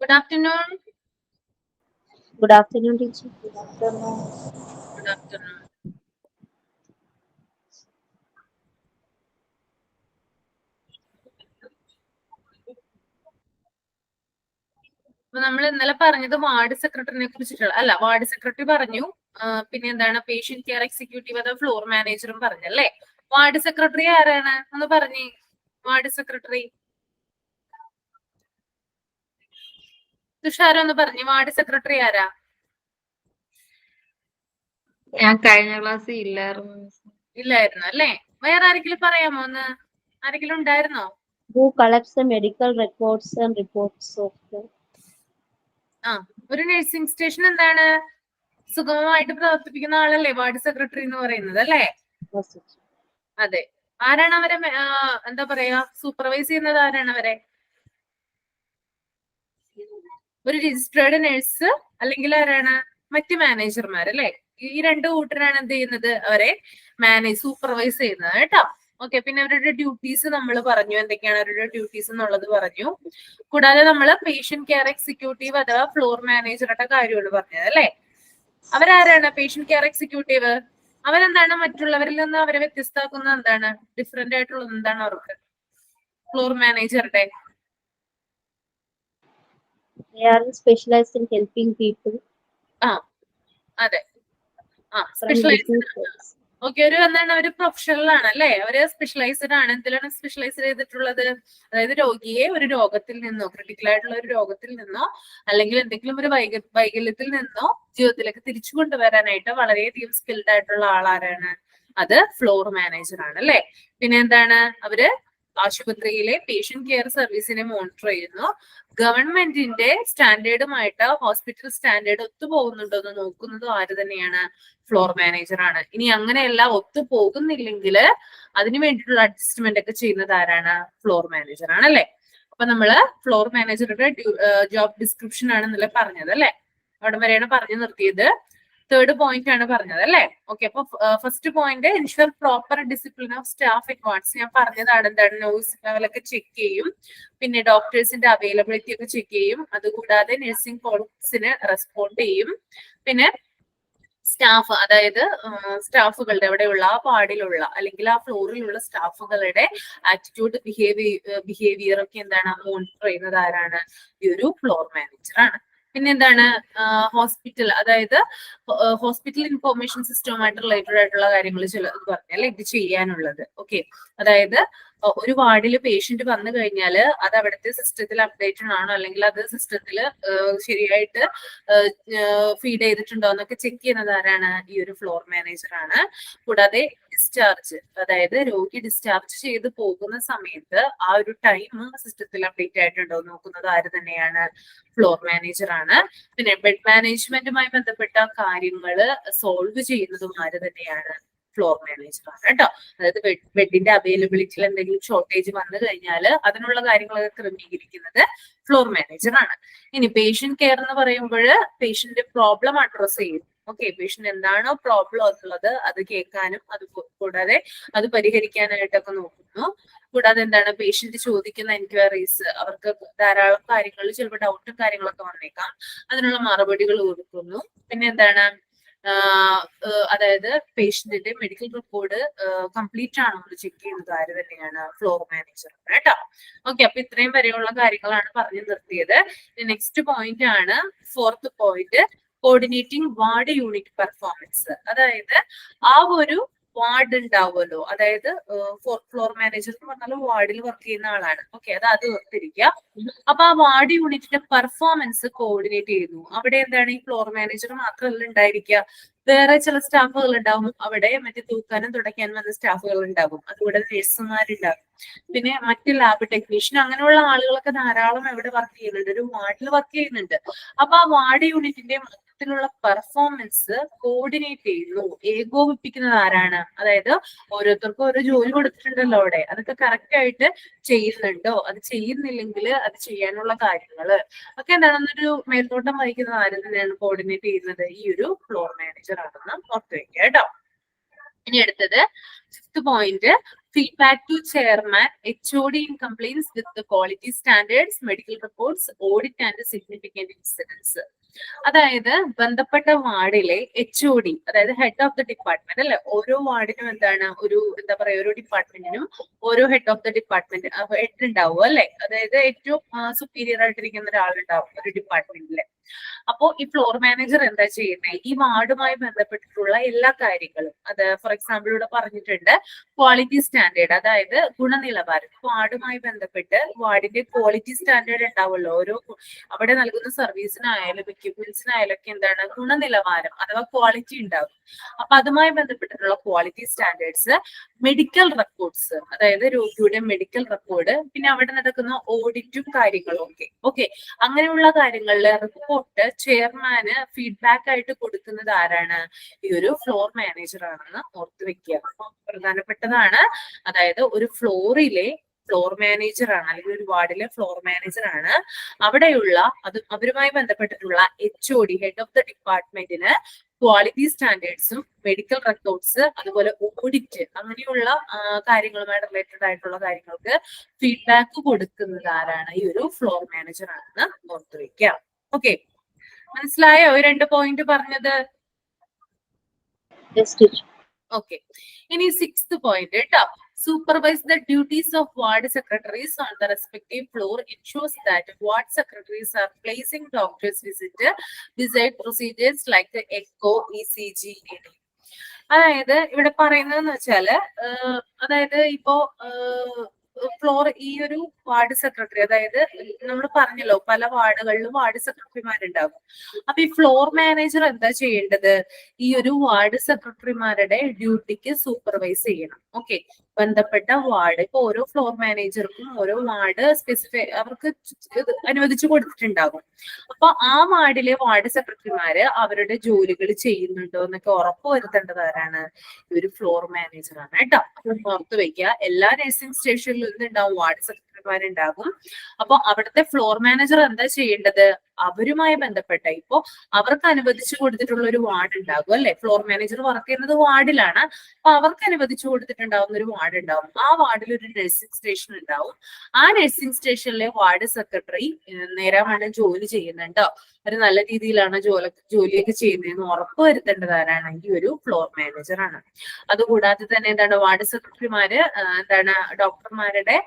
Good afternoon. Good afternoon, teacher. Good afternoon. അപ്പൊ നമ്മൾ ഇന്നലെ പറഞ്ഞത് വാർഡ് സെക്രട്ടറിനെ കുറിച്ചിട്ടുള്ള അല്ല, വാർഡ് സെക്രട്ടറി പറഞ്ഞു. പിന്നെ എന്താണ് പേഷ്യന്റ് കെയർ എക്സിക്യൂട്ടീവ് അഥവാ ഫ്ലോർ മാനേജറും പറഞ്ഞല്ലേ. വാർഡ് സെക്രട്ടറി ആരാണ് ഒന്ന് പറഞ്ഞേ. വാർഡ് സെക്രട്ടറി തുഷാര ഒന്ന് പറഞ്ഞു. വാർഡ് സെക്രട്ടറി ആരാ? ഞാൻ കഴിഞ്ഞ ക്ലാസ്സിൽ ഇല്ലായിരുന്നു അല്ലേ. വേറെ ആരെങ്കിലും പറയാമോ ഒന്ന്? ആരെങ്കിലും ഉണ്ടായിരുന്നോ? Who collects the medical records and reports of the ഒരു നഴ്സിംഗ് സ്റ്റേഷൻ എന്താണ് സുഗമമായിട്ട് പ്രവർത്തിപ്പിക്കുന്ന ആളല്ലേ വാർഡ് സെക്രട്ടറി എന്ന് പറയുന്നത് അല്ലേ? അതെ. ആരാണ് അവരെ എന്താ പറയാ സൂപ്പർവൈസ് ചെയ്യുന്നത്? ആരാണ് അവരെ? ഒരു രജിസ്ട്രേർഡ് നഴ്സ് അല്ലെങ്കിൽ ആരാണ്? മറ്റ് മാനേജർമാർ അല്ലെ. ഈ രണ്ടു കൂട്ടരാണ് എന്ത് ചെയ്യുന്നത്? അവരെ സൂപ്പർവൈസ് ചെയ്യുന്നത് കേട്ടോ. ഓക്കെ. പിന്നെ അവരുടെ ഡ്യൂട്ടീസ് നമ്മൾ പറഞ്ഞു. എന്തൊക്കെയാണ് അവരുടെ ഡ്യൂട്ടീസ് എന്നുള്ളത് പറഞ്ഞു. കൂടാതെ നമ്മൾ പേഷ്യന്റ് കെയർ എക്സിക്യൂട്ടീവ് അഥവാ ഫ്ലോർ മാനേജറുടെ കാര്യമാണ് പറഞ്ഞത് അല്ലെ. അവരാരാണ് പേഷ്യന്റ് കെയർ എക്സിക്യൂട്ടീവ്? അവരെന്താണ് മറ്റുള്ളവരിൽ നിന്ന് അവരെ വ്യത്യസ്തമാക്കുന്നത്? എന്താണ് ഡിഫറെന്റ് ആയിട്ടുള്ളത്? എന്താണ് അവർക്ക് ഫ്ലോർ മാനേജറുടെ? They are specialized in helping people. അതെ. സ്പെഷ്യലൈസ്ഡ്. ഓക്കെ. ഒരു എന്താണ് ഒരു പ്രൊഫഷണൽ ആണ് അല്ലെ. അവര് സ്പെഷ്യലൈസ്ഡ് ആണ്. എന്തിലാണ് സ്പെഷ്യലൈസ് ചെയ്തിട്ടുള്ളത്? അതായത് രോഗിയെ ഒരു രോഗത്തിൽ നിന്നോ, ക്രിട്ടിക്കൽ ആയിട്ടുള്ള ഒരു രോഗത്തിൽ നിന്നോ, അല്ലെങ്കിൽ എന്തെങ്കിലും ഒരു വൈകല്യത്തിൽ നിന്നോ ജീവിതത്തിലേക്ക് തിരിച്ചു കൊണ്ടുവരാനായിട്ട് വളരെയധികം സ്കിൽഡ് ആയിട്ടുള്ള ആളാരാണ്? അത് ഫ്ലോർ മാനേജർ ആണ് അല്ലെ. പിന്നെ എന്താണ് അവര് ആശുപത്രിയിലെ പേഷ്യന്റ് കെയർ സർവീസിനെ മോണിറ്റർ ചെയ്യുന്നു. ഗവൺമെന്റിന്റെ സ്റ്റാൻഡേർഡുമായിട്ട് ഹോസ്പിറ്റൽ സ്റ്റാൻഡേർഡ് ഒത്തുപോകുന്നുണ്ടോ എന്ന് നോക്കുന്നതും ആര് തന്നെയാണ്? ഫ്ലോർ മാനേജർ ആണ്. ഇനി അങ്ങനെയല്ല ഒത്തുപോകുന്നില്ലെങ്കിൽ അതിന് വേണ്ടിയിട്ടുള്ള അഡ്ജസ്റ്റ്മെന്റ് ഒക്കെ ചെയ്യുന്നത് ആരാണ്? ഫ്ലോർ മാനേജർ ആണ് അല്ലെ. അപ്പൊ നമ്മള് ഫ്ലോർ മാനേജറുടെ ജോബ് ഡിസ്ക്രിപ്ഷൻ ആണ് ഇന്നലെ പറഞ്ഞത് അല്ലെ. അവിടെ വരെയാണ് പറഞ്ഞു നിർത്തിയത്. തേർഡ് പോയിന്റ് ആണ് പറഞ്ഞത് അല്ലെ. ഓക്കെ. അപ്പൊ first point ensure proper discipline of staff accounts. ഞാൻ പറഞ്ഞതാണ്. എന്താണ് നോയ്സ് ലെവലൊക്കെ ചെക്ക് ചെയ്യും. പിന്നെ ഡോക്ടേഴ്സിന്റെ അവൈലബിലിറ്റി ഒക്കെ ചെക്ക് ചെയ്യും. അതുകൂടാതെ നഴ്സിംഗ് കോഴ്സിന് റെസ്പോണ്ട് ചെയ്യും. പിന്നെ സ്റ്റാഫ്, അതായത് സ്റ്റാഫുകളുടെ അവിടെയുള്ള ആ വാർഡിലുള്ള അല്ലെങ്കിൽ ആ ഫ്ലോറിലുള്ള സ്റ്റാഫുകളുടെ ആറ്റിറ്റ്യൂഡ് ബിഹേവിയർ ഒക്കെ എന്താണ് മോണിറ്റർ ചെയ്യുന്നത് ആരാണ്? ഈ ഒരു ഫ്ലോർ മാനേജർ ആണ്. പിന്നെ എന്താണ് ഹോസ്പിറ്റൽ, അതായത് ഹോസ്പിറ്റൽ ഇൻഫോർമേഷൻ സിസ്റ്റവുമായിട്ട് റിലേറ്റഡ് ആയിട്ടുള്ള കാര്യങ്ങൾ ചിലത് പറഞ്ഞാൽ ഇത് ചെയ്യാനുള്ളത്. ഓക്കെ. അതായത് ഒരു വാർഡിൽ പേഷ്യന്റ് വന്നു കഴിഞ്ഞാൽ അത് അവിടുത്തെ സിസ്റ്റത്തിൽ അപ്ഡേറ്റഡ് ആണോ, അല്ലെങ്കിൽ അത് സിസ്റ്റത്തിൽ ശരിയായിട്ട് ഫീഡ് ചെയ്തിട്ടുണ്ടോ എന്നൊക്കെ ചെക്ക് ചെയ്യുന്നത് ആരാണ്? ഈ ഒരു ഫ്ലോർ മാനേജർ ആണ്. കൂടാതെ ഡിസ്ചാർജ്, അതായത് രോഗി ഡിസ്ചാർജ് ചെയ്ത് പോകുന്ന സമയത്ത് ആ ഒരു ടൈം സിസ്റ്റത്തിൽ അപ്ഡേറ്റ് ആയിട്ടുണ്ടോ നോക്കുന്നത് ആര് തന്നെയാണ്? ഫ്ലോർ മാനേജർ ആണ്. പിന്നെ ബെഡ് മാനേജ്മെന്റുമായി ബന്ധപ്പെട്ട കാര്യങ്ങൾ സോൾവ് ചെയ്യുന്നതും ആര് തന്നെയാണ്? ഫ്ലോർ മാനേജർ ആണ് കേട്ടോ. അതായത് ബെഡിന്റെ അവൈലബിലിറ്റിയിൽ എന്തെങ്കിലും ഷോർട്ടേജ് വന്നു കഴിഞ്ഞാൽ അതിനുള്ള കാര്യങ്ങളൊക്കെ ക്രമീകരിക്കുന്നത് ഫ്ലോർ മാനേജർ ആണ്. ഇനി പേഷ്യന്റ് കെയർ എന്ന് പറയുമ്പോൾ പേഷ്യന്റ് പ്രോബ്ലം അഡ്രസ് ചെയ്യും. ഓക്കെ. പേഷ്യന്റ് എന്താണോ പ്രോബ്ലം ഉള്ളത് അത് കേൾക്കാനും അത് കൂടാതെ അത് പരിഹരിക്കാനായിട്ടൊക്കെ നോക്കുന്നു. കൂടാതെ എന്താണ് പേഷ്യന്റ് ചോദിക്കുന്ന എൻക്വയറീസ്, അവർക്ക് ധാരാളം കാര്യങ്ങൾ ചിലപ്പോൾ ഡൗട്ടും കാര്യങ്ങളൊക്കെ വന്നേക്കാം, അതിനുള്ള മറുപടികൾ കൊടുക്കുന്നു. പിന്നെ എന്താണ് അതായത് പേഷ്യന്റിന്റെ മെഡിക്കൽ റിപ്പോർട്ട് കംപ്ലീറ്റ് ആണോ എന്ന് ചെക്ക് ചെയ്യുന്നത് ആര് തന്നെയാണ്? ഫ്ലോർ മാനേജർ കേട്ടോ. ഓക്കെ. അപ്പൊ ഇത്രയും വരെയുള്ള കാര്യങ്ങളാണ് പറഞ്ഞു നിർത്തിയത്. നെക്സ്റ്റ് പോയിന്റ് ആണ് fourth point, coordinating ward unit performance. അതായത് ആ ഒരു വാർഡ് ഉണ്ടാവുമല്ലോ, അതായത് ഫ്ലോർ മാനേജർ എന്ന് പറഞ്ഞാൽ വാർഡിൽ വർക്ക് ചെയ്യുന്ന ആളാണ്. ഓക്കെ. അത് ഓർത്തിരിക്കുക. അപ്പൊ ആ വാർഡ് യൂണിറ്റിന്റെ പെർഫോമൻസ് കോർഡിനേറ്റ് ചെയ്യുന്നു. അവിടെ എന്താണ് ഈ ഫ്ലോർ മാനേജർ മാത്രമല്ല ഉണ്ടായിരിക്കുക, വേറെ ചില സ്റ്റാഫുകൾ ഉണ്ടാവും. അവിടെ മറ്റേ തൂക്കാനും തുടയ്ക്കാനും വന്ന സ്റ്റാഫുകൾ ഉണ്ടാകും. അതുകൂടെ നഴ്സുമാരുണ്ടാകും. പിന്നെ മറ്റ് ലാബ് ടെക്നീഷ്യൻ, അങ്ങനെയുള്ള ആളുകളൊക്കെ ധാരാളം എവിടെ വർക്ക് ചെയ്യുന്നുണ്ട്? ഒരു വാർഡിൽ വർക്ക് ചെയ്യുന്നുണ്ട്. അപ്പൊ ആ വാർഡ് യൂണിറ്റിന്റെ മൊത്തത്തിലുള്ള പെർഫോമൻസ് കോർഡിനേറ്റ് ചെയ്യുന്നു, ഏകോപിപ്പിക്കുന്നത് ആരാണ്? അതായത് ഓരോരുത്തർക്കും ഓരോ ജോലി കൊടുത്തിട്ടുണ്ടല്ലോ അവിടെ, അതൊക്കെ കറക്റ്റ് ആയിട്ട് ചെയ്യുന്നുണ്ടോ, അത് ചെയ്യുന്നില്ലെങ്കിൽ അത് ചെയ്യാനുള്ള കാര്യങ്ങള് ഒക്കെ എന്താണെന്നൊരു മേൽനോട്ടം വഹിക്കുന്നത് ആര് തന്നെയാണ്? കോർഡിനേറ്റ് ചെയ്യുന്നത് ഈ ഒരു ഫ്ലോർ മാനേജർ ആണെന്ന് ഓർത്ത് വെക്കുക കേട്ടോ. ഇനി അടുത്തത് fifth point feedback to chairman, HOD in compliance with the quality standards, medical reports, audit and significant incidents. അതായത് ബന്ധപ്പെട്ട വാർഡിലെ HOD, അതായത് ഹെഡ് ഓഫ് ദി ഡിപ്പാർട്ട്മെന്റ് അല്ലെ, ഓരോ വാർഡിനും എന്താണ് ഒരു എന്താ പറയാ, ഓരോ ഡിപ്പാർട്ട്മെന്റിനും ഓരോ head of the department head ഉണ്ടാവും അല്ലെ, അതായത് ഏറ്റവും സുപ്പീരിയർ ആയിട്ടിരിക്കുന്ന ഒരാളുണ്ടാവും ഒരു ഡിപ്പാർട്ട്മെന്റില്. അപ്പോ ഈ ഫ്ലോർ മാനേജർ എന്താ ചെയ്യുന്നത്, ഈ വാർഡുമായി ബന്ധപ്പെട്ടിട്ടുള്ള എല്ലാ കാര്യങ്ങളും, അത് ഫോർ എക്സാമ്പിൾ ഇവിടെ പറഞ്ഞിട്ടുണ്ട് ക്വാളിറ്റി സ്റ്റാൻഡേർഡ്, അതായത് ഗുണനിലവാരം. വാർഡുമായി ബന്ധപ്പെട്ട് വാർഡിന്റെ ക്വാളിറ്റി സ്റ്റാൻഡേർഡ് ഉണ്ടാവുമല്ലോ, ഓരോ അവിടെ നൽകുന്ന സർവീസിനായാലും എക്യുപ്മെന്റ്സിനായാലും ഒക്കെ എന്താണ് ഗുണനിലവാരം അഥവാ ക്വാളിറ്റി ഉണ്ടാവും. അപ്പൊ അതുമായി ബന്ധപ്പെട്ടിട്ടുള്ള ക്വാളിറ്റി സ്റ്റാൻഡേർഡ്സ്, മെഡിക്കൽ റെക്കോർഡ്സ്, അതായത് രോഗിയുടെ മെഡിക്കൽ റെക്കോർഡ്, പിന്നെ അവിടെ നടക്കുന്ന ഓഡിറ്റും കാര്യങ്ങളും ഒക്കെ. ഓക്കെ, അങ്ങനെയുള്ള കാര്യങ്ങളിലെ റിപ്പോർട്ട് ചെയർമാന് ഫീഡ്ബാക്ക് ആയിട്ട് കൊടുക്കുന്നത് ആരാണ്? ഈ ഒരു ഫ്ലോർ മാനേജർ ആണെന്ന് ഓർത്ത് വെക്കുക. പ്രധാനപ്പെട്ടതാണ്. അതായത് ഒരു ഫ്ലോറിലെ ഫ്ലോർ മാനേജർ ആണ്, അല്ലെങ്കിൽ ഒരു വാർഡിലെ ഫ്ലോർ മാനേജർ ആണ് അവിടെയുള്ള അവരുമായി ബന്ധപ്പെട്ടിട്ടുള്ള HOD, ഹെഡ് ഓഫ് ദ ഡിപ്പാർട്ട്മെന്റിന് ക്വാളിറ്റി സ്റ്റാൻഡേർഡ്സും മെഡിക്കൽ റെക്കോർഡ്സ്, അതുപോലെ ഓഡിറ്റ്, അങ്ങനെയുള്ള കാര്യങ്ങളുമായി റിലേറ്റഡ് ആയിട്ടുള്ള കാര്യങ്ങൾക്ക് ഫീഡ്ബാക്ക് കൊടുക്കുന്നത് ആരാണ്? ഈ ഒരു ഫ്ലോർ മാനേജർ ആണെന്ന് ഓർത്തു വെക്കുക. ഓക്കെ, മനസ്സിലായോ ഈ 2 പോയിന്റ് പറഞ്ഞത്? ഓക്കെ, ഇനി 6th പോയിന്റ് കേട്ടോ. Supervise the duties of ward secretaries on the respective floor, ensures that ward secretaries are placing doctors visit procedures like the echo, ECG, ED. അതായത് ഇവിടെ പറയുന്നതെന്ന് വെച്ചാല് അതായത് ഇപ്പോ ഫ്ലോർ ഈ ഒരു വാർഡ് സെക്രട്ടറി, അതായത് നമ്മൾ പറഞ്ഞല്ലോ പല വാർഡുകളിലും വാർഡ് സെക്രട്ടറിമാരുണ്ടാകും. അപ്പൊ ഈ ഫ്ലോർ മാനേജർ എന്താ ചെയ്യേണ്ടത്? ഈ ഒരു വാർഡ് സെക്രട്ടറിമാരുടെ ഡ്യൂട്ടിക്ക് സൂപ്പർവൈസ് ചെയ്യണം. ഓക്കെ, ബന്ധപ്പെട്ട വാർഡ്, ഇപ്പൊ ഓരോ ഫ്ലോർ മാനേജർക്കും ഓരോ വാർഡ് അവർക്ക് അനുവദിച്ചു കൊടുത്തിട്ടുണ്ടാകും. അപ്പൊ ആ വാർഡിലെ വാർഡ് സെക്രട്ടറിമാര് അവരുടെ ജോലികൾ ചെയ്യുന്നുണ്ടോ എന്നൊക്കെ ഉറപ്പുവരുത്തേണ്ടത് ആരാണ്? ഒരു ഫ്ലോർ മാനേജറാണ് കേട്ടോ. ഓർത്ത് വെക്കുക, എല്ലാ നഴ്സിംഗ് സ്റ്റേഷനിലും ഉണ്ടാവും വാർഡ് സെക്രട്ടറിമാരുണ്ടാകും. അപ്പൊ അവിടുത്തെ ഫ്ലോർ മാനേജർ എന്താ ചെയ്യേണ്ടത്? അവരുമായി ബന്ധപ്പെട്ട, ഇപ്പോ അവർക്ക് അനുവദിച്ചു കൊടുത്തിട്ടുള്ള ഒരു വാർഡ് ഉണ്ടാകും അല്ലെ, ഫ്ലോർ മാനേജർ വർക്ക് ചെയ്യുന്നത് വാർഡിലാണ്. അപ്പൊ അവർക്ക് അനുവദിച്ചു കൊടുത്തിട്ടുണ്ടാവുന്ന ഒരു വാർഡ് ഉണ്ടാവും. ആ വാർഡിൽ ഒരു നഴ്സിംഗ് സ്റ്റേഷൻ ഉണ്ടാവും. ആ നഴ്സിംഗ് സ്റ്റേഷനിലെ വാർഡ് സെക്രട്ടറി നേരാവണ്ണം ജോലി ചെയ്യുന്നുണ്ടോ, ഒരു നല്ല രീതിയിലാണ് ജോലിയൊക്കെ ചെയ്യുന്നതെന്ന് ഉറപ്പ് വരുത്തേണ്ടത് ആരാണ്? ഈ ഒരു ഫ്ലോർ മാനേജർ ആണ്. അതുകൂടാതെ തന്നെ എന്താണ്, വാർഡ് സെക്രട്ടറിമാര് എന്താണ് ഡോക്ടർമാരുടെ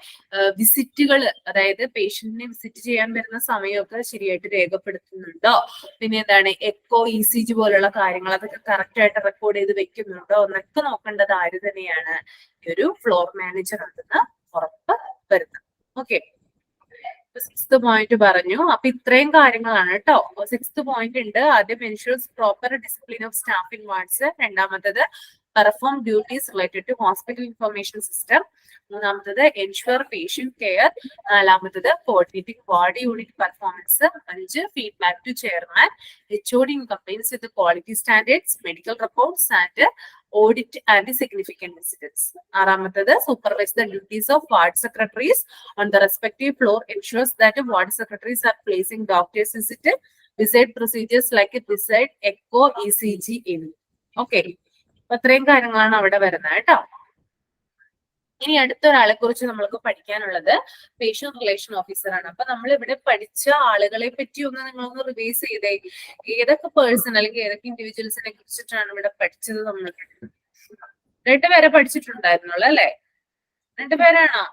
വിസിറ്റുകൾ, അതായത് പേഷ്യന്റിനെ വിസിറ്റ് ചെയ്യാൻ വരുന്ന സമയമൊക്കെ ശരിയായിട്ട് രേഖപ്പെടുത്തുന്നുണ്ടോ, പിന്നെ എന്താണ് എക്കോ, ECG പോലുള്ള കാര്യങ്ങൾ അതൊക്കെ കറക്റ്റ് ആയിട്ട് റെക്കോർഡ് ചെയ്ത് വെക്കുന്നുണ്ടോ എന്നൊക്കെ നോക്കേണ്ടത് ആര് തന്നെയാണ്? ഈ ഒരു ഫ്ലോർ മാനേജർ ആണെന്ന് ഉറപ്പ് വരുത്തും. ഓക്കെ, 6th പോയിന്റ് പറഞ്ഞു. അപ്പൊ ഇത്രയും കാര്യങ്ങളാണ് കേട്ടോ. 6th പോയിന്റ് ഉണ്ട്. ആദ്യം ensures proper discipline of staff in wards. രണ്ടാമത്തത് perform duties related to hospital information system. മൂന്നാമത്തത് ensure patient care. നാലാമത്തത് coordinating ward unit performance. 5 feedback to chairman, HOD in compliance with the quality standards, medical reports and audit and significant incidents. ആറാമത്തത് supervise the duties of ward secretaries on the respective floor, ensures that ward secretaries are placing doctors visit procedures like visit, echo, ECG in. Okay, അത്രയും കാര്യങ്ങളാണ് അവിടെ വരുന്നത് കേട്ടോ. ഇനി അടുത്തൊരാളെ കുറിച്ച് നമ്മൾക്ക് പഠിക്കാനുള്ളത് patient relation officer ആണ്. അപ്പൊ നമ്മൾ ഇവിടെ പഠിച്ച ആളുകളെ പറ്റി ഒന്ന് നിങ്ങളൊന്ന് റിവൈസ് ചെയ്തേ. ഏതൊക്കെ പേഴ്സൺ അല്ലെങ്കിൽ ഏതൊക്കെ ഇൻഡിവിജ്വൽസിനെ കുറിച്ചിട്ടാണ് ഇവിടെ പഠിച്ചത്? നമ്മൾ 2 പേരെ പഠിച്ചിട്ടുണ്ടായിരുന്നുള്ളൂ അല്ലെ? 2 പേരാണോ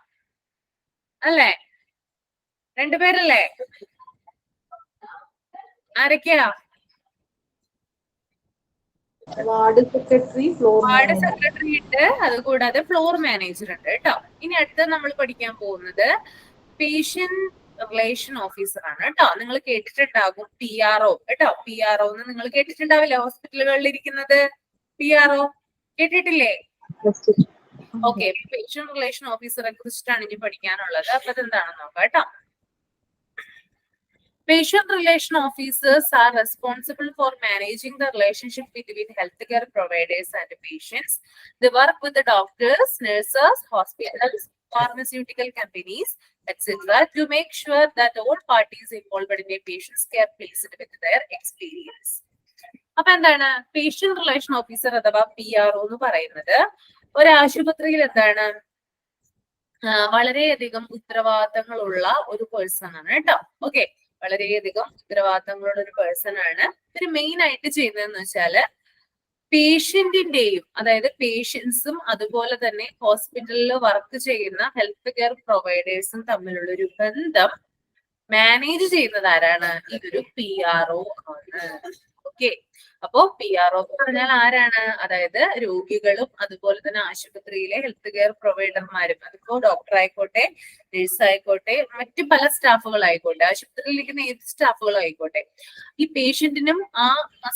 അല്ലേ? 2 പേരല്ലേ? ആരൊക്കെയാ? വാർഡ് സെക്രട്ടറി, വാർഡ് സെക്രട്ടറി ഉണ്ട്, അതുകൂടാതെ ഫ്ലോർ മാനേജർ ഉണ്ട് കേട്ടോ. ഇനി അടുത്ത നമ്മൾ പഠിക്കാൻ പോകുന്നത് പേഷ്യന്റ് റിലേഷൻ ഓഫീസർ ആണ് കേട്ടോ. നിങ്ങൾ കേട്ടിട്ടുണ്ടാകും PRO കേട്ടോ. PRO എന്ന് നിങ്ങൾ കേട്ടിട്ടുണ്ടാവില്ലേ ഹോസ്പിറ്റലുകളിൽ ഇരിക്കുന്നത്? PRO കേട്ടിട്ടില്ലേ? ഓക്കെ, പേഷ്യന്റ് റിലേഷൻ ഓഫീസറെ കുറിച്ചിട്ടാണ് ഇനി പഠിക്കാനുള്ളത്. അപ്പൊ അതെന്താണെന്ന് നോക്കാം കേട്ടോ. Patient relation officers are responsible for managing the relationship between healthcare providers and patients. They work with the doctors, nurses, hospitals, pharmaceutical companies, etc. to make sure that all parties involved in a patient's care pleased with their experience. അപ്പൊ എന്താണ് patient relation officer അഥവാ PRO എന്ന് പറയുന്നത്? ഒരാശുപത്രിയിൽ എന്താണ് വളരെയധികം ഉത്തരവാദിത്തങ്ങളുള്ള ഒരു person ആണ് കേട്ടോ. ഓക്കെ, വളരെയധികം ഉത്തരവാദിത്തങ്ങളുള്ള ഒരു പേഴ്സൺ ആണ്. ഇവര് മെയിൻ ആയിട്ട് ചെയ്യുന്നതെന്ന് വെച്ചാല് പേഷ്യന്റിന്റെയും, അതായത് പേഷ്യൻസും അതുപോലെ തന്നെ ഹോസ്പിറ്റലിൽ വർക്ക് ചെയ്യുന്ന ഹെൽത്ത് കെയർ പ്രൊവൈഡേഴ്സും തമ്മിലുള്ള ഒരു ബന്ധം മാനേജ് ചെയ്യുന്നത് ആരാണ്? ഇതൊരു PRO ആണ്. ഓക്കെ, അപ്പോ PRO എന്ന് പറഞ്ഞാൽ ആരാണ്? അതായത് രോഗികളും അതുപോലെ തന്നെ ആശുപത്രിയിലെ ഹെൽത്ത് കെയർ പ്രൊവൈഡർമാരും, അതിപ്പോ ഡോക്ടർ ആയിക്കോട്ടെ, നഴ്സ് ആയിക്കോട്ടെ, മറ്റു പല സ്റ്റാഫുകൾ ആയിക്കോട്ടെ, ആശുപത്രിയിലിരിക്കുന്ന ഏത് സ്റ്റാഫുകളും ആയിക്കോട്ടെ, ഈ പേഷ്യന്റിനും ആ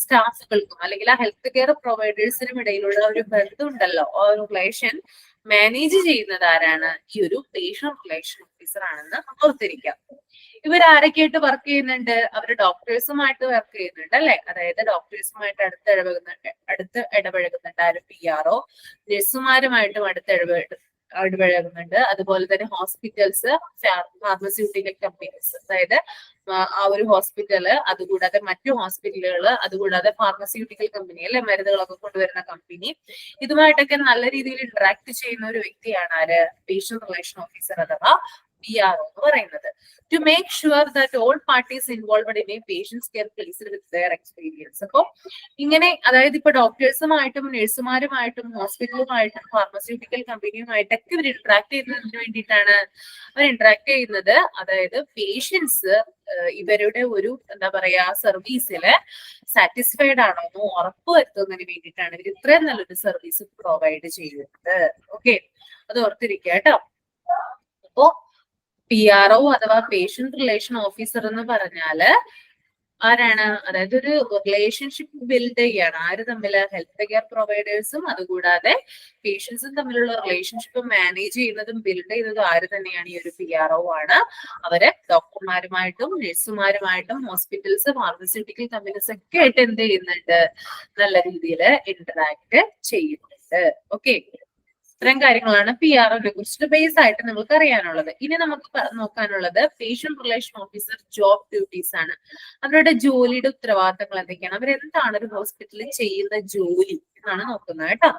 സ്റ്റാഫുകൾക്കും അല്ലെങ്കിൽ ആ ഹെൽത്ത് കെയർ പ്രൊവൈഡേഴ്സിനും ഇടയിലുള്ള ഒരു ബന്ധം ഉണ്ടല്ലോ, ആ ഒരു റിലേഷൻ മാനേജ് ചെയ്യുന്നത് ആരാണ്? ഈ ഒരു പേഷ്യന്റ് റിലേഷൻ ഓഫീസർ ആണെന്ന് ഓർത്തിരിക്കാം. ഇവരാരൊക്കെയായിട്ട് വർക്ക് ചെയ്യുന്നുണ്ട്? അവര് ഡോക്ടേഴ്സുമായിട്ട് വർക്ക് ചെയ്യുന്നുണ്ട് അല്ലെ? അതായത് ഡോക്ടേഴ്സുമായിട്ട് അടുത്ത് ഇടപഴകുന്നുണ്ട് ആര്? PRO. നഴ്സുമാരുമായിട്ടും ഇടപഴകുന്നുണ്ട്. അതുപോലെ തന്നെ ഹോസ്പിറ്റൽസ്, ഫാർമസ്യൂട്ടിക്കൽ കമ്പനീസ്, അതായത് ആ ഒരു ഹോസ്പിറ്റല്, അതുകൂടാതെ മറ്റു ഹോസ്പിറ്റലുകൾ, അതുകൂടാതെ ഫാർമസ്യൂട്ടിക്കൽ കമ്പനി അല്ലെ, മരുന്നുകളൊക്കെ കൊണ്ടുവരുന്ന കമ്പനി, ഇതുമായിട്ടൊക്കെ നല്ല രീതിയിൽ ഇന്ററാക്ട് ചെയ്യുന്ന ഒരു വ്യക്തിയാണ് ആര്? പേഷ്യന്റ് റിലേഷൻ ഓഫീസർ അഥവാ PRO എന്ന് പറയുന്നത്. To make sure that all parties involved in a patient's care placed with their experience. അപ്പൊ ഇങ്ങനെ, അതായത് ഇപ്പൊ ഡോക്ടേഴ്സുമായിട്ടും നഴ്സുമാരുമായിട്ടും ഹോസ്പിറ്റലുമായിട്ടും ഫാർമസ്യൂട്ടിക്കൽ കമ്പനിയുമായിട്ടൊക്കെ ഇവർ ഇന്ററാക്ട് ചെയ്യുന്നതിന് വേണ്ടിയിട്ടാണ് അവർ ഇന്ററാക്ട് ചെയ്യുന്നത്. അതായത് പേഷ്യൻസ് ഇവരുടെ ഒരു എന്താ പറയാ സർവീസില് സാറ്റിസ്ഫൈഡ് ആണോ എന്ന് ഉറപ്പുവരുത്തുന്നതിന് വേണ്ടിയിട്ടാണ് ഇവർ ഇത്രയും നല്ലൊരു സർവീസ് പ്രൊവൈഡ് ചെയ്യുന്നത്. ഓക്കെ, അത് ഓർത്തിരിക്കുക കേട്ടോ. അപ്പോ PRO അഥവാ പേഷ്യന്റ് റിലേഷൻ ഓഫീസർ എന്ന് പറഞ്ഞാല് ആരാണ്? അതായത് ഒരു റിലേഷൻഷിപ്പ് ബിൽഡ് ചെയ്യാണ്. ആര് തമ്മില്? ഹെൽത്ത് കെയർ പ്രൊവൈഡേഴ്സും അതുകൂടാതെ പേഷ്യൻസും തമ്മിലുള്ള റിലേഷൻഷിപ്പ് മാനേജ് ചെയ്യുന്നതും ബിൽഡ് ചെയ്യുന്നതും ആര് തന്നെയാണ്? ഈ ഒരു PRO ആണ്. അവര് ഡോക്ടർമാരുമായിട്ടും നഴ്സുമാരുമായിട്ടും ഹോസ്പിറ്റൽസ്, ഫാർമസ്യൂട്ടിക്കൽ കമ്പനീസ് ഒക്കെ ആയിട്ട് എന്ത് ചെയ്യുന്നുണ്ട്? നല്ല രീതിയിൽ ഇന്ററാക്ട് ചെയ്യുന്നുണ്ട്. ഓക്കെ, ഇത്രയും കാര്യങ്ങളാണ് PROനെ കുറിച്ചിട്ട് ബേസ് ആയിട്ട് നിങ്ങൾക്ക് അറിയാനുള്ളത്. ഇനി നമുക്ക് നോക്കാനുള്ളത് patient relation officer job duties ആണ്. അവരുടെ ജോലിയുടെ ഉത്തരവാദിത്തങ്ങൾ എന്തൊക്കെയാണ്? അവരെന്താണ് ഒരു ഹോസ്പിറ്റലിൽ ചെയ്യുന്ന ജോലി എന്നാണ് നോക്കുന്നത് കേട്ടോ.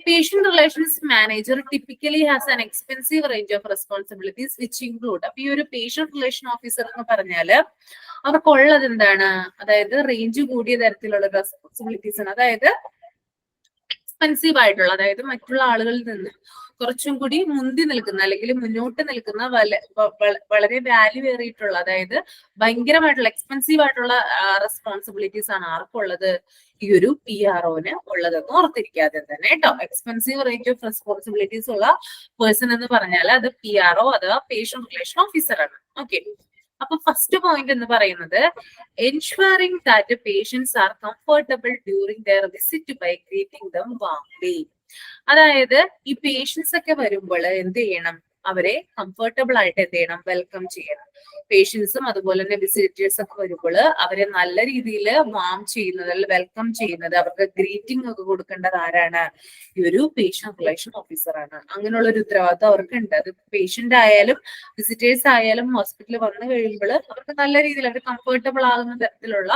Patient relations manager typically has an expensive range of responsibilities which include. അപ്പൊ ഈ ഒരു പേഷ്യന്റ് റിലേഷൻ ഓഫീസർ എന്ന് പറഞ്ഞാല് അവർക്കുള്ളത് എന്താണ്? അതായത് റേഞ്ച് കൂടിയ തരത്തിലുള്ള റെസ്പോൺസിബിലിറ്റീസ് ആണ്. അതായത് എക്സ്പെൻസീവ് ആയിട്ടുള്ള, അതായത് മറ്റുള്ള ആളുകളിൽ നിന്ന് കുറച്ചും കൂടി മുന്തി നിൽക്കുന്ന അല്ലെങ്കിൽ മുന്നോട്ട് നിൽക്കുന്ന വളരെ വാല്യൂ ഏറിയിട്ടുള്ള, അതായത് ഭയങ്കരമായിട്ടുള്ള എക്സ്പെൻസീവ് ആയിട്ടുള്ള റെസ്പോൺസിബിലിറ്റീസ് ആണ് ആർക്കുള്ളത്? ഈ ഒരു PROന് ഉള്ളതെന്ന് ഓർത്തിരിക്കാതെ തന്നെ കേട്ടോ. എക്സ്പെൻസീവ് റേഞ്ച് ഓഫ് റെസ്പോൺസിബിലിറ്റീസ് ഉള്ള പേഴ്സൺ എന്ന് പറഞ്ഞാൽ അത് PRO അഥവാ പേഷ്യന്റ് റിലേഷൻ ഓഫീസർ ആണ്. ഓക്കെ, അപ്പൊ ഫസ്റ്റ് പോയിന്റ് എന്ന് പറയുന്നത് ensuring that patients are comfortable during their visit by greeting them warmly. അതായത് ഈ പേഷ്യൻസ് ഒക്കെ വരുമ്പോൾ എന്ത് ചെയ്യണം? അവരെ കംഫർട്ടബിൾ ആയിട്ട് എന്ത് ചെയ്യണം? വെൽക്കം ചെയ്യണം. പേഷ്യൻസും അതുപോലെ തന്നെ വിസിറ്റേഴ്സ് ഒക്കെ വരുമ്പോൾ അവരെ നല്ല രീതിയിൽ വാം ചെയ്യുന്നത്, വെൽക്കം ചെയ്യുന്നത്, അവർക്ക് ഗ്രീറ്റിംഗ് ഒക്കെ കൊടുക്കേണ്ടത് ആരാണ്? ഈ ഒരു പേഷ്യന്റ് റിലേഷൻ ഓഫീസർ ആണ്. അങ്ങനെയുള്ള ഒരു ഉത്തരവാദിത്വം അവർക്കുണ്ട്. അത് പേഷ്യന്റ് ആയാലും വിസിറ്റേഴ്സ് ആയാലും ഹോസ്പിറ്റലിൽ വന്നു കഴിയുമ്പോൾ അവർക്ക് നല്ല രീതിയിൽ അവർ കംഫർട്ടബിൾ ആകുന്ന തരത്തിലുള്ള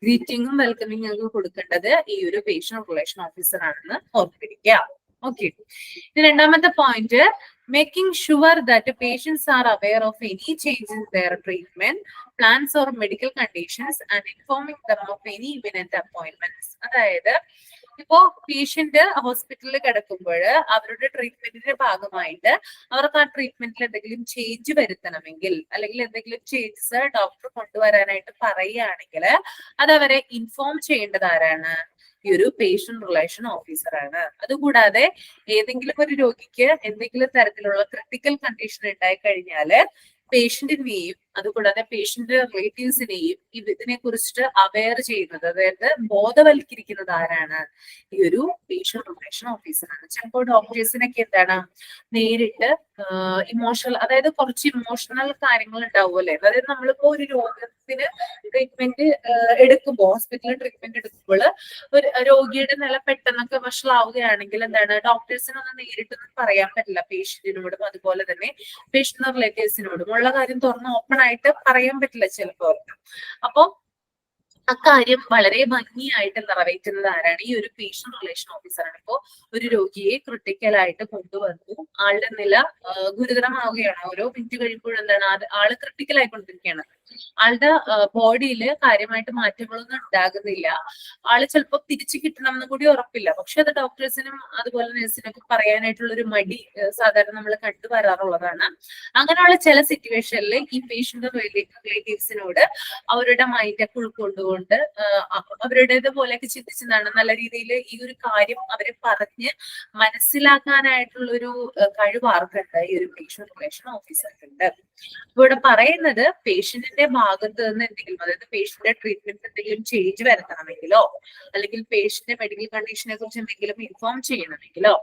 ഗ്രീറ്റിംഗും വെൽക്കമിംഗ് ഒക്കെ കൊടുക്കേണ്ടത് ഈ ഒരു പേഷ്യന്റ് റിലേഷൻ ഓഫീസർ ആണെന്ന് ഓർത്തിരിക്കുക. ഓക്കെ, രണ്ടാമത്തെ point making sure that patients are aware of any change in their treatment plans or medical conditions and informing them of any imminent appointments. അതായത് ഇപ്പോ പേഷ്യന്റ് ഹോസ്പിറ്റലിൽ കിടക്കുമ്പോൾ അവരുടെ ട്രീറ്റ്മെന്റിന്റെ ഭാഗമായിട്ട് അവർക്ക് ആ ട്രീറ്റ്മെന്റിൽ എന്തെങ്കിലും ചേഞ്ച് വരുത്തണമെങ്കിൽ അല്ലെങ്കിൽ എന്തെങ്കിലും ചേഞ്ചസ് ഡോക്ടർ കൊണ്ടുവരാനായിട്ട് പറയുകയാണെങ്കിൽ അത് അവരെ ഇൻഫോം ചെയ്യേണ്ടത് ആരാണ്? ഈ ഒരു പേഷ്യന്റ് റിലേഷൻ ഓഫീസർ ആണ്. അതുകൂടാതെ ഏതെങ്കിലും ഒരു രോഗിക്ക് എന്തെങ്കിലും തരത്തിലുള്ള ക്രിട്ടിക്കൽ കണ്ടീഷൻ ഉണ്ടായി കഴിഞ്ഞാല് പേഷ്യന്റിനെയും അതുകൂടാതെ പേഷ്യന്റ് റിലേറ്റീവ്സിനെയും ഇതിനെ കുറിച്ചിട്ട് അവെയർ ചെയ്യുന്നത്, അതായത് ബോധവൽക്കരിക്കുന്നത് ആരാണ്? ഈ ഒരു പേഷ്യന്റ് റിലേഷൻ ഓഫീസറാണ്. ചിലപ്പോൾ ഡോക്ടേഴ്സിനൊക്കെ എന്താണ് നേരിട്ട് ഇമോഷണൽ, അതായത് കുറച്ച് ഇമോഷണൽ കാര്യങ്ങൾ ഉണ്ടാവുമല്ലേ. അതായത് നമ്മളിപ്പോ ഒരു രോഗത്തിന് ട്രീറ്റ്മെന്റ് എടുക്കുമ്പോൾ, ഹോസ്പിറ്റലിൽ ട്രീറ്റ്മെന്റ് എടുക്കുമ്പോൾ ഒരു രോഗിയുടെ നില പെട്ടെന്നൊക്കെ വഷളാവുകയാണെങ്കിൽ എന്താണ്, ഡോക്ടേഴ്സിനൊന്നും നേരിട്ടൊന്നും പറയാൻ പറ്റില്ല പേഷ്യന്റിനോടും അതുപോലെ തന്നെ പേഷ്യന്റ് റിലേറ്റീവ്സിനോടും ഉള്ള കാര്യം തുറന്ന് ഓപ്പൺ ആയിട്ട് പറയാൻ പറ്റില്ല ചിലപ്പോൾ. അപ്പൊ അക്കാര്യം വളരെ ഭംഗിയായിട്ട് നിറവേറ്റുന്നത് ആരാണ്? ഈ ഒരു പേഷ്യന്റ് റിലേഷൻ ഓഫീസറാണ്. ഇപ്പോ ഒരു രോഗിയെ ക്രിട്ടിക്കലായിട്ട് കൊണ്ടുവന്നു, ആളുടെ നില ഗുരുതരമാവുകയാണ്. ഓരോ മിനിറ്റ് കഴിയുമ്പോഴും എന്താണ് ആള് ക്രിട്ടിക്കൽ ആയിക്കൊണ്ടിരിക്കുകയാണ്. ആളുടെ ബോഡിയിൽ കാര്യമായിട്ട് മാറ്റങ്ങളൊന്നും ഉണ്ടാകുന്നില്ല. ആള് ചിലപ്പോൾ തിരിച്ചു കിട്ടണം എന്ന് കൂടി ഉറപ്പില്ല. പക്ഷെ അത് ഡോക്ടേഴ്സിനും അതുപോലെ നഴ്സിനൊക്കെ പറയാനായിട്ടുള്ള ഒരു മടി സാധാരണ നമ്മൾ കണ്ടുവരാറുള്ളതാണ്. അങ്ങനെയുള്ള ചില സിറ്റുവേഷനിൽ ഈ പേഷ്യന്റ് റിലേറ്റീവ്സിനോട് അവരുടെ മൈൻഡൊക്കെ ഉൾക്കൊണ്ടുകൊണ്ട് അവരുടേത് പോലെയൊക്കെ ചിന്തിച്ചതാണ് നല്ല രീതിയിൽ ഈ ഒരു കാര്യം അവരെ പറഞ്ഞ് മനസ്സിലാക്കാനായിട്ടുള്ള ഒരു കഴിവ് ആർക്കുണ്ട്? ഈ ഒരു പേഷ്യന്റ് റിലേഷൻ ഓഫീസർക്കുണ്ട്. ഇവിടെ പറയുന്നത് പേഷ്യന്റിന്റെ ഭാഗത്ത് നിന്ന് എന്തെങ്കിലും, അതായത് പേഷ്യന്റിന്റെ ട്രീറ്റ്മെന്റ് എന്തെങ്കിലും ചേഞ്ച് വരുത്തണമെങ്കിലോ, അല്ലെങ്കിൽ പേഷ്യന്റിന്റെ മെഡിക്കൽ കണ്ടീഷനെ കുറിച്ച് എന്തെങ്കിലും ഇൻഫോം ചെയ്യണമെങ്കിലോ,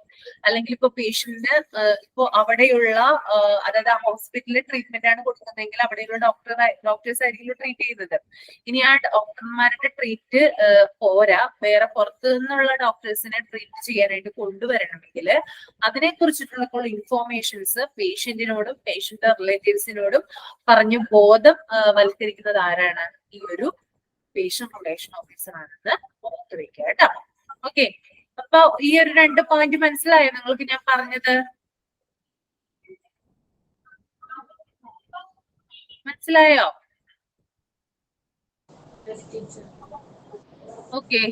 അല്ലെങ്കിൽ ഇപ്പൊ പേഷ്യന്റിന് ഇപ്പോ അവിടെയുള്ള അതായത് ആ ഹോസ്പിറ്റലിൽ ട്രീറ്റ്മെന്റ് ആണ് കൊടുക്കുന്നതെങ്കിൽ അവിടെയുള്ള ഡോക്ടേഴ്സ് ആയിരിക്കും ട്രീറ്റ് ചെയ്യുന്നത്. ഇനി ആ ഡോക്ടർമാരുടെ ട്രീറ്റ് പോരാ, വേറെ പുറത്തു നിന്നുള്ള ഡോക്ടേഴ്സിനെ ട്രീറ്റ് ചെയ്യാനായിട്ട് കൊണ്ടുവരണമെങ്കിൽ അതിനെ കുറിച്ചിട്ടുള്ള ഇൻഫോർമേഷൻസ് പേഷ്യന്റിനോടും പേഷ്യന്റ് റിലേറ്റീവ്സിനോടും പറഞ്ഞു ബോധം വൽക്കരിക്കുന്നത് ആരാണ്? ഈ ഒരു പേഷ്യന്റ് റിലേഷൻ ഓഫീസർ ആണെന്ന് ഓർത്ത് വെക്കുക കേട്ടോ. ഓക്കെ, അപ്പൊ ഈ ഒരു 2 പോയിന്റ് മനസ്സിലായോ നിങ്ങൾക്ക് ഞാൻ പറഞ്ഞത്? മനസ്സിലായോ? ഓക്കെ,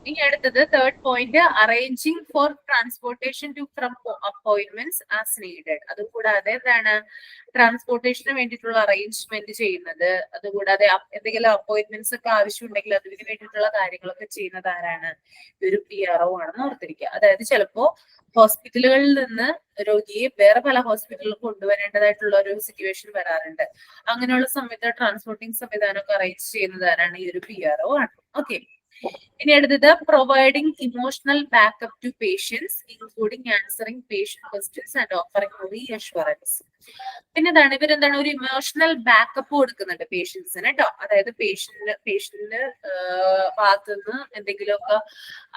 ഇനി അടുത്തത് 3rd point, arranging for transportation to from appointments as needed. അതുകൂടാതെ എന്താണ് ട്രാൻസ്പോർട്ടേഷന് വേണ്ടിയിട്ടുള്ള അറേഞ്ച്മെന്റ് ചെയ്യുന്നത്, അതുകൂടാതെ എന്തെങ്കിലും അപ്പോയിന്റ്മെന്റ്സ് ഒക്കെ ആവശ്യമുണ്ടെങ്കിൽ അതിന് വേണ്ടിയിട്ടുള്ള കാര്യങ്ങളൊക്കെ ചെയ്യുന്നത് ആരാണ്? ഒരു PRO ആണെന്ന് ഓർത്തിരിക്കുക. അതായത് ചിലപ്പോ ഹോസ്പിറ്റലുകളിൽ നിന്ന് രോഗിയെ വേറെ പല ഹോസ്പിറ്റലിൽ കൊണ്ടുവരേണ്ടതായിട്ടുള്ള ഒരു സിറ്റുവേഷൻ വരാറുണ്ട്. അങ്ങനെയുള്ള സമയത്ത് ട്രാൻസ്പോർട്ടിംഗ് സംവിധാനമൊക്കെ അറേഞ്ച് ചെയ്യുന്നത് ആരാണ്? ഈ ഒരു PRO ആണ്. ഓക്കെ, ഇനി അടുത്തത് providing emotional backup to patients including answering patient questions and offering reassurance. പിന്നെ ഇവരെന്താണ് ഒരു ഇമോഷണൽ ബാക്കപ്പ് കൊടുക്കുന്നുണ്ട് പേഷ്യൻസിന് കേട്ടോ. അതായത് പേഷ്യന്റിന്റെ ഭാഗത്തു നിന്ന് എന്തെങ്കിലുമൊക്കെ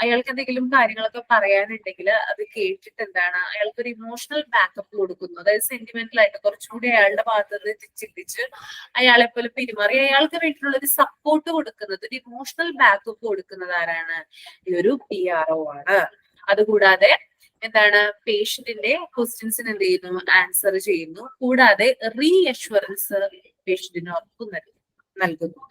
അയാൾക്ക് എന്തെങ്കിലും കാര്യങ്ങളൊക്കെ പറയാനുണ്ടെങ്കിൽ അത് കേട്ടിട്ട് എന്താണ് അയാൾക്ക് ഒരു ഇമോഷണൽ ബാക്കപ്പ് കൊടുക്കുന്നു. അതായത് സെന്റിമെന്റൽ ആയിട്ട് കുറച്ചുകൂടി അയാളുടെ ഭാഗത്ത് നിന്ന് ചിന്തിച്ച് അയാളെ പോലെ പെരുമാറി അയാൾക്ക് വേണ്ടിയിട്ടുള്ള ഒരു സപ്പോർട്ട് കൊടുക്കുന്നത്, ഒരു ഇമോഷണൽ ബാക്കപ്പ് കൊടുക്കുന്നത് ആരാണ്? ഈ ഒരു PRO ആണ്. അതുകൂടാതെ എന്താണ് പേഷ്യന്റിന്റെ ക്വസ്റ്റ്യൻസിന് എന്ത് ചെയ്യുന്നു? ആൻസർ ചെയ്യുന്നു. കൂടാതെ റീഅഷ്വറൻസ് പേഷ്യന്റിന് ഉറപ്പ് നൽകുന്നു.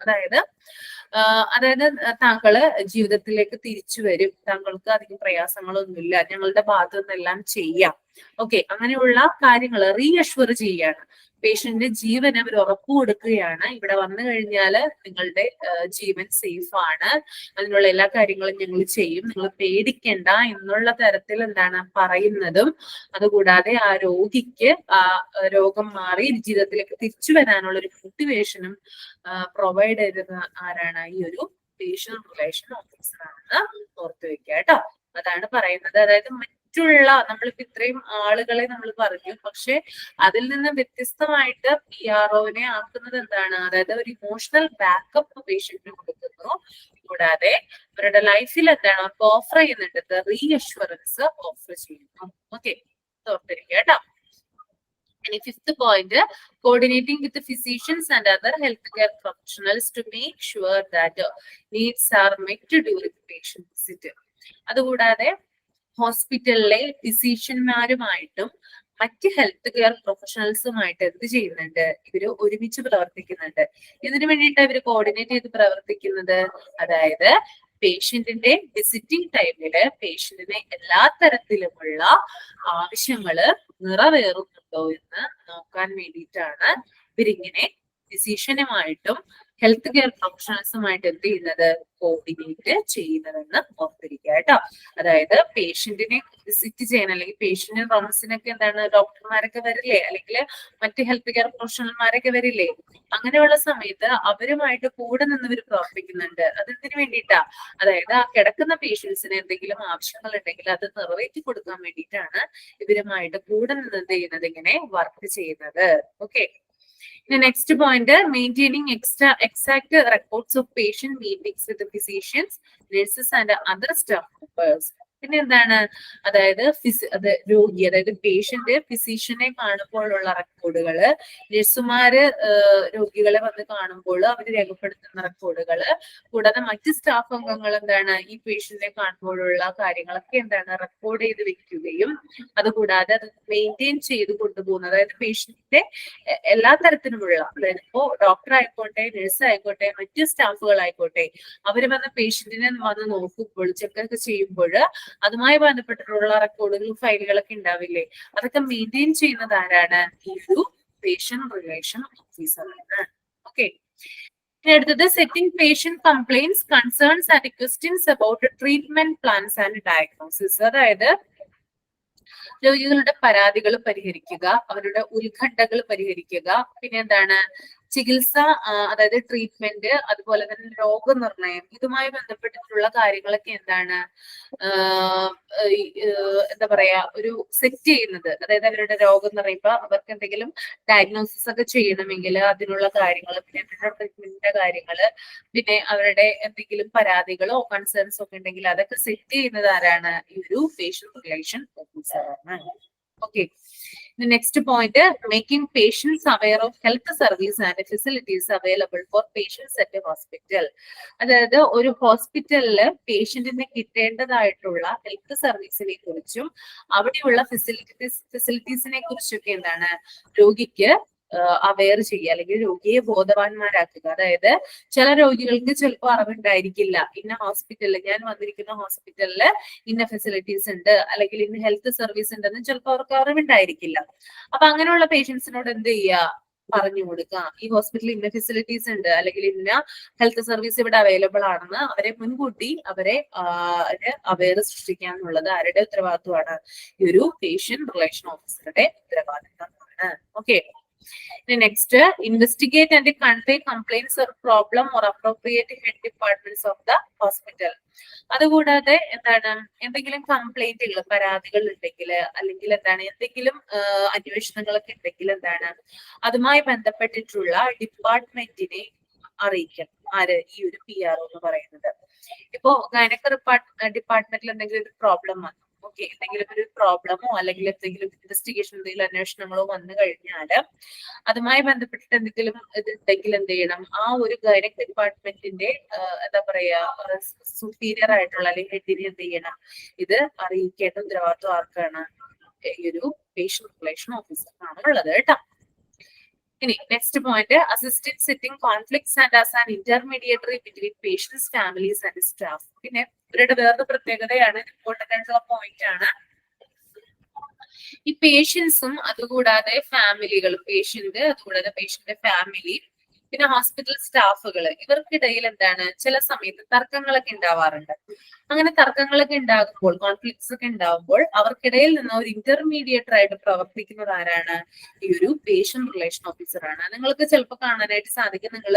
അതായത് താങ്കള് ജീവിതത്തിലേക്ക് തിരിച്ചു വരും, താങ്കൾക്ക് അധികം പ്രയാസങ്ങളൊന്നുമില്ല, ഞങ്ങളുടെ ഭാഗത്തു നിന്നെല്ലാം ചെയ്യാം. ഓക്കെ, അങ്ങനെയുള്ള കാര്യങ്ങൾ റീഅഷ്വർ ചെയ്യാണ്. പേഷ്യന്റിന്റെ ജീവന് അവർ ഉറപ്പ് കൊടുക്കുകയാണ്. ഇവിടെ വന്നു കഴിഞ്ഞാൽ നിങ്ങളുടെ ജീവൻ സേഫ് ആണ്, അതിനുള്ള എല്ലാ കാര്യങ്ങളും ഞങ്ങൾ ചെയ്യും, നിങ്ങൾ പേടിക്കണ്ട എന്നുള്ള തരത്തിൽ എന്താണ് പറയുന്നതും, അതുകൂടാതെ ആ രോഗിക്ക് ആ രോഗം മാറി ജീവിതത്തിലേക്ക് തിരിച്ചു വരാനുള്ള ഒരു മോട്ടിവേഷനും പ്രൊവൈഡ് ചെയ്തത് ആരാണ്? ഈ ഒരു പേഷ്യന്റ് റിലേഷൻ ഓഫീസർ ആണെന്ന് ഓർത്തു വെക്കുക കേട്ടോ. അതാണ് പറയുന്നത്. അതായത് മറ്റുള്ള നമ്മളിപ്പോ ഇത്രയും ആളുകളെ നമ്മൾ പറഞ്ഞു, പക്ഷെ അതിൽ നിന്ന് വ്യത്യസ്തമായിട്ട് PROനെ ആക്കുന്നത് എന്താണ്? അതായത് ഒരു ഇമോഷണൽ ബാക്കപ്പ് പേഷ്യന്റിന് കൊടുക്കുന്നു. കൂടാതെ അവരുടെ ലൈഫിൽ എന്താണ് അവർക്ക് ഓഫർ ചെയ്യുന്നുണ്ട്? റീഅഷ്വറൻസ് ഓഫർ ചെയ്യുന്നു. ഓക്കെ, ഓർത്തിരിക്കുക കേട്ടോ. And 5th point, coordinating with the physicians and other healthcare professionals to make sure that needs are met during the patient visit. അതുകൂടാതെ ഹോസ്പിറ്റലിലെ ഫിസിഷ്യന്മാരുമായിട്ടും മറ്റ് ഹെൽത്ത് കെയർ പ്രൊഫഷണൽസുമായിട്ട് എന്ത് ചെയ്യുന്നുണ്ട്? ഇവര് ഒരുമിച്ച് പ്രവർത്തിക്കുന്നുണ്ട്. ഇതിനു വേണ്ടിയിട്ട് ഇവര് കോർഡിനേറ്റ് ചെയ്ത് പ്രവർത്തിക്കുന്നത്, അതായത് പേഷ്യന്റിന്റെ വിസിറ്റിംഗ് ടൈമില് പേഷ്യന്റിന് എല്ലാ തരത്തിലുമുള്ള ആവശ്യങ്ങള് നിറവേറുന്നുണ്ടോ എന്ന് നോക്കാൻ വേണ്ടിയിട്ടാണ് ഇവരിങ്ങനെ ഫിസിഷ്യനുമായിട്ടും ഹെൽത്ത് കെയർ പ്രൊഫഷണൽസുമായിട്ട് എന്ത് ചെയ്യുന്നത്? കോർഡിനേറ്റ് ചെയ്യുന്നതെന്ന് ഓർത്തിരിക്കുക കേട്ടോ. അതായത് പേഷ്യന്റിനെ വിസിറ്റ് ചെയ്യാൻ അല്ലെങ്കിൽ പേഷ്യന്റ് റൗണ്ട്സിനൊക്കെ എന്താണ് ഡോക്ടർമാരൊക്കെ വരില്ലേ, അല്ലെങ്കിൽ മറ്റ് ഹെൽത്ത് കെയർ പ്രൊഫഷണൽമാരൊക്കെ വരില്ലേ? അങ്ങനെയുള്ള സമയത്ത് അവരുമായിട്ട് കൂടെ നിന്നവർ പ്രവർത്തിക്കുന്നുണ്ട്. അതെന്തിനു വേണ്ടിയിട്ടാ? അതായത് ആ കിടക്കുന്ന പേഷ്യൻസിന് എന്തെങ്കിലും ആവശ്യങ്ങൾ ഉണ്ടെങ്കിൽ അത് നിറവേറ്റി കൊടുക്കാൻ വേണ്ടിയിട്ടാണ് ഇവരുമായിട്ട് കൂടെ നിന്ന് എന്ത് ചെയ്യുന്നത്? ഇങ്ങനെ വർക്ക് ചെയ്യുന്നത്. Okay, the next point, maintaining exact records of patient meetings with the physicians, nurses and other staff members. പിന്നെ എന്താണ്, അതായത് രോഗി, അതായത് പേഷ്യന്റ് ഫിസിഷ്യനെ കാണുമ്പോഴുള്ള റെക്കോർഡുകള്, നഴ്സുമാര് രോഗികളെ വന്ന് കാണുമ്പോൾ അവർ രേഖപ്പെടുത്തുന്ന റെക്കോർഡുകള്, കൂടാതെ മറ്റ് സ്റ്റാഫ് അംഗങ്ങൾ എന്താണ് ഈ പേഷ്യന്റിനെ കാണുമ്പോഴുള്ള കാര്യങ്ങളൊക്കെ എന്താണ് റെക്കോർഡ് ചെയ്ത് വെക്കുകയും അതുകൂടാതെ അത് മെയിൻറ്റെയിൻ ചെയ്ത് കൊണ്ടുപോകുന്നത്, അതായത് പേഷ്യന്റിന്റെ എല്ലാ തരത്തിലുമുള്ള, അതായത് ഇപ്പോ ഡോക്ടർ ആയിക്കോട്ടെ, നഴ്സ് ആയിക്കോട്ടെ, മറ്റ് സ്റ്റാഫുകൾ ആയിക്കോട്ടെ, അവര് വന്ന് പേഷ്യന്റിനെ വന്ന് നോക്കുമ്പോൾ, ചെക്കൊക്കെ ചെയ്യുമ്പോൾ അതുമായി ബന്ധപ്പെട്ടിട്ടുള്ള റെക്കോർഡുകളും ഫയലുകളൊക്കെ ഉണ്ടാവില്ലേ, അതൊക്കെ മെയിൻറ്റെയിൻ ചെയ്യുന്നത് ആരാണ്? ഈ ഒരു പേഷ്യന്റ് റിലേഷൻ ഓഫീസറാണ്. ഓക്കെ. ഇനി അടുത്തത് setting patient complaints, concerns and questions about treatment plans and diagnosis. അതായത് രോഗികളുടെ പരാതികൾ പരിഹരിക്കുക, അവരുടെ ഉത്കണ്ഠകൾ പരിഹരിക്കുക, പിന്നെ എന്താണ് ചികിത്സ, അതായത് ട്രീറ്റ്മെന്റ്, അതുപോലെ തന്നെ രോഗനിർണയം, ഇതുമായി ബന്ധപ്പെട്ടിട്ടുള്ള കാര്യങ്ങളൊക്കെ എന്താണ് എന്താ പറയാ ഒരു സെറ്റ് ചെയ്യുന്നത്, അതായത് അവരുടെ രോഗനിർണയം, ഇപ്പൊ അവർക്ക് എന്തെങ്കിലും ഡയഗ്നോസിസ് ഒക്കെ ചെയ്യണമെങ്കിൽ അതിനുള്ള കാര്യങ്ങൾ, പിന്നെ ട്രീറ്റ്മെന്റിന്റെ കാര്യങ്ങള്, പിന്നെ അവരുടെ എന്തെങ്കിലും പരാതികളോ കൺസേൺസോ ഒക്കെ ഉണ്ടെങ്കിൽ അതൊക്കെ സെറ്റ് ചെയ്യുന്നത് ആരാണ്? ഈ ഒരു പേഷ്യന്റ് റിലേഷൻ ഓഫീസറാണ്. Okay. The next point, making patients aware of health service and facilities available for patients at a hospital. അതായത് ഒരു ഹോസ്പിറ്റലില് പേഷ്യന്റിന് കിട്ടേണ്ടതായിട്ടുള്ള ഹെൽത്ത് സർവീസിനെ കുറിച്ചും അവിടെയുള്ള ഫെസിലിറ്റീസിനെ കുറിച്ചൊക്കെ എന്താണ് രോഗിക്ക് അവെയർ ചെയ്യുക, അല്ലെങ്കിൽ രോഗിയെ ബോധവാന്മാരാക്കുക. അതായത് ചില രോഗികൾക്ക് ചിലപ്പോൾ അറിവുണ്ടായിരിക്കില്ല, ഇന്ന ഹോസ്പിറ്റലിൽ, ഞാൻ വന്നിരിക്കുന്ന ഹോസ്പിറ്റലില് ഇന്ന ഫെസിലിറ്റീസ് ഉണ്ട്, അല്ലെങ്കിൽ ഇന്ന ഹെൽത്ത് സർവീസ് ഉണ്ടെന്ന് ചിലപ്പോൾ അവർക്ക് അറിവുണ്ടായിരിക്കില്ല. അപ്പൊ അങ്ങനെയുള്ള പേഷ്യൻസിനോട് എന്ത് ചെയ്യുക? പറഞ്ഞു കൊടുക്കുക, ഈ ഹോസ്പിറ്റലിൽ ഇന്ന ഫെസിലിറ്റീസ് ഉണ്ട്, അല്ലെങ്കിൽ ഇന്ന ഹെൽത്ത് സർവീസ് ഇവിടെ അവൈലബിൾ ആണെന്ന് അവരെ മുൻകൂട്ടി അവരെ അവെയർ സൃഷ്ടിക്കുക എന്നുള്ളത് ആരുടെ ഉത്തരവാദിത്വമാണ്? ഈ ഒരു പേഷ്യന്റ് റിലേഷൻ ഓഫീസറുടെ ഉത്തരവാദിത്തമാണ്. Okay. Next, investigate and convey complaints or problem or appropriate head departments of the hospital. അതുകൂടാതെ എന്താണ് എന്തെങ്കിലും കംപ്ലൈന്റുകൾ, പരാതികൾ ഉണ്ടെങ്കിൽ, അല്ലെങ്കിൽ എന്താണ് എന്തെങ്കിലും അന്വേഷണങ്ങളൊക്കെ ഉണ്ടെങ്കിൽ എന്താണ് അതുമായി ബന്ധപ്പെട്ടിട്ടുള്ള ഡിപ്പാർട്ട്മെന്റിനെ അറിയിക്കണം. ആര്? ഈ ഒരു PR എന്ന് പറയുന്നത്. ഇപ്പോ ഗൈനക് ഡിപ്പാർട്ട്മെന്റിൽ എന്തെങ്കിലും ഒരു പ്രോബ്ലം വന്നു, ഓക്കെ, എന്തെങ്കിലും ഒരു പ്രോബ്ലമോ അല്ലെങ്കിൽ എന്തെങ്കിലും ഇൻവെസ്റ്റിഗേഷൻ, എന്തെങ്കിലും അന്വേഷണങ്ങളോ വന്നു കഴിഞ്ഞാല് അതുമായി ബന്ധപ്പെട്ടിട്ട് എന്തെങ്കിലും ഇതുണ്ടെങ്കിൽ എന്ത് ചെയ്യണം? ആ ഒരു ഗൈനക് ഡിപ്പാർട്ട്മെന്റിന്റെ എന്താ പറയാ സുപ്പീരിയർ ആയിട്ടുള്ള അല്ലെങ്കിൽ ഹെഡിനെ എന്ത് ചെയ്യണം? ഇത് അറിയിക്കേണ്ട ഉത്തരവാദിത്വം ആർക്കാണ്? ഈ ഒരു പേഷ്യന്റ് റിലേഷൻ ഓഫീസറിനാണ് ഉള്ളത് കേട്ടോ. ഇനി next point, assistant setting conflicts and as an intermediary between patients, families and staff. പിന്നെ ഇവരുടെ വേറൊരു പ്രത്യേകതയാണ്, ഇമ്പോർട്ടന്റ് ആയിട്ടുള്ള പോയിന്റ് ആണ്, ഈ പേഷ്യൻസും അതുകൂടാതെ ഫാമിലികൾ, പേഷ്യന്റ് അതുകൂടാതെ പേഷ്യന്റെ ഫാമിലി, പിന്നെ ഹോസ്പിറ്റൽ സ്റ്റാഫുകൾ, ഇവർക്കിടയിൽ എന്താണ് ചില സമയത്ത് തർക്കങ്ങളൊക്കെ ഉണ്ടാവാറുണ്ട്. അങ്ങനെ തർക്കങ്ങളൊക്കെ ഉണ്ടാകുമ്പോൾ, കോൺഫ്ലിക്ട്സ് ഒക്കെ ഉണ്ടാകുമ്പോൾ അവർക്കിടയിൽ നിന്ന് ഒരു ഇന്റർമീഡിയേറ്റർ ആയിട്ട് പ്രവർത്തിക്കുന്നത് ആരാണ്? ഈ ഒരു പേഷ്യന്റ് റിലേഷൻ ഓഫീസറാണ്. നിങ്ങൾക്ക് ചിലപ്പോൾ കാണാനായിട്ട് സാധിക്കും, നിങ്ങൾ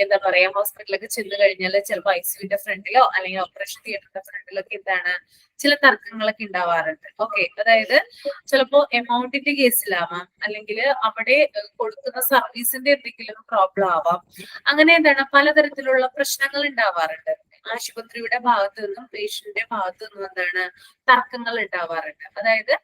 എന്താ പറയാ ഹോസ്പിറ്റലൊക്കെ ചെന്ന് കഴിഞ്ഞാൽ ചിലപ്പോൾ ICUന്റെ ഫ്രണ്ടിലോ അല്ലെങ്കിൽ ഓപ്പറേഷൻ തിയേറ്ററിന്റെ ഫ്രണ്ടിലൊക്കെ എന്താണ് ചില തർക്കങ്ങളൊക്കെ ഉണ്ടാവാറുണ്ട്. ഓക്കെ, അതായത് ചിലപ്പോ എമൗണ്ടിന്റെ കേസിലാവാം, അല്ലെങ്കിൽ അവിടെ കൊടുക്കുന്ന സർവീസിന്റെ എന്തെങ്കിലും പ്രോബ്ലം ആവാം. അങ്ങനെ എന്താണ് പലതരത്തിലുള്ള പ്രശ്നങ്ങൾ ഉണ്ടാവാറുണ്ട്. ആശുപത്രിയുടെ ഭാഗത്തു നിന്നും പേഷ്യന്റിന്റെ ഭാഗത്തു നിന്നും എന്താണ് തർക്കങ്ങൾ ഉണ്ടാവാറുണ്ട്. അതായത്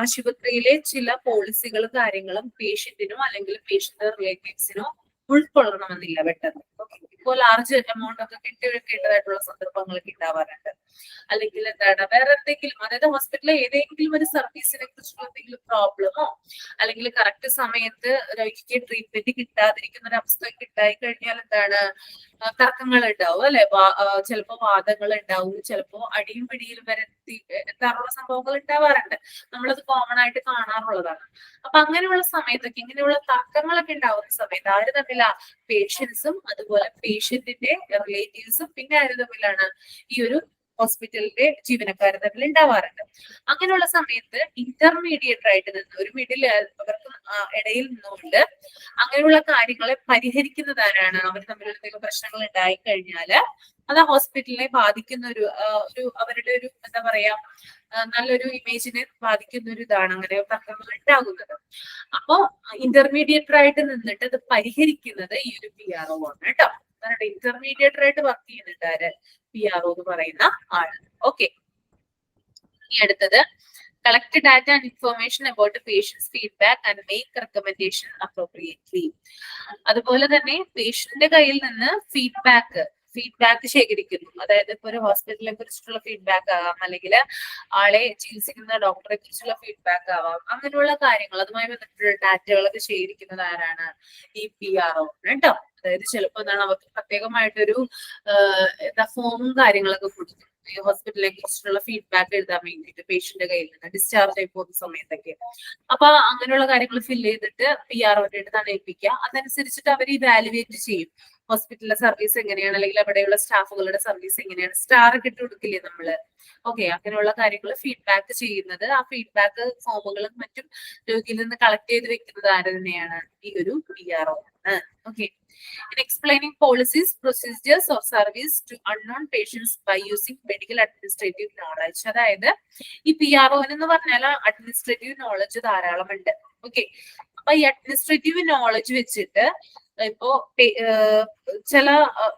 ആശുപത്രിയിലെ ചില പോളിസികളും കാര്യങ്ങളും പേഷ്യന്റിനോ അല്ലെങ്കിൽ പേഷ്യന്റ് റിലേറ്റീവ്സിനോ ഉൾക്കൊള്ളണമെന്നില്ല പെട്ടെന്ന്. ഇപ്പോൾ ലാർജ് എമൗണ്ട് ഒക്കെ കെട്ടിവെക്കേണ്ടതായിട്ടുള്ള സന്ദർഭങ്ങളൊക്കെ ഉണ്ടാവാറുണ്ട്. അല്ലെങ്കിൽ എന്താണ് വേറെ എന്തെങ്കിലും, അതായത് ഹോസ്പിറ്റലിലെ ഏതെങ്കിലും ഒരു സർവീസിനെ കുറിച്ചുള്ള എന്തെങ്കിലും പ്രോബ്ലമോ അല്ലെങ്കിൽ കറക്റ്റ് സമയത്ത് രോഗിക്ക് ട്രീറ്റ്മെന്റ് കിട്ടാതിരിക്കുന്ന ഒരു അവസ്ഥയൊക്കെ ഉണ്ടായി കഴിഞ്ഞാൽ എന്താണ് തർക്കങ്ങൾ ഉണ്ടാവും അല്ലെ, ചിലപ്പോ വാദങ്ങൾ ഉണ്ടാവും, ചിലപ്പോ അടിയും പിടിയിലും വരെ എത്താറുള്ള സംഭവങ്ങൾ ഉണ്ടാവാറുണ്ട്. നമ്മളത് കോമൺ ആയിട്ട് കാണാറുള്ളതാണ്. അപ്പൊ അങ്ങനെയുള്ള സമയത്തൊക്കെ, ഇങ്ങനെയുള്ള തർക്കങ്ങളൊക്കെ ഉണ്ടാവുന്ന സമയത്ത് ആര് തമ്മിലാ? പേഷ്യൻസും അതുപോലെ പേഷ്യന്റിന്റെ റിലേറ്റീവ്സും പിന്നെ ആര് തമ്മിലാണ്? ഈ ഒരു ഹോസ്പിറ്റലിന്റെ ജീവനക്കാർ തമ്മിൽ ഉണ്ടാവാറുണ്ട്. അങ്ങനെയുള്ള സമയത്ത് ഇന്റർമീഡിയറ്റ് ആയിട്ട് നിന്ന് ഒരു മിഡിൽ അവർക്ക് ഇടയിൽ നിന്നുകൊണ്ട് അങ്ങനെയുള്ള കാര്യങ്ങളെ പരിഹരിക്കുന്നത് ആരാണ്? അവർ തമ്മിൽ എന്തെങ്കിലും പ്രശ്നങ്ങൾ ഉണ്ടായി കഴിഞ്ഞാല് അത് ആ ഹോസ്പിറ്റലിനെ ബാധിക്കുന്ന ഒരു അവരുടെ ഒരു എന്താ പറയാ നല്ലൊരു ഇമേജിനെ ബാധിക്കുന്ന ഒരു ഇതാണ് അങ്ങനെ തർക്കങ്ങൾ ഉണ്ടാകുന്നത്. അപ്പോ ഇന്റർമീഡിയറ്റർ ആയിട്ട് നിന്നിട്ട് അത് പരിഹരിക്കുന്നത് ഈ ഒരു PRO ആണ് കേട്ടോ. ഇന്റർമീഡിയറ്റർ ആയിട്ട് വർക്ക് ചെയ്യുന്നുണ്ട് ആര്? PRO എന്ന് പറയുന്ന ആള്. ഓക്കെ, ഇനി അടുത്തത് collect data and information about the patient's feedback and make recommendation appropriately. അതുപോലെ തന്നെ പേഷ്യന്റിന്റെ കയ്യിൽ നിന്ന് ഫീഡ്ബാക്ക് ശേഖരിക്കുന്നു. അതായത് ഇപ്പൊ ഒരു ഹോസ്പിറ്റലിനെ കുറിച്ചിട്ടുള്ള ഫീഡ്ബാക്ക് ആവാം, അല്ലെങ്കിൽ ആളെ ചികിത്സിക്കുന്ന ഡോക്ടറെ കുറിച്ചുള്ള ഫീഡ്ബാക്ക് ആവാം, അങ്ങനെയുള്ള കാര്യങ്ങൾ അതുമായി ബന്ധപ്പെട്ട ഡാറ്റകളൊക്കെ ശേഖരിക്കുന്നത് ആരാണ്? ഈ PRO കേട്ടോ. അതായത് ചിലപ്പോൾ എന്താണ് അവർക്ക് പ്രത്യേകമായിട്ടൊരു എന്താ ഫോമും കാര്യങ്ങളൊക്കെ കൊടുക്കും ഈ ഹോസ്പിറ്റലിനെ കുറിച്ചിട്ടുള്ള ഫീഡ്ബാക്ക് എഴുതാൻ വേണ്ടിയിട്ട് പേഷ്യന്റെ കയ്യിൽ നിന്ന് ഡിസ്ചാർജ് ആയി പോകുന്ന സമയത്തൊക്കെ. അപ്പൊ അങ്ങനെയുള്ള കാര്യങ്ങൾ ഫില്ല് ചെയ്തിട്ട് PROന്റെ അടുത്താണ് ഏൽപ്പിക്കുക. അതനുസരിച്ചിട്ട് അവർ ഇവാലുവേറ്റ് ചെയ്യും ഹോസ്പിറ്റലിലെ സർവീസ് എങ്ങനെയാണ്, അല്ലെങ്കിൽ അവിടെയുള്ള സ്റ്റാഫുകളുടെ സർവീസ് എങ്ങനെയാണ്, സ്റ്റാർ ഒക്കെ ഇട്ട് കൊടുക്കില്ലേ നമ്മള്. ഓക്കെ, അങ്ങനെയുള്ള കാര്യങ്ങൾ ഫീഡ്ബാക്ക് ചെയ്യുന്നത്, ആ ഫീഡ്ബാക്ക് ഫോമുകളും മറ്റും രോഗിയിൽ നിന്ന് കളക്ട് ചെയ്ത് വെക്കുന്നത് ആര് തന്നെയാണ്? ഈ ഒരു PRO ആണ്. Okay, in explaining policies, procedures or service to unknown patients by using medical administrative knowledge. അതായത് ഈ PRO എന്ന് പറഞ്ഞാൽ അഡ്മിനിസ്ട്രേറ്റീവ് നോളജ് ധാരാളമുണ്ട്. ഓക്കെ, അപ്പൊ ഈ അഡ്മിനിസ്ട്രേറ്റീവ് നോളജ് വെച്ചിട്ട് ഇപ്പോ ചില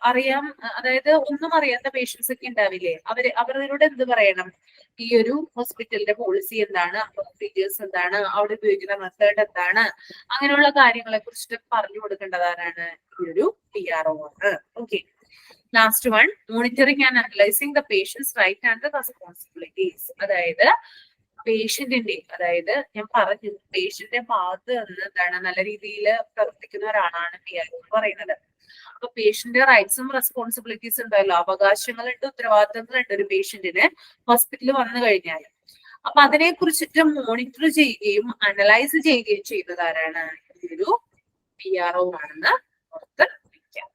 അറിയാം, അതായത് ഒന്നും അറിയാത്ത പേഷ്യൻസ് ഒക്കെ ഉണ്ടാവില്ലേ, അവരോട് എന്ത് പറയണം? ഈ ഒരു ഹോസ്പിറ്റലിന്റെ പോളിസി എന്താണ്, പ്രൊസീജിയേഴ്സ് എന്താണ്, അവിടെ ഉപയോഗിക്കുന്ന മെത്തേഡ് എന്താണ്, അങ്ങനെയുള്ള കാര്യങ്ങളെ കുറിച്ചിട്ട് പറഞ്ഞു കൊടുക്കേണ്ടത് ആരാണ്? ഈ ഒരു PRO ആണ്. Okay, last one, monitoring and analysing the patient's right and the responsibilities. അതായത് പേഷ്യന്റിന്റെ, അതായത് ഞാൻ പറഞ്ഞു പേഷ്യന്റെ ഭാഗത്ത് നിന്ന് എന്താണ് നല്ല രീതിയിൽ പ്രവർത്തിക്കുന്ന ഒരാളാണ് PRO എന്ന് പറയുന്നത്. അപ്പൊ പേഷ്യന്റെ റൈറ്റ്സും റെസ്പോൺസിബിലിറ്റീസ് ഉണ്ടല്ലോ, അവകാശങ്ങളുണ്ട്, ഉത്തരവാദിത്തങ്ങളുണ്ട് ഒരു പേഷ്യന്റിന് ഹോസ്പിറ്റലിൽ വന്നു കഴിഞ്ഞാൽ. അപ്പൊ അതിനെ കുറിച്ചിട്ട് മോണിറ്റർ ചെയ്യുകയും അനലൈസ് ചെയ്യുകയും ചെയ്യുന്നത് ആരാണ്? ഒരു PRO ആണെന്ന് ഓർത്ത് വയ്ക്കാം.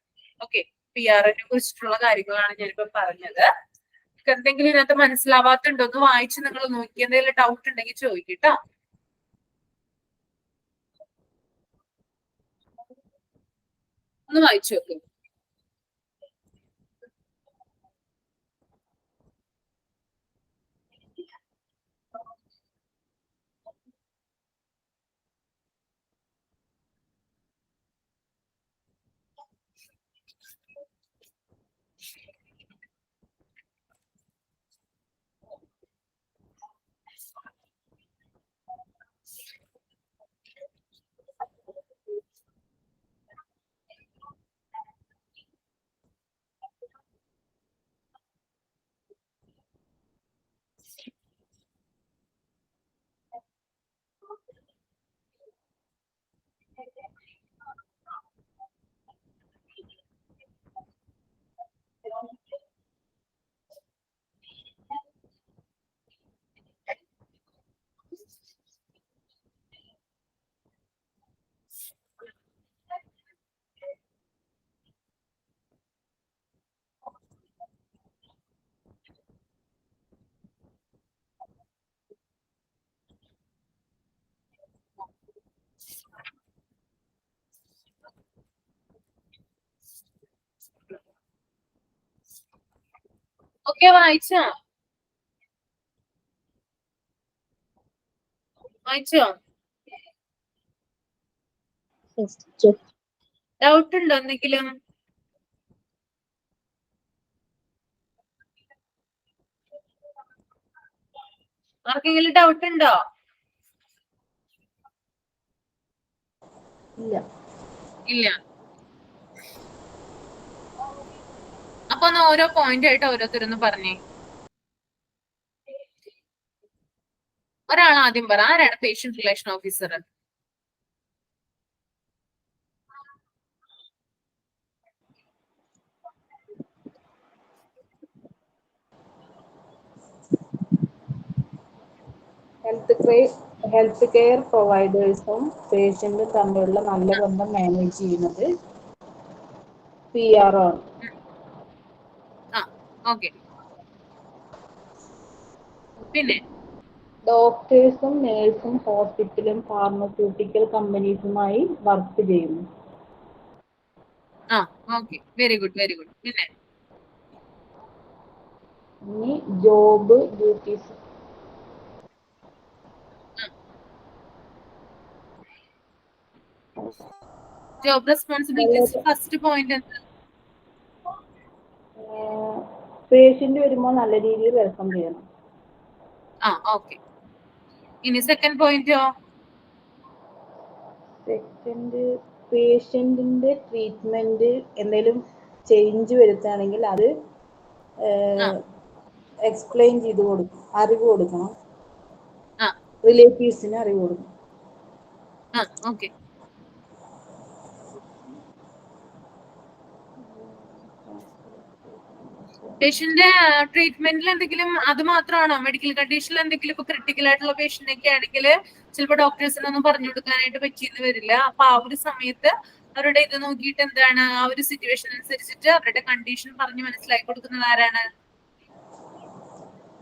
ഓക്കെ, PROനെ കുറിച്ചിട്ടുള്ള കാര്യങ്ങളാണ് ഞാനിപ്പോ പറഞ്ഞത്. എന്തെങ്കിലും ഇതിനകത്ത് മനസ്സിലാവാത്തുണ്ടോ? ഒന്ന് വായിച്ച് നിങ്ങൾ നോക്കി, എന്തെങ്കിലും ഡൗട്ട് ഉണ്ടെങ്കിൽ ചോദിക്കട്ടോ. ഒന്ന് വായിച്ചു നോക്ക്. ഓക്കെ, വായിച്ചോ? ഡൗട്ട് ഉണ്ടോ എന്തെങ്കിലും? ആർക്കെങ്കിലും ഡൗട്ട് ഉണ്ടോ? ഇല്ല. അപ്പൊ ഒന്ന് ഓരോ പോയിന്റ് ആയിട്ട് ഓരോരുത്തരൊന്ന് പറഞ്ഞേ. ഒരാൾ ആദ്യം പറ, ആരാണ് patient relation officer? Health care പ്രൊവൈഡേഴ്സും പേഷ്യന്റും തമ്മിലുള്ള നല്ല ബന്ധം മാനേജ് ചെയ്യുന്നത് PRO ആണ്. ഓക്കെ, പിന്നെ ഡോക്ടേഴ്സും നേഴ്സും ഹോസ്പിറ്റലും ഫാർമസ്യൂട്ടിക്കൽ കമ്പനീസുമായി വർക്ക് ചെയ്യുന്നു. Okay, very good, very good. പിന്നെ ഇനി job duties. Job responsibilities first point എന്താ? പേഷ്യന്റ് വരുമ്പോൾ നല്ല രീതിയിൽ വെൽക്കം ചെയ്യണം. ഓക്കെ. ഇനി സെക്കൻഡ് പോയിന്റോ? സെക്കൻഡ്, പേഷ്യന്റിന്റെ ട്രീറ്റ്മെന്റ് എന്തെങ്കിലും ചേഞ്ച് വരുത്തുകയാണെങ്കിൽ അത് എക്സ്പ്ലെയിൻ ചെയ്ത് കൊടുക്കും, അറിവ് കൊടുക്കണം, റിലേറ്റീവ്സിന് അറിവ് കൊടുക്കണം. ഓക്കെ. പേഷ്യന്റ് ട്രീറ്റ്മെന്റിൽ എന്തെങ്കിലും അത് മാത്രമാണോ? മെഡിക്കൽ കണ്ടീഷനിൽ എന്തെങ്കിലും ഇപ്പൊ ക്രിട്ടിക്കൽ ആയിട്ടുള്ള പേഷ്യന്റ് ഒക്കെ ആണെങ്കിൽ ചിലപ്പോൾ ഡോക്ടേഴ്സിനൊന്നും പറഞ്ഞു കൊടുക്കാനായിട്ട് പറ്റിയെന്ന് വരില്ല. അപ്പൊ ആ ഒരു സമയത്ത് അവരുടെ ഇത് നോക്കിയിട്ട് എന്താണ് ആ ഒരു സിറ്റുവേഷൻ അനുസരിച്ചിട്ട് അവരുടെ കണ്ടീഷൻ പറഞ്ഞ് മനസ്സിലാക്കി കൊടുക്കുന്നത് ആരാണ്?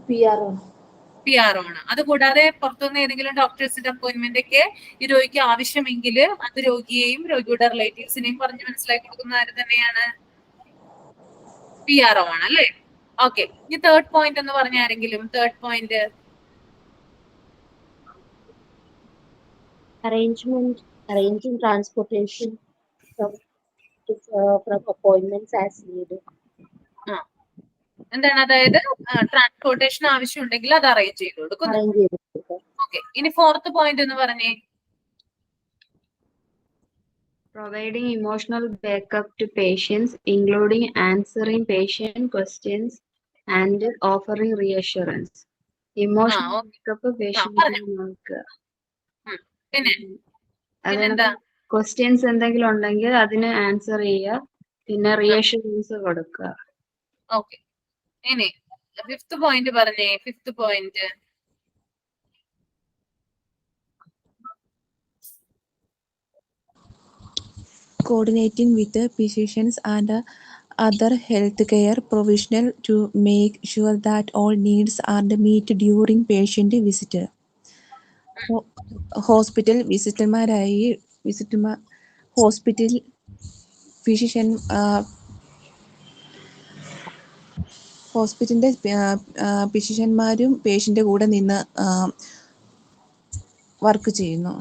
PR ആണ്. അതുകൂടാതെ പുറത്തുനിന്ന് ഏതെങ്കിലും ഡോക്ടേഴ്സിന്റെ അപ്പോയിന്റ്മെന്റ് ഒക്കെ ഈ രോഗിക്ക് ആവശ്യമെങ്കിൽ അത് രോഗിയെയും രോഗിയുടെ റിലേറ്റീവ്സിനെയും പറഞ്ഞ് മനസ്സിലാക്കി കൊടുക്കുന്ന ആര് തന്നെയാണ്? PR ആണ് അല്ലേ? ഓക്കെ. ഇനി തേർഡ് പോയിന്റ് എന്ന് പറഞ്ഞ ആരെങ്കിലും? Third point arranging transportation from appointments as needed. എന്താണ്? അതായത് ട്രാൻസ്പോർട്ടേഷൻ ആവശ്യമുണ്ടെങ്കിൽ അത് അറേഞ്ച് ചെയ്ത് കൊടുക്കുന്നു. ഓക്കെ. ഇനി ഫോർത്ത് പോയിന്റ് എന്ന് പറഞ്ഞേ. Providing emotional backup to patients, including answering patient questions and offering reassurance. Emotional backup പേഷ്യന്റിന് നോക്കുക. പിന്നെന്താ? ക്വസ്റ്റ്യൻസ് എന്തെങ്കിലും ഉണ്ടെങ്കിൽ അതിന് ആൻസർ ചെയ്യുക, പിന്നെ റിയഷുറൻസ് കൊടുക്കുക. ഓക്കെ. ഇനി ഫിഫ്ത് പോയിന്റ് പറഞ്ഞേ. Fifth point coordinating with the physicians and other healthcare professionals to make sure that all needs are met during patient visit. Hospital ഹോസ്പിറ്റലിന്റെ ഫിസിഷ്യന്മാരും പേഷ്യന്റ് കൂടെ നിന്ന് വർക്ക് ചെയ്യുന്നു.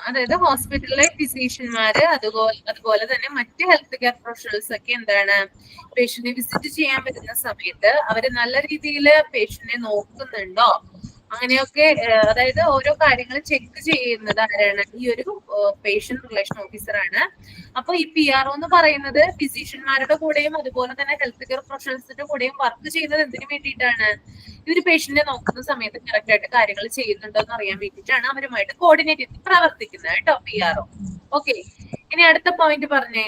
അതായത് ഹോസ്പിറ്റലിലെ ഫിസീഷ്യന്മാര് അതുപോലെ തന്നെ മറ്റ് ഹെൽത്ത് കെയർ പ്രൊഫഷണൽസ് ഒക്കെ എന്താണ് പേഷ്യന്റിനെ വിസിറ്റ് ചെയ്യാൻ വരുന്ന സമയത്ത് അവര് നല്ല രീതിയിൽ പേഷ്യന്റിനെ നോക്കുന്നുണ്ടോ അങ്ങനെയൊക്കെ, അതായത് ഓരോ കാര്യങ്ങൾ ചെക്ക് ചെയ്യുന്നത് ആരാണ്? ഈ ഒരു പേഷ്യന്റ് റിലേഷൻ ഓഫീസർ ആണ്. അപ്പൊ ഈ PR എന്ന് പറയുന്നത് ഫിസീഷ്യന്മാരുടെ കൂടെയും അതുപോലെ തന്നെ ഹെൽത്ത് കെയർ പ്രൊഫഷണൽസിന്റെ കൂടെയും വർക്ക് ചെയ്യുന്നത് എന്തിനു വേണ്ടിയിട്ടാണ്? ഈ ഒരു പേഷ്യന്റിനെ നോക്കുന്ന സമയത്ത് കറക്റ്റ് ആയിട്ട് കാര്യങ്ങൾ ചെയ്യുന്നുണ്ടോ എന്ന് അറിയാൻ വേണ്ടിയിട്ടാണ് അവരുമായിട്ട് കോർഡിനേറ്റ് ചെയ്ത് പ്രവർത്തിക്കുന്നത് കേട്ടോ PR. ഓക്കെ. ഇനി അടുത്ത പോയിന്റ് പറഞ്ഞേ.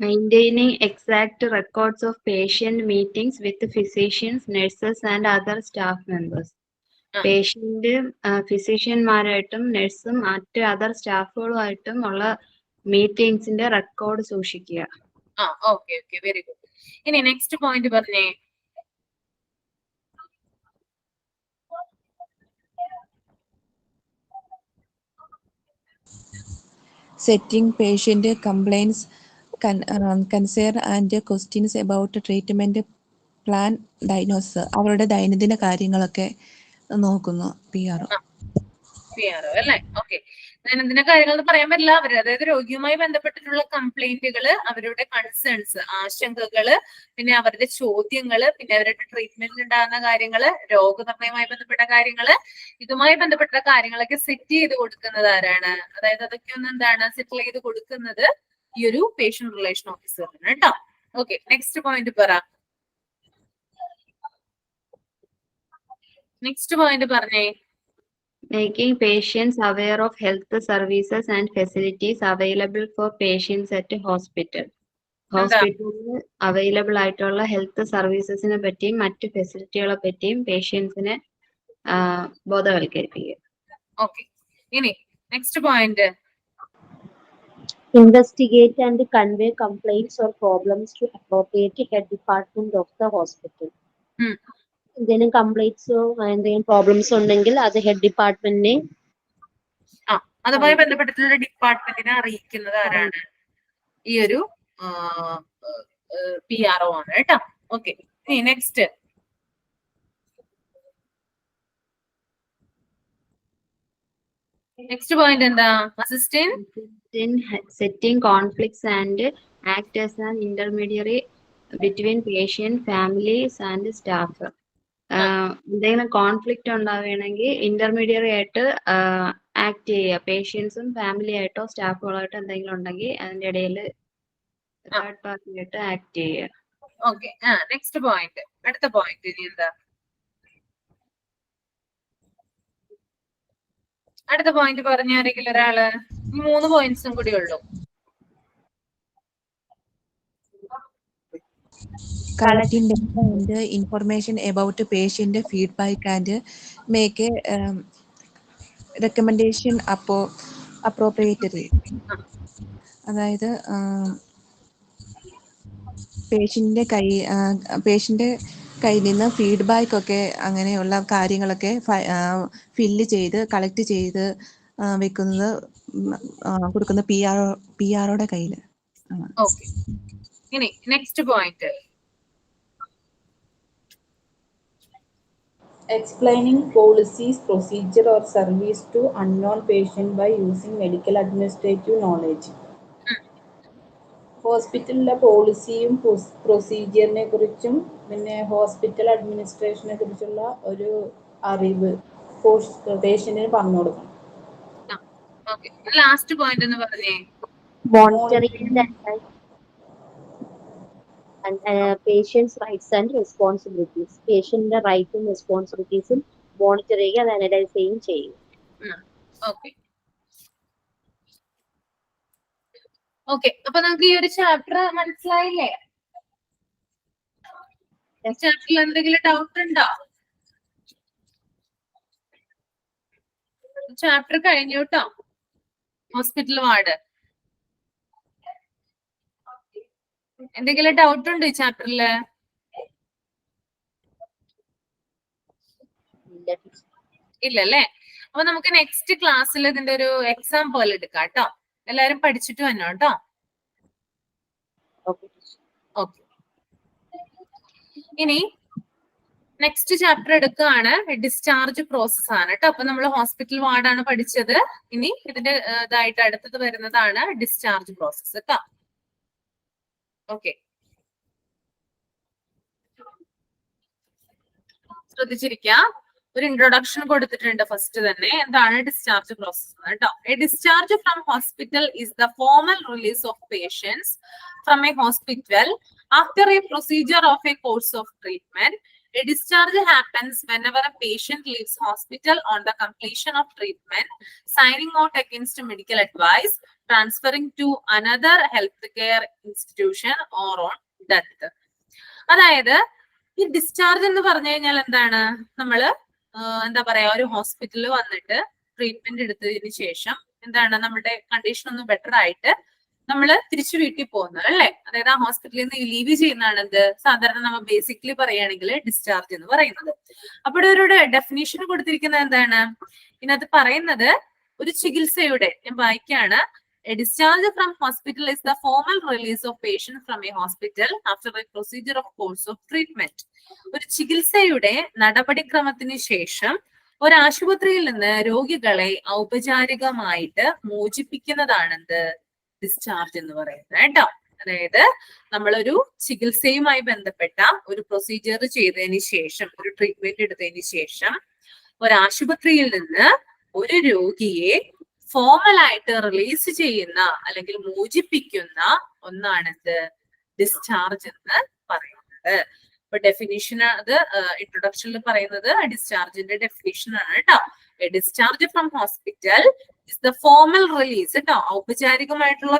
Maintaining exact records of patient meetings with physicians, nurses and other staff members. Patient ഫിസിഷ്യന്മാരായിട്ടും നഴ്സും മറ്റ് അതർ സ്റ്റാഫുകളുമായിട്ടും ഉള്ള മീറ്റിംഗ്സിന്റെ റെക്കോർഡ് സൂക്ഷിക്കുക. ഓക്കെ. Very good. ഇനി നെക്സ്റ്റ് പോയിന്റ് പറഞ്ഞേ. Setting patient complaints, concern and questions about treatment plan, diagnosis. അവരുടെ ദൈനംദിന കാര്യങ്ങളൊക്കെ നോക്കുന്നു PR അല്ലേ? ഓക്കെ. ദൈനംദിന കാര്യങ്ങൾ എന്ന് പറയാൻ പറ്റില്ല. അവര് അതായത് രോഗിയുമായി ബന്ധപ്പെട്ടിട്ടുള്ള കംപ്ലൈന്റുകള്, അവരുടെ കൺസേൺസ്, ആശങ്കകള്, പിന്നെ അവരുടെ ചോദ്യങ്ങള്, പിന്നെ അവരുടെ ട്രീറ്റ്മെന്റിൽ ഉണ്ടാകുന്ന കാര്യങ്ങള്, രോഗനിർണയവുമായി ബന്ധപ്പെട്ട കാര്യങ്ങള്, ഇതുമായി ബന്ധപ്പെട്ട കാര്യങ്ങളൊക്കെ സെറ്റ് ചെയ്ത് കൊടുക്കുന്നത് ആരാണ്? അതായത് അതൊക്കെ ഒന്ന് എന്താണ് സെറ്റിൽ ചെയ്ത് കൊടുക്കുന്നത് ഈ ഒരു പേഷ്യന്റ് റിലേഷൻ ഓഫീസറിന് കേട്ടോ. ഓക്കെ. നെക്സ്റ്റ് പോയിന്റ് പറ. നെക്സ്റ്റ് പോയിന്റ് പറഞ്ഞേ. Making patients aware of health services and facilities available for patients at hospital. ഹോസ്പിറ്റലിൽ അവൈലബിൾ ആയിട്ടുള്ള ഹെൽത്ത് സർവീസസിനെ പറ്റിയും മറ്റ് ഫെസിലിറ്റികളെ പറ്റിയും പേഷ്യൻസിനെ ബോധവൽക്കരിക്കുക. ഓക്കെ. ഇനി next point. Investigate and convey complaints or problems to appropriate head department of the hospital. എന്തെങ്കിലും കംപ്ലൈന്റ്സോ എന്തെങ്കിലും problems ഉണ്ടെങ്കിൽ അത് ഹെഡ് ഡിപ്പാർട്ട്മെന്റിനെ അതുമായി ബന്ധപ്പെട്ടിട്ടുള്ള ഡിപ്പാർട്ട്മെന്റിനെ അറിയിക്കുന്നത് ആരാണ്? ഈ ഒരു PRO ആണ് കേട്ടോ. ഓക്കെ. നെക്സ്റ്റ്. നെക്സ്റ്റ് പോയിന്റ് എന്താ? Assist in setting conflicts and act as an intermediary between patient, families and staff. എന്തെങ്കിലും കോൺഫ്ലിക്റ്റ് ഉണ്ടാവുകയാണെങ്കിൽ ഇന്റർമീഡിയറി ആയിട്ട് ആക്ട് ചെയ്യുക. പേഷ്യൻസും ഫാമിലി ആയിട്ടോ സ്റ്റാഫുകളായിട്ടോ എന്തെങ്കിലും ഉണ്ടെങ്കിൽ അതിന്റെ ഇടയിൽ തേർഡ് പാർട്ടി ആയിട്ട് ആക്ട് ചെയ്യുക. ഓക്കെ. നെക്സ്റ്റ് പോയിന്റ്, അടുത്ത പോയിന്റ് ഇനി എന്താ? അടുത്ത പോയിന്റ് പറഞ്ഞ ആരെങ്കിലും ഒരാള്? ഈ 3 പോയിന്റ്സും കൂടി ഉള്ളൂ. Collecting data and information about patient feedback and make a recommendation appropriately. അതായത് പേഷ്യന്റിന്റെ കയ്യിൽ നിന്ന് ഫീഡ്ബാക്ക് ഒക്കെ അങ്ങനെയുള്ള കാര്യങ്ങളൊക്കെ ഫില്ല് ചെയ്ത് കളക്ട് ചെയ്ത് വെക്കുന്നത് കൊടുക്കുന്ന PR-യുടെ കയ്യിൽ. ഓക്കെ. ഇനി next point. Explaining policies, procedure or service to unknown patient by using medical administrative knowledge. ഹോസ്പിറ്റലിലെ പോളിസിയും പ്രൊസീജിയറിനെ കുറിച്ചും പിന്നെ ഹോസ്പിറ്റൽ അഡ്മിനിസ്ട്രേഷനെ കുറിച്ചുള്ള ഒരു അറിവ് പേഷ്യന്റിന് പറഞ്ഞു കൊടുക്കണം. ലാസ്റ്റ് പോയിന്റ് എന്ന് പറഞ്ഞേ. Monitoring and patient's rights and responsibilities. പേഷ്യന്റിന്റെ റൈറ്റും റെസ്പോൺസിബിലിറ്റീസും മോണിറ്റർ ചെയ്യുക, അത് അനലൈസ് ചെയ്യുക. ഓക്കെ. അപ്പൊ നമുക്ക് ഈ ഒരു ചാപ്റ്റർ മനസ്സിലായില്ലേ? ചാപ്റ്ററിൽ എന്തെങ്കിലും ഡൗട്ട് ഉണ്ടോ? ചാപ്റ്റർ കഴിഞ്ഞു കേട്ടോ. Hospital ward. എന്തെങ്കിലും ഡൗട്ട് ഉണ്ടോ ഈ ചാപ്റ്ററില്? ഇല്ലല്ലേ? അപ്പൊ നമുക്ക് നെക്സ്റ്റ് ക്ലാസ്സിൽ ഇതിന്റെ ഒരു എക്സാം പോലെ എടുക്കാം കേട്ടോ. എല്ലാരും പഠിച്ചിട്ട് വന്നോ കേട്ടോ. ഓക്കെ. ഇനി നെക്സ്റ്റ് ചാപ്റ്റർ എടുക്കുകയാണ്, ഡിസ്ചാർജ് പ്രോസസ് ആണ് കേട്ടോ. അപ്പൊ നമ്മൾ ഹോസ്പിറ്റൽ വാർഡാണ് പഠിച്ചത്. ഇനി ഇതിന്റെ ഇതായിട്ട് അടുത്തത് വരുന്നതാണ് ഡിസ്ചാർജ് പ്രോസസ് കേട്ടോ. ഓക്കെ, ശ്രദ്ധിച്ചിരിക്കാം. ഒരു ഇൻട്രൊഡക്ഷൻ കൊടുത്തിട്ടുണ്ട് ഫസ്റ്റ് തന്നെ. എന്താണ് ഡിസ്ചാർജ് പ്രോസസ് കേട്ടോ? A discharge from hospital is the formal release of patients from a hospital after a procedure of a course of treatment. A discharge happens whenever a patient leaves hospital on the completion of treatment, signing out against medical advice, transferring to another healthcare institution or on death. അതായത് ഈ discharge എന്ന് പറഞ്ഞു കഴിഞ്ഞാൽ എന്താണ്? നമ്മള് എന്താ പറയാ, ഒരു ഹോസ്പിറ്റലിൽ വന്നിട്ട് ട്രീറ്റ്മെന്റ് എടുത്തതിന് ശേഷം എന്താണ്, നമ്മുടെ കണ്ടീഷൻ ഒന്ന് ബെറ്റർ ആയിട്ട് നമ്മള് തിരിച്ചു വീട്ടിൽ പോകുന്നത് അല്ലെ? അതായത് ആ ഹോസ്പിറ്റലിൽ നിന്ന് ലീവ് ചെയ്യുന്നതാണ് എന്ത് സാധാരണ നമ്മൾ ബേസിക്കലി പറയുകയാണെങ്കിൽ ഡിസ്ചാർജ് എന്ന് പറയുന്നത്. അപ്പോൾ ഒരു ഡെഫിനേഷൻ കൊടുത്തിരിക്കുന്നത് എന്താണ്? ഇതിനകത്ത് പറയുന്നത് ഒരു ചികിത്സയുടെ, ഞാൻ വായിക്കാണ്, A discharge from hospital is the formal release of patient from a hospital after a procedure of course of treatment. ഒരു ചികിത്സയുടെ നടപടിക്രമത്തിന് ശേഷം ഒരു ആശുപത്രിയിൽ നിന്ന് രോഗികളെ ഔപചാരികമായിട്ട് മോചിപ്പിക്കുന്നതാണെന്ത് ഡിസ്ചാർജ് എന്ന് പറയുന്നത് കേട്ടോ. അതായത് നമ്മളൊരു ചികിത്സയുമായി ബന്ധപ്പെട്ട ഒരു പ്രൊസീജിയർ ചെയ്തതിന് ശേഷം, ഒരു ട്രീറ്റ്മെന്റ് എടുത്തതിന് ശേഷം ഒരു ആശുപത്രിയിൽ നിന്ന് ഒരു രോഗിയെ ഫോർമലായിട്ട് റിലീസ് ചെയ്യുന്ന അല്ലെങ്കിൽ മോചിപ്പിക്കുന്ന ഒന്നാണിത് ഡിസ്ചാർജ് എന്ന് പറയുന്നത്. അപ്പൊ ഡെഫിനിഷൻ അത് ഇൻട്രൊഡക്ഷനിൽ പറയുന്നത് ഡിസ്ചാർജിന്റെ ഡെഫിനിഷൻ ആണ് കേട്ടോ. Discharge from hospital is the formal release കേട്ടോ. ഔപചാരികമായിട്ടുള്ള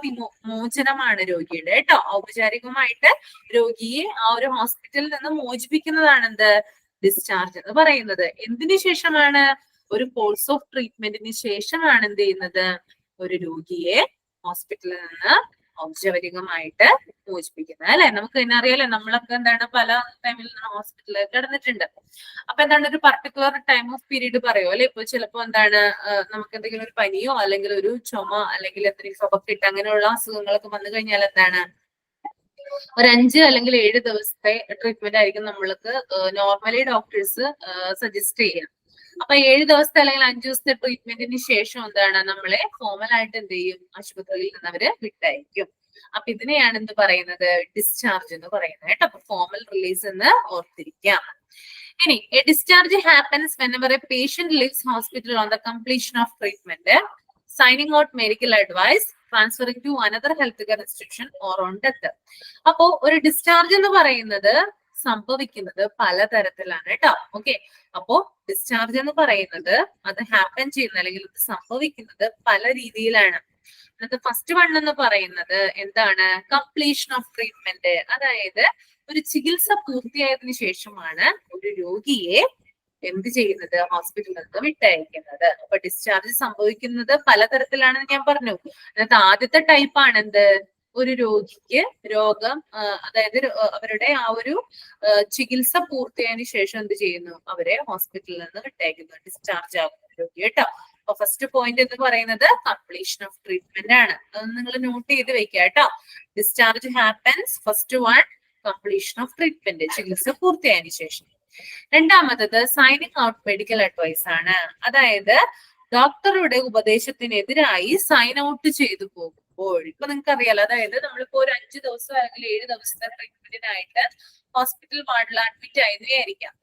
മോചനമാണ് രോഗിയുടെ കേട്ടോ. ഔപചാരികമായിട്ട് രോഗിയെ ആ ഒരു ഹോസ്പിറ്റലിൽ നിന്ന് മോചിപ്പിക്കുന്നതാണ് എന്ത് ഡിസ്ചാർജ് എന്ന് പറയുന്നത്. എന്തിനു ശേഷമാണ്? ഒരു കോഴ്സ് ഓഫ് ട്രീറ്റ്മെന്റിന് ശേഷമാണ് എന്ത് ചെയ്യുന്നത്, ഒരു രോഗിയെ ഹോസ്പിറ്റലിൽ നിന്ന് ഔപചാരികമായിട്ട് മോചിപ്പിക്കുന്നത് അല്ലെ. നമുക്ക് തന്നെ അറിയാലോ, നമ്മളൊക്കെ എന്താണ് പല ടൈമിൽ ഹോസ്പിറ്റലിൽ കിടന്നിട്ടുണ്ട്. അപ്പൊ എന്താണ് ഒരു പർട്ടിക്കുലർ ടൈം ഓഫ് പീരീഡ് പറയുമോ അല്ലെ. ഇപ്പൊ ചിലപ്പോ എന്താണ് നമുക്ക് എന്തെങ്കിലും ഒരു പനിയോ അല്ലെങ്കിൽ ഒരു ചുമ അല്ലെങ്കിൽ എന്തെങ്കിലും കഫക്കെട്ട് അങ്ങനെയുള്ള അസുഖങ്ങളൊക്കെ വന്നു കഴിഞ്ഞാൽ എന്താണ് ഒരു 5 അല്ലെങ്കിൽ 7 ദിവസത്തെ ട്രീറ്റ്മെന്റ് ആയിരിക്കും നമ്മൾക്ക് നോർമലി ഡോക്ടേഴ്സ് സജസ്റ്റ് ചെയ്യുക. അപ്പൊ 7 ദിവസത്തെ അല്ലെങ്കിൽ 5 ദിവസത്തെ ട്രീറ്റ്മെന്റിന് ശേഷം എന്താണ് നമ്മളെ ഫോമൽ ആയിട്ട് എന്ത് ചെയ്യും, ആശുപത്രിയിൽ നിന്ന് അവര് വിട്ടയക്കും. അപ്പൊ ഇതിനെയാണ് എന്ത് പറയുന്നത്, ഡിസ്ചാർജ് എന്ന് പറയുന്നത് കേട്ടോ. അപ്പൊ ഫോമൽ റിലീസ് എന്ന് ഓർത്തിരിക്കാം. ഇനി A discharge happens whenever a patient leaves hospital on the completion of treatment, signing out medical advice, transferring to another healthcare institution or on death. അപ്പോ ഒരു ഡിസ്ചാർജ് എന്ന് പറയുന്നത് സംഭവിക്കുന്നത് പലതരത്തിലാണ് കേട്ടോ. ഓക്കെ, അപ്പോ ഡിസ്ചാർജ് എന്ന് പറയുന്നത് അത് ഹാപ്പൻ ചെയ്യുന്ന അല്ലെങ്കിൽ ഇത് സംഭവിക്കുന്നത് പല രീതിയിലാണ്. എന്നിട്ട് ഫസ്റ്റ് വൺ എന്ന് പറയുന്നത് എന്താണ്, കംപ്ലീഷൻ ഓഫ് ട്രീറ്റ്മെന്റ്. അതായത് ഒരു ചികിത്സ പൂർത്തിയായതിനു ശേഷമാണ് ഒരു രോഗിയെ എന്ത് ചെയ്യുന്നത്, ഹോസ്പിറ്റലിൽ നിന്ന് വിട്ടയക്കുന്നത്. അപ്പൊ ഡിസ്ചാർജ് സംഭവിക്കുന്നത് പലതരത്തിലാണെന്ന് ഞാൻ പറഞ്ഞു. അതിനകത്ത് ആദ്യത്തെ ടൈപ്പാണ് എന്ത്, ഒരു രോഗിക്ക് രോഗം അതായത് അവരുടെ ആ ഒരു ചികിത്സ പൂർത്തിയായതിനു ശേഷം എന്ത് ചെയ്യുന്നു, അവരെ ഹോസ്പിറ്റലിൽ നിന്ന് വിട്ടയക്കുന്നു, ഡിസ്ചാർജ് ആകുന്നു രോഗി കേട്ടോ. അപ്പൊ ഫസ്റ്റ് പോയിന്റ് എന്ന് പറയുന്നത് കംപ്ലീഷൻ ഓഫ് ട്രീറ്റ്മെന്റ് ആണ്. അത് നിങ്ങൾ നോട്ട് ചെയ്ത് വെക്കുക കേട്ടോ. Discharge happens, first one completion of treatment, ചികിത്സ പൂർത്തിയായതിനു ശേഷം. രണ്ടാമത്തത് സൈനിങ് ഔട്ട് മെഡിക്കൽ അഡ്വൈസ് ആണ്. അതായത് ഡോക്ടറുടെ ഉപദേശത്തിനെതിരായി സൈൻ ഔട്ട് ചെയ്തു പോകുമ്പോൾ, ഇപ്പൊ നിങ്ങൾക്ക് അറിയാലോ, അതായത് നമ്മളിപ്പോ ഒരു 5 ദിവസം അല്ലെങ്കിൽ 7 ദിവസത്തെ ട്രീറ്റ്മെന്റിനായിട്ട് ഹോസ്പിറ്റൽ വാർഡിൽ അഡ്മിറ്റ് ആയിരിക്കാം.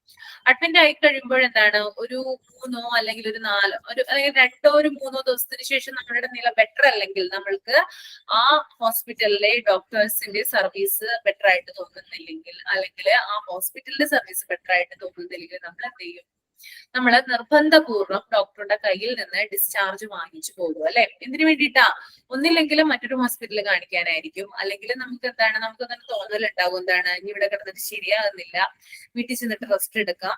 അഡ്മിറ്റ് ആയി കഴിയുമ്പോൾ എന്താണ്, ഒരു 3 അല്ലെങ്കിൽ ഒരു 4 അല്ലെങ്കിൽ 2 ഒരു 3 ദിവസത്തിന് ശേഷം നമ്മളുടെ നില ബെറ്റർ അല്ലെങ്കിൽ നമ്മൾക്ക് ആ ഹോസ്പിറ്റലിലെ ഡോക്ടേഴ്സിന്റെ സർവീസ് ബെറ്റർ ആയിട്ട് തോന്നുന്നില്ലെങ്കിൽ, അല്ലെങ്കിൽ ആ ഹോസ്പിറ്റലിന്റെ സർവീസ് ബെറ്റർ ആയിട്ട് തോന്നുന്നില്ലെങ്കിൽ നമ്മൾ എന്ത് ചെയ്യും, നമ്മള് നിർബന്ധപൂർവ്വം ഡോക്ടറുടെ കയ്യിൽ നിന്ന് ഡിസ്ചാർജ് വാങ്ങിച്ചു പോകും അല്ലെ. എന്തിനു വേണ്ടിയിട്ടാ, ഒന്നില്ലെങ്കിലും മറ്റൊരു ഹോസ്പിറ്റലിൽ കാണിക്കാനായിരിക്കും, അല്ലെങ്കിൽ നമുക്ക് എന്താണ്, നമുക്ക് തന്നെ തോന്നലുണ്ടാവും എന്താണ്, ഇനി ഇവിടെ കിടന്നിട്ട് ശരിയാകുന്നില്ല, വീട്ടിൽ ചെന്നിട്ട് റെസ്റ്റ് എടുക്കാം,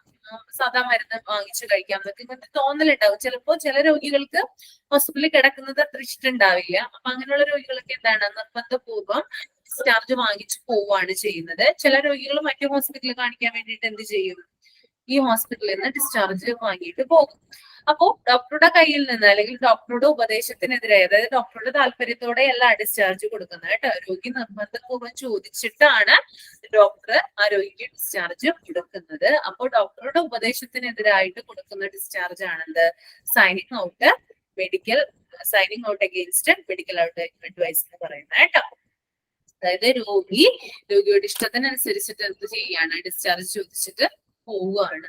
സാധാ മരുന്ന് വാങ്ങിച്ചു കഴിക്കാം എന്നൊക്കെ ഇങ്ങനത്തെ തോന്നലുണ്ടാവും. ചിലപ്പോ ചില രോഗികൾക്ക് ഹോസ്പിറ്റലിൽ കിടക്കുന്നത് അത്ര ഇഷ്ടമുണ്ടാവില്ല. അപ്പൊ അങ്ങനെയുള്ള രോഗികൾക്ക് എന്താണ്, നിർബന്ധപൂർവ്വം ഡിസ്ചാർജ് വാങ്ങിച്ചു പോവുകയാണ് ചെയ്യുന്നത്. ചില രോഗികൾ മറ്റു ഹോസ്പിറ്റലിൽ കാണിക്കാൻ വേണ്ടിയിട്ട് എന്ത് ചെയ്യും, ഈ ഹോസ്പിറ്റലിൽ നിന്ന് ഡിസ്ചാർജ് വാങ്ങിയിട്ട് പോകും. അപ്പോ ഡോക്ടറുടെ കയ്യിൽ നിന്ന് അല്ലെങ്കിൽ ഡോക്ടറുടെ ഉപദേശത്തിനെതിരെ, അതായത് ഡോക്ടറുടെ താല്പര്യത്തോടെ അല്ല ഡിസ്ചാർജ് കൊടുക്കുന്നത് കേട്ടോ. രോഗി നിർബന്ധപൂർവ്വം ചോദിച്ചിട്ടാണ് ഡോക്ടർ ആ രോഗിക്ക് ഡിസ്ചാർജ് കൊടുക്കുന്നത്. അപ്പോൾ ഡോക്ടറുടെ ഉപദേശത്തിനെതിരായിട്ട് കൊടുക്കുന്ന ഡിസ്ചാർജ് ആണെന്ത്, signing out medical, signing out against medical out advice എന്ന് പറയുന്നത് കേട്ടോ. അതായത് രോഗിയുടെ ഇഷ്ടത്തിനനുസരിച്ചിട്ട് എന്ത് ചെയ്യാണ്, ഡിസ്ചാർജ് ചോദിച്ചിട്ട് പോവുകയാണ്.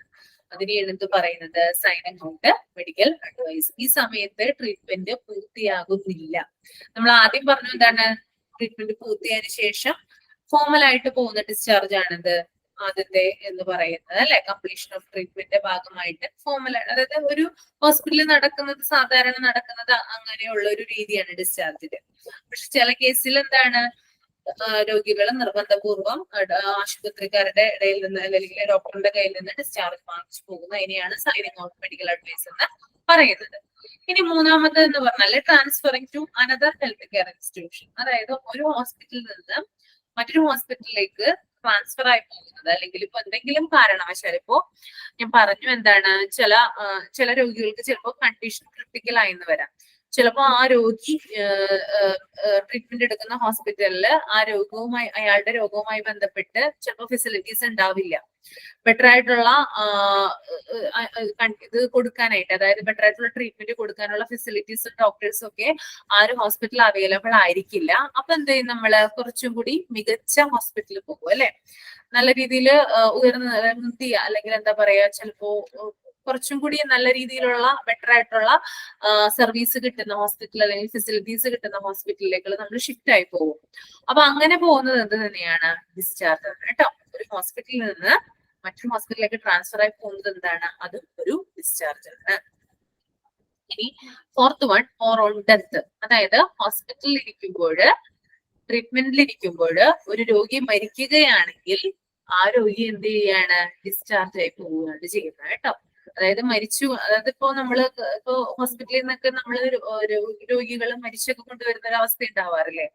അതിനെയാണ് എന്ത് പറയുന്നത്, സൈനിങ് ഔട്ട് മെഡിക്കൽ അഡ്വൈസ്. ഈ സമയത്ത് ട്രീറ്റ്മെന്റ് പൂർത്തിയാകുന്നില്ല. നമ്മൾ ആദ്യം പറഞ്ഞു എന്താണ്, ട്രീറ്റ്മെന്റ് പൂർത്തിയായതിനു ശേഷം ഫോമൽ ആയിട്ട് പോകുന്ന ഡിസ്ചാർജ് ആണിത് ആദ്യത്തെ എന്ന് പറയുന്നത് അല്ലെ. കംപ്ലീഷൻ ഓഫ് ട്രീറ്റ്മെന്റിന്റെ ഭാഗമായിട്ട് ഫോമൽ, അതായത് ഒരു ഹോസ്പിറ്റലിൽ നടക്കുന്നത്, സാധാരണ നടക്കുന്നത് അങ്ങനെയുള്ള ഒരു രീതിയാണ് ഡിസ്ചാർജിന്റെ. പക്ഷെ ചില കേസിൽ എന്താണ്, രോഗികൾ നിർബന്ധപൂർവ്വം ആശുപത്രിക്കാരുടെ ഇടയിൽ നിന്ന് അല്ലെങ്കിൽ ഡോക്ടറിന്റെ കയ്യിൽ നിന്ന് ഡിസ്ചാർജ് വാങ്ങിച്ചു പോകുന്നു. അതിനെയാണ് സൈനിങ് ഔട്ട് മെഡിക്കൽ അഡ്വൈസ് എന്ന് പറയുന്നത്. ഇനി മൂന്നാമത് എന്ന് പറഞ്ഞാൽ transferring to another health care institution. അതായത് ഒരു ഹോസ്പിറ്റലിൽ നിന്ന് മറ്റൊരു ഹോസ്പിറ്റലിലേക്ക് ട്രാൻസ്ഫർ ആയി പോകുന്നത്, അല്ലെങ്കിൽ ഇപ്പൊ എന്തെങ്കിലും കാരണവശാൽ, ഇപ്പോ ഞാൻ പറഞ്ഞു എന്താണ്, ചില രോഗികൾക്ക് ചിലപ്പോൾ കണ്ടീഷൻ ക്രിട്ടിക്കൽ ആയെന്ന് വരാം. ചിലപ്പോ ആ രോഗി ട്രീറ്റ്മെന്റ് എടുക്കുന്ന ഹോസ്പിറ്റലില് അയാളുടെ രോഗവുമായി ബന്ധപ്പെട്ട് ചിലപ്പോൾ ഫെസിലിറ്റീസ് ഉണ്ടാവില്ല. ബെറ്റർ ആയിട്ടുള്ള ഇത് കൊടുക്കാനായിട്ട്, അതായത് ബെറ്റർ ആയിട്ടുള്ള ട്രീറ്റ്മെന്റ് കൊടുക്കാനുള്ള ഫെസിലിറ്റീസും ഡോക്ടേഴ്സും ഒക്കെ ആ ഒരു ഹോസ്പിറ്റൽ അവൈലബിൾ ആയിരിക്കില്ല. അപ്പൊ എന്ത് ചെയ്യും, നമ്മള് കുറച്ചും കൂടി മികച്ച ഹോസ്പിറ്റലിൽ പോകും അല്ലെ. നല്ല രീതിയിൽ മുന്തിയ അല്ലെങ്കിൽ എന്താ പറയാ, ചിലപ്പോ കുറച്ചും കൂടി നല്ല രീതിയിലുള്ള ബെറ്റർ ആയിട്ടുള്ള സർവീസ് കിട്ടുന്ന ഹോസ്പിറ്റൽ അല്ലെങ്കിൽ ഫെസിലിറ്റീസ് കിട്ടുന്ന ഹോസ്പിറ്റലിലേക്ക് നമ്മൾ ഷിഫ്റ്റ് ആയി പോകും. അപ്പൊ അങ്ങനെ പോകുന്നത് എന്ത് തന്നെയാണ്, ഡിസ്ചാർജ് ആണ് കേട്ടോ. ഒരു ഹോസ്പിറ്റലിൽ നിന്ന് മറ്റൊരു ഹോസ്പിറ്റലിലേക്ക് ട്രാൻസ്ഫർ ആയി പോകുന്നത് എന്താണ്, അത് ഒരു ഡിസ്ചാർജ് ആണ്. ഇനി fourth one, or on death. അതായത് ഹോസ്പിറ്റലിൽ ഇരിക്കുമ്പോൾ, ട്രീറ്റ്മെന്റിൽ ഇരിക്കുമ്പോൾ ഒരു രോഗി മരിക്കുകയാണെങ്കിൽ ആ രോഗി എന്ത് ചെയ്യാണ്, ഡിസ്ചാർജ് ആയി പോവുകയാണ് ചെയ്യുന്നത് കേട്ടോ. അതായത് മരിച്ചു, അതായത് ഇപ്പോ നമ്മള് ഇപ്പോ ഹോസ്പിറ്റലിൽ നിന്നൊക്കെ നമ്മള് രോഗികൾ മരിച്ചൊക്കെ കൊണ്ടുവരുന്ന ഒരു അവസ്ഥ ഉണ്ടാവാറില്ലേ.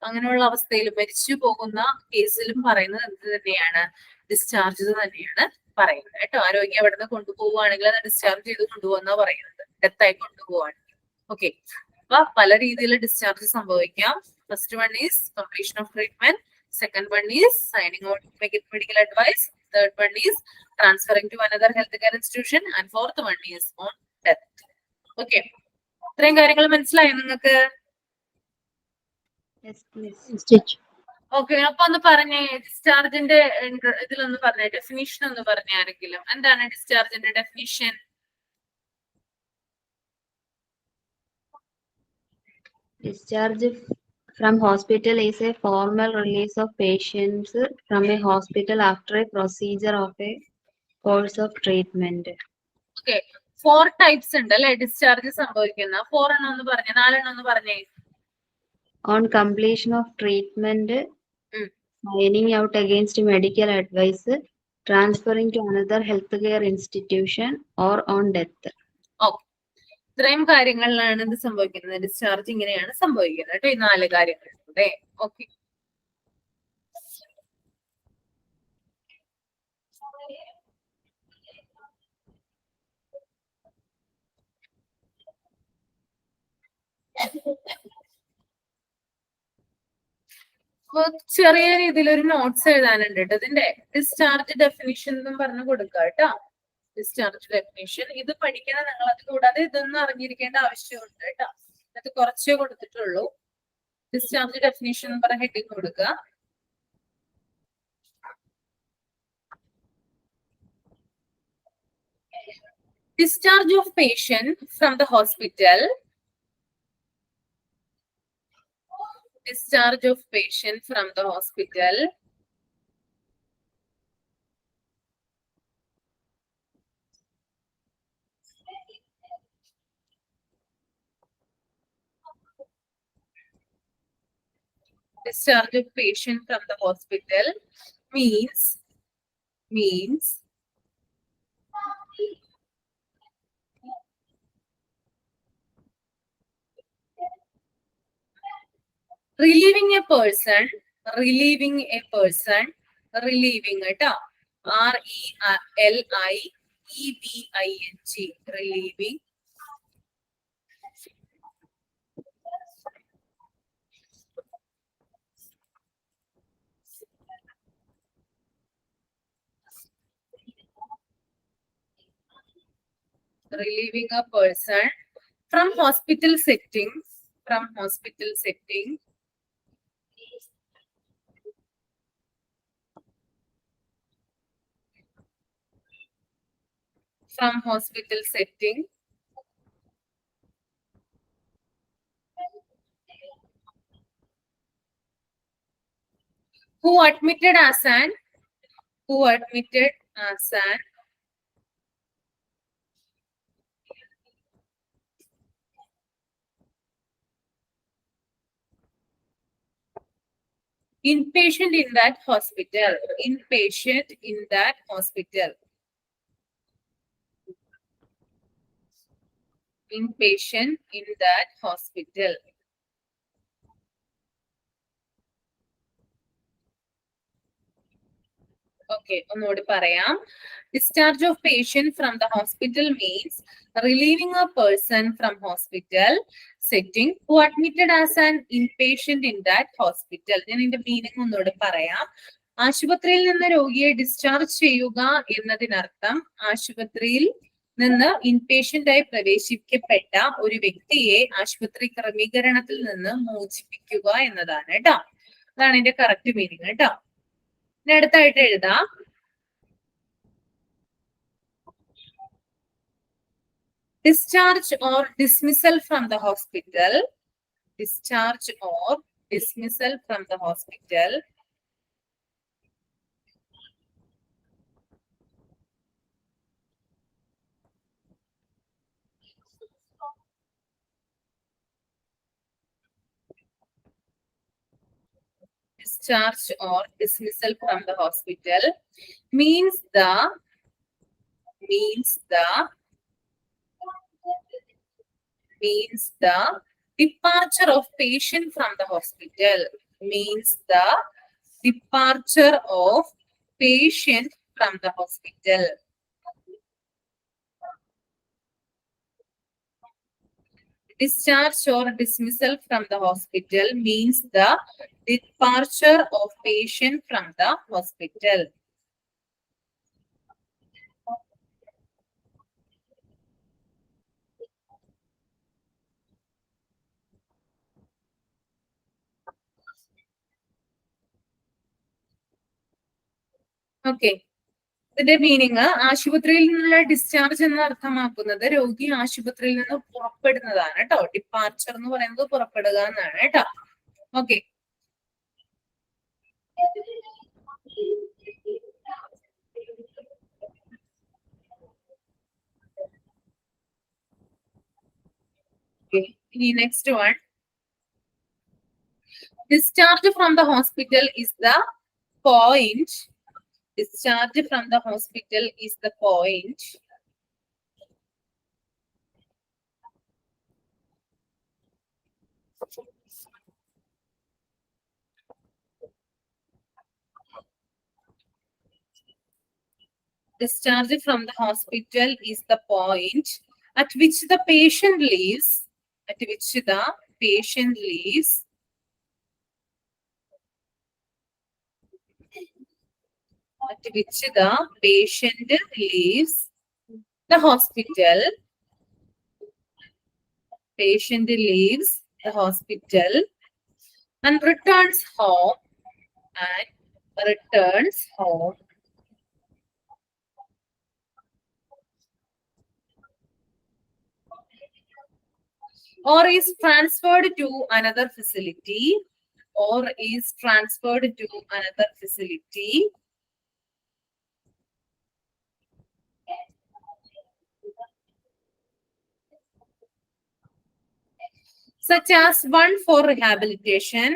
അങ്ങനെയുള്ള അവസ്ഥയിൽ മരിച്ചു പോകുന്ന കേസിലും പറയുന്നത് എന്ത് തന്നെയാണ്, ഡിസ്ചാർജ് തന്നെയാണ് പറയുന്നത് കേട്ടോ. ആ രോഗി അവിടെ നിന്ന് കൊണ്ടുപോവുകയാണെങ്കിൽ അത് ഡിസ്ചാർജ് ചെയ്ത് കൊണ്ടുപോകുന്ന പറയുന്നത്, ഡെത്തായി കൊണ്ടുപോവുകയാണെങ്കിൽ. ഓക്കെ, അപ്പൊ പല രീതിയിൽ ഡിസ്ചാർജ് സംഭവിക്കാം. First one is completion of treatment, second one is signing out medical advice, third one is transferring to another healthcare institution, and fourth one is on death. Okay, ഇത്രയും കാര്യങ്ങൾ മനസ്സിലായോ നിങ്ങൾക്ക്? Yes, please. Stitch. ഓക്കെ, അപ്പൊ ഒന്ന് പറഞ്ഞേ, ഡിസ്ചാർജിന്റെ ഇതിലൊന്ന് പറഞ്ഞേ, definition ഒന്ന് പറഞ്ഞേ ആരെങ്കിലും. എന്താണ് ഡിസ്ചാർജിന്റെ definition? Discharge from hospital is a formal release of patients from a hospital after a procedure of a course of treatment. Okay, 4 types ഉണ്ട് അല്ലെ ഡിസ്ചാർജ് സംഭവിക്കുന്ന. 4 എണ്ണം ഒന്ന് പറഞ്ഞേ, 4 എണ്ണം ഒന്ന് പറഞ്ഞേ. On completion of treatment, Mm. signing out against medical advice, transferring to another healthcare institution, or on death. Okay, ഇത്രയും കാര്യങ്ങളിലാണ് ഇത് സംഭവിക്കുന്നത്. ഡിസ്ചാർജ് ഇങ്ങനെയാണ് സംഭവിക്കുന്നത് കേട്ടോ, ഈ 4 കാര്യങ്ങളിലൂടെ. ഓക്കെ, ചെറിയ രീതിയിൽ ഒരു നോട്ട്സ് എഴുതാനുണ്ട് കേട്ടോ ഇതിന്റെ. ഡിസ്ചാർജ് ഡെഫിനിഷൻ എന്നും പറഞ്ഞു കൊടുക്കുക കേട്ടോ. ഡിസ്ചാർജ് ഡെഫിനിഷൻ ഇത് പഠിക്കണം നിങ്ങൾ. അത് കൂടാതെ ഇതൊന്നും അറിഞ്ഞിരിക്കേണ്ട ആവശ്യമുണ്ട് കേട്ടോ. അത് കുറച്ചേ കൊടുത്തിട്ടുള്ളൂ. ഡിസ്ചാർജ് ഡെഫിനിഷൻ എന്ന് പറഞ്ഞ ഹെഡിങ് കൊടുക്കുക. Discharge of patient from the hospital. Discharge of patient from the hospital discharge of patient from the hospital means relieving a person, relieving കേട്ടോ, RELIEVING, relieving relieving a person from hospital setting, from hospital setting who admitted as an inpatient in that hospital, inpatient in that hospital, inpatient in that hospital. Okay, ഒന്നുകൂടി പറയാം. Discharge of patient from the hospital means relieving a person from hospital setting who admitted as an inpatient in that hospital. ഞാൻ ഇതിന്റെ meaning ഒന്നുകൂടി പറയാം. ആശുപത്രിയിൽ നിന്ന് രോഗിയെ discharge ചെയ്യുക എന്നതിനർത്ഥം ആശുപത്രിയിൽ നിന്ന് ഇൻപേഷ്യന്റ് ആയി പ്രവേശിക്കപ്പെട്ട ഒരു വ്യക്തിയെ ആശുപത്രി ക്രമീകരണത്തിൽ നിന്ന് മോചിപ്പിക്കുക എന്നതാണ് കേട്ടോ. അതാണ് ഇതിന്റെ കറക്റ്റ് മീനിങ് കേട്ടോ. ഇനി അടുത്തായിട്ട് എഴുതാം. Discharge or dismissal from the hospital. Discharge or dismissal from the hospital discharge or dismissal from the hospital means the departure of patient from the hospital, means the departure of patient from the hospital. Discharge or dismissal from the hospital means the departure of patient from the hospital. Okay, ഇതിന്റെ meaning ആശുപത്രിയിൽ നിന്നുള്ള discharge എന്ന് അർത്ഥമാക്കുന്നത് രോഗി ആശുപത്രിയിൽ നിന്ന് പുറപ്പെടുന്നതാണ് കേട്ടോ. Departure എന്ന് പറയുന്നത് പുറപ്പെടുക എന്നാണ് കേട്ടോ. ഓക്കെ, ഇനി next one, discharge from the hospital is the point. Discharge from the hospital is the point discharge from the hospital is the point at which the patient leaves, at which the patient leaves at which the patient leaves the hospital. Patient leaves the hospital and returns home, and returns home. Or is transferred to another facility, or is transferred to another facility. Such as one for rehabilitation,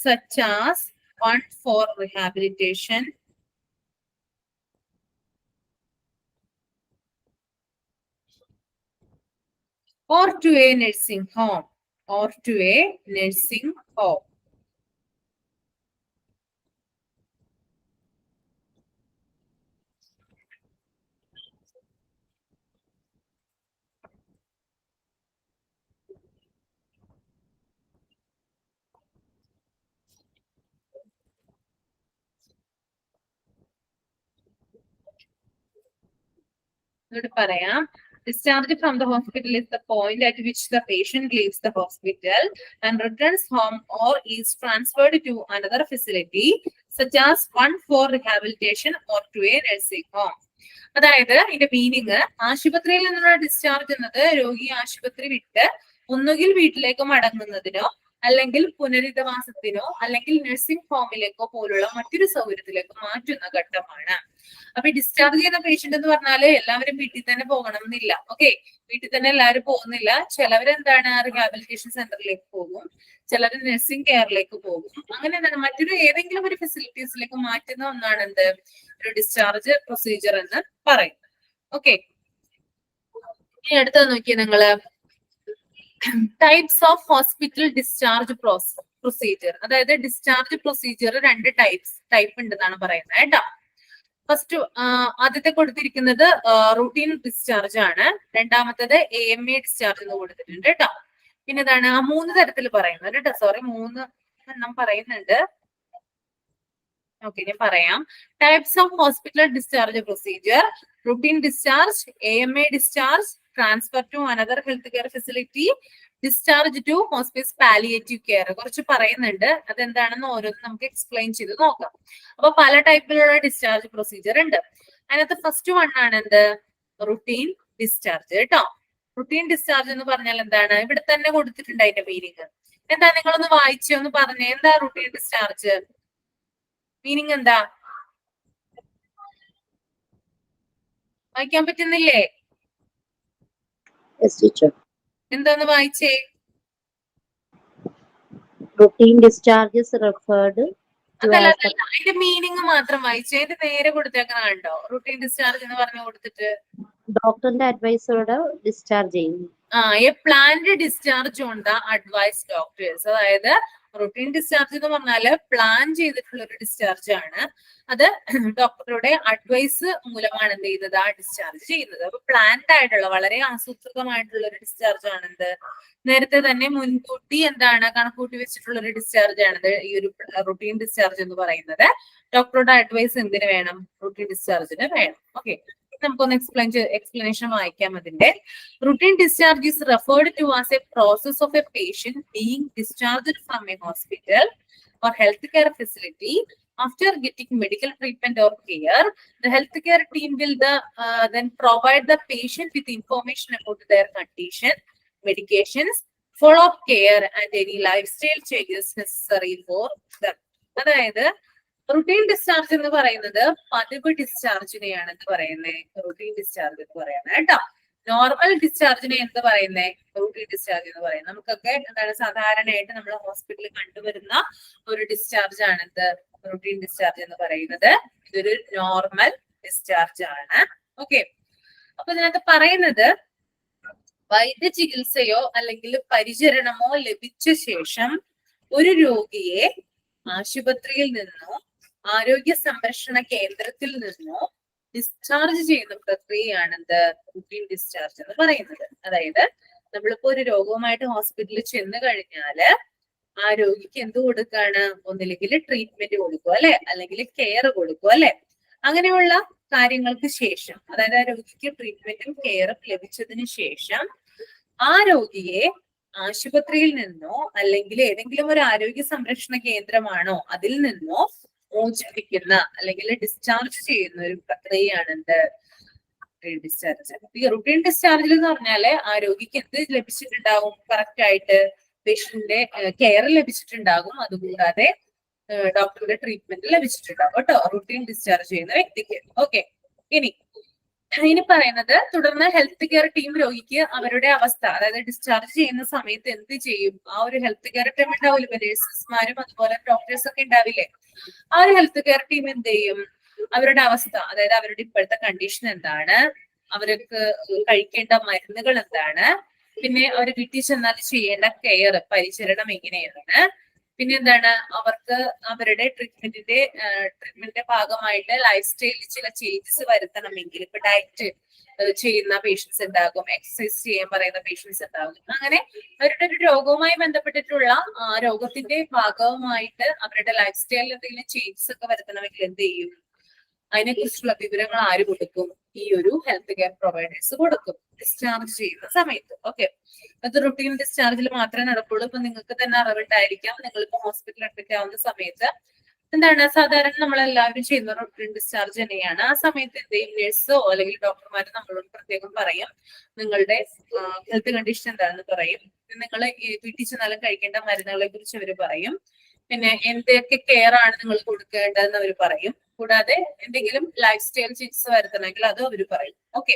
such as one for rehabilitation, or to a nursing home, or to a nursing home. Discharge from the hospital is the point at which the patient leaves the hospital and returns home, or is transferred to another facility, such as one for rehabilitation or to a nursing home. അതായത് ഇതിന്റെ meaning, ആശുപത്രിയിൽ നിന്നുള്ള discharge എന്നത് രോഗി ആശുപത്രി വിട്ട് ഒന്നുകിൽ വീട്ടിലേക്ക് മടങ്ങുന്നതിനോ അല്ലെങ്കിൽ പുനരധിവാസത്തിനോ അല്ലെങ്കിൽ നഴ്സിംഗ് ഹോമിലേക്കോ പോലുള്ള മറ്റൊരു സൗകര്യത്തിലേക്ക് മാറ്റുന്ന ഘട്ടമാണ്. അപ്പൊ ഡിസ്ചാർജ് ചെയ്യുന്ന പേഷ്യന്റ് എന്ന് പറഞ്ഞാല് എല്ലാവരും വീട്ടിൽ തന്നെ പോകണം എന്നില്ല. ഓക്കെ, വീട്ടിൽ തന്നെ എല്ലാവരും പോകുന്നില്ല. ചിലവരെന്താണ് റീഹാബിലിറ്റേഷൻ സെന്ററിലേക്ക് പോകും, ചിലർ നഴ്സിംഗ് കെയറിലേക്ക് പോകും. അങ്ങനെ എന്താണ് മറ്റൊരു ഏതെങ്കിലും ഒരു ഫെസിലിറ്റീസിലേക്ക് മാറ്റുന്ന ഒന്നാണ് എന്ത്, ഒരു ഡിസ്ചാർജ് പ്രൊസീജിയർ എന്ന് പറയുന്നത്. ഓക്കെ, ഇനി അടുത്തത് നോക്കിയേ നിങ്ങള്, types of hospital discharge procedure. അതായത് ഡിസ്ചാർജ് പ്രൊസീജിയർ രണ്ട് ടൈപ്പ് ഉണ്ടെന്നാണ് പറയുന്നത് കേട്ടോ. ഫസ്റ്റ് ആദ്യത്തെ കൊടുത്തിരിക്കുന്നത് റൂട്ടീൻ ഡിസ്ചാർജ് ആണ്. രണ്ടാമത്തത് AMA ഡിസ്ചാർജ് എന്ന് കൊടുത്തിട്ടുണ്ട് കേട്ടോ. പിന്നെ ഇതാണ് ആ 3 തരത്തിൽ പറയുന്നത് കേട്ടോ. സോറി, 3 എണ്ണം പറയുന്നുണ്ട്. ഓക്കെ, ഞാൻ പറയാം. Types of hospital discharge procedure: routine discharge, AMA discharge, transfer to another health care facility, discharge to hospice palliative care. കുറച്ച് പറയുന്നുണ്ട്, അതെന്താണെന്ന് ഓരോന്നും നമുക്ക് എക്സ്പ്ലെയിൻ ചെയ്ത് നോക്കാം. അപ്പൊ പല ടൈപ്പിലുള്ള ഡിസ്ചാർജ് പ്രൊസീജിയർ ഉണ്ട്. അതിനകത്ത് ഫസ്റ്റ് വൺ ആണ് എന്ത്, റുട്ടീൻ ഡിസ്ചാർജ് കേട്ടോ. റുട്ടീൻ ഡിസ്ചാർജ് എന്ന് പറഞ്ഞാൽ എന്താണ്, ഇവിടെ തന്നെ കൊടുത്തിട്ടുണ്ട് അതിന്റെ മീനിങ്. എന്താ, നിങ്ങളൊന്ന് വായിച്ചോ, ഒന്ന് പറഞ്ഞേ, എന്താ റുട്ടീൻ ഡിസ്ചാർജ് മീനിങ് എന്താ? വായിക്കാൻ പറ്റുന്നില്ലേ? എന്താന്ന് വായിച്ചേ? Routine discharge is referred to അതല്ല, as അതല്ല, അതിന്റെ മീനിങ് മാത്രം വായിച്ചേ. ഇത് നേരെ കൊടുത്തേക്കണ കണ്ടോ, റുട്ടീൻ ഡിസ്ചാർജ് എന്ന് പറഞ്ഞു കൊടുത്തിട്ട് ഡോക്ടറിന്റെ അഡ്വൈസോടെ ഡിസ്ചാർജ് ചെയ്യുന്നു. A planned discharge on the advice doctors. അതായത് റൂട്ടീൻ ഡിസ്ചാർജ് എന്ന് പറഞ്ഞാല് പ്ലാൻ ചെയ്തിട്ടുള്ള ഒരു ഡിസ്ചാർജ് ആണ്. അത് ഡോക്ടറുടെ അഡ്വൈസ് മൂലമാണ് എന്ത് ചെയ്യുന്നത്, ആ ഡിസ്ചാർജ് ചെയ്യുന്നത്. അപ്പൊ പ്ലാൻഡ് ആയിട്ടുള്ള വളരെ ആസൂത്രിതമായിട്ടുള്ള ഒരു ഡിസ്ചാർജ് ആണെന്ത്, നേരത്തെ തന്നെ മുൻകൂട്ടി എന്താണ് കണക്കൂട്ടി വെച്ചിട്ടുള്ള ഒരു ഡിസ്ചാർജ് ആണിത് ഈ ഒരു റൂട്ടീൻ ഡിസ്ചാർജ് എന്ന് പറയുന്നത്. ഡോക്ടറുടെ അഡ്വൈസ് എന്തിനു വേണം, റൂട്ടീൻ ഡിസ്ചാർജിന് വേണം. ഓക്കെ, നമുക്കൊന്ന് എക്സ്പ്ലനേഷൻ വായിക്കാം അതിന്റെ. Routine discharge is referred to as a process of a patient being discharged from a hospital or healthcare facility, after getting medical treatment or care, the healthcare team will then provide the patient with information about their condition, medications, follow-up care, and any lifestyle changes necessary for them. അതായത് routine discharge എന്ന് പറയുന്നത് പതിവ് ഡിസ്ചാർജിനെയാണ് എന്ത് പറയുന്നത്, routine discharge എന്ന് പറയുന്നത് കേട്ടോ. Normal ഡിസ്ചാർജിനെ എന്ത് പറയുന്നത്, റൂട്ടീൻ ഡിസ്ചാർജ് എന്ന് പറയുന്നത്. നമുക്കൊക്കെ എന്താണ് സാധാരണയായിട്ട് നമ്മൾ ഹോസ്പിറ്റലിൽ കണ്ടുവരുന്ന ഒരു ഡിസ്ചാർജ് ആണ് എന്ത്, റൂട്ടീൻ ഡിസ്ചാർജ് എന്ന് പറയുന്നത്. ഇതൊരു നോർമൽ ഡിസ്ചാർജ് ആണ്. ഓക്കെ, അപ്പൊ ഇതിനകത്ത് പറയുന്നത് വൈദ്യ ചികിത്സയോ അല്ലെങ്കിൽ പരിചരണമോ ലഭിച്ച ശേഷം ഒരു രോഗിയെ ആശുപത്രിയിൽ നിന്നോ ആരോഗ്യ സംരക്ഷണ കേന്ദ്രത്തിൽ നിന്നോ ഡിസ്ചാർജ് ചെയ്യുന്ന പ്രക്രിയയാണ് എന്ത്, റുട്ടീൻ ഡിസ്ചാർജ് എന്ന് പറയുന്നത്. അതായത് നമ്മളിപ്പോ ഒരു രോഗവുമായിട്ട് ഹോസ്പിറ്റലിൽ ചെന്ന് കഴിഞ്ഞാല് ആ രോഗിക്ക് എന്ത് കൊടുക്കാണ്, ഒന്നില്ലെങ്കിൽ ട്രീറ്റ്മെന്റ് കൊടുക്കുക അല്ലെ, അല്ലെങ്കിൽ കെയർ കൊടുക്കുക അല്ലെ. അങ്ങനെയുള്ള കാര്യങ്ങൾക്ക് ശേഷം, അതായത് ആ രോഗിക്ക് ട്രീറ്റ്മെന്റും കെയറും ലഭിച്ചതിന് ശേഷം ആ രോഗിയെ ആശുപത്രിയിൽ നിന്നോ അല്ലെങ്കിൽ ഏതെങ്കിലും ഒരു ആരോഗ്യ സംരക്ഷണ കേന്ദ്രമാണോ അതിൽ നിന്നോ മോചിപ്പിക്കുന്ന അല്ലെങ്കിൽ ഡിസ്ചാർജ് ചെയ്യുന്ന ഒരു പ്രക്രിയയാണ് എന്ത്, റുട്ടീൻ ഡിസ്ചാർജ്. ഈ റുട്ടീൻ ഡിസ്ചാർജിൽ എന്ന് പറഞ്ഞാല് ആ രോഗിക്ക് എന്ത് ലഭിച്ചിട്ടുണ്ടാവും, കറക്റ്റ് ആയിട്ട് പേഷ്യന്റിന്റെ കെയർ ലഭിച്ചിട്ടുണ്ടാകും, അതുകൂടാതെ ഡോക്ടറുടെ ട്രീറ്റ്മെന്റ് ലഭിച്ചിട്ടുണ്ടാവും കേട്ടോ, റുട്ടീൻ ഡിസ്ചാർജ് ചെയ്യുന്ന വ്യക്തിക്ക്. ഓക്കെ, ഇനി പറയുന്നത് തുടർന്ന് ഹെൽത്ത് കെയർ ടീം രോഗിക്ക് അവരുടെ അവസ്ഥ, അതായത് ഡിസ്ചാർജ് ചെയ്യുന്ന സമയത്ത് എന്ത് ചെയ്യും, ആ ഒരു ഹെൽത്ത് കെയർ ടീം ഉണ്ടാവില്ല, നഴ്സസ്മാരും അതുപോലെ ഡോക്ടേഴ്സ് ഒക്കെ ഉണ്ടാവില്ലേ, ആ ഒരു ഹെൽത്ത് കെയർ ടീം എന്ത് ചെയ്യും, അവരുടെ അവസ്ഥ, അതായത് അവരുടെ ഇപ്പോഴത്തെ കണ്ടീഷൻ എന്താണ്, അവർക്ക് കഴിക്കേണ്ട മരുന്നുകൾ എന്താണ്, പിന്നെ അവർ വീട്ടിൽ ചെന്നാൽ ചെയ്യേണ്ട കെയർ പരിചരണം എങ്ങനെയാണ്, പിന്നെ എന്താണ് അവർക്ക് അവരുടെ ട്രീറ്റ്മെന്റിന്റെ ഭാഗമായിട്ട് ലൈഫ് സ്റ്റൈലിൽ ചില ചേഞ്ചസ് വരുത്തണമെങ്കിൽ ഇപ്പൊ ഡയറ്റ് ചെയ്യുന്ന പേഷ്യൻസ് ഉണ്ടാകും, എക്സസൈസ് ചെയ്യാൻ പറയുന്ന പേഷ്യൻസ് ഉണ്ടാകും. അങ്ങനെ അവരുടെ ഒരു രോഗവുമായി ബന്ധപ്പെട്ടിട്ടുള്ള രോഗത്തിന്റെ ഭാഗമായിട്ട് അവരുടെ ലൈഫ് സ്റ്റൈലിൽ എന്തെങ്കിലും ചേഞ്ചസ് ഒക്കെ വരുത്തണമെങ്കിൽ എന്ത് ചെയ്യും, അതിനെക്കുറിച്ചുള്ള വിവരങ്ങൾ ആര് കൊടുക്കും, ഈ ഒരു ഹെൽത്ത് കെയർ പ്രൊവൈഡേഴ്സ് കൊടുക്കും ഡിസ്ചാർജ് ചെയ്യുന്ന സമയത്ത്. ഓക്കെ, അത് റുട്ടീൻ ഡിസ്ചാർജിൽ മാത്രമേ നടക്കുള്ളൂ. ഇപ്പൊ നിങ്ങൾക്ക് തന്നെ അറിവുണ്ടായിരിക്കാം, നിങ്ങളിപ്പോ ഹോസ്പിറ്റലിൽ അഡ്മിറ്റ് ആവുന്ന സമയത്ത് എന്താണ് സാധാരണ നമ്മളെല്ലാവരും ചെയ്യുന്ന റുട്ടീൻ ഡിസ്ചാർജ് തന്നെയാണ്. ആ സമയത്ത് എന്തെങ്കിലും നഴ്സോ അല്ലെങ്കിൽ ഡോക്ടർമാരോ നമ്മളോട് പ്രത്യേകം പറയും നിങ്ങളുടെ ഹെൽത്ത് കണ്ടീഷൻ എന്താണെന്ന് പറയും, നിങ്ങൾ വീട്ടിൽ ചെന്നാലും കഴിക്കേണ്ട മരുന്നുകളെ കുറിച്ച് അവർ പറയും, പിന്നെ എന്തൊക്കെ കെയർ ആണ് നിങ്ങൾ കൊടുക്കേണ്ടതെന്ന് അവർ പറയും, കൂടാതെ എന്തെങ്കിലും ലൈഫ് സ്റ്റൈൽ ചേഞ്ചസ് വരുത്തണമെങ്കിൽ അതും അവർ പറയും. ഓക്കെ,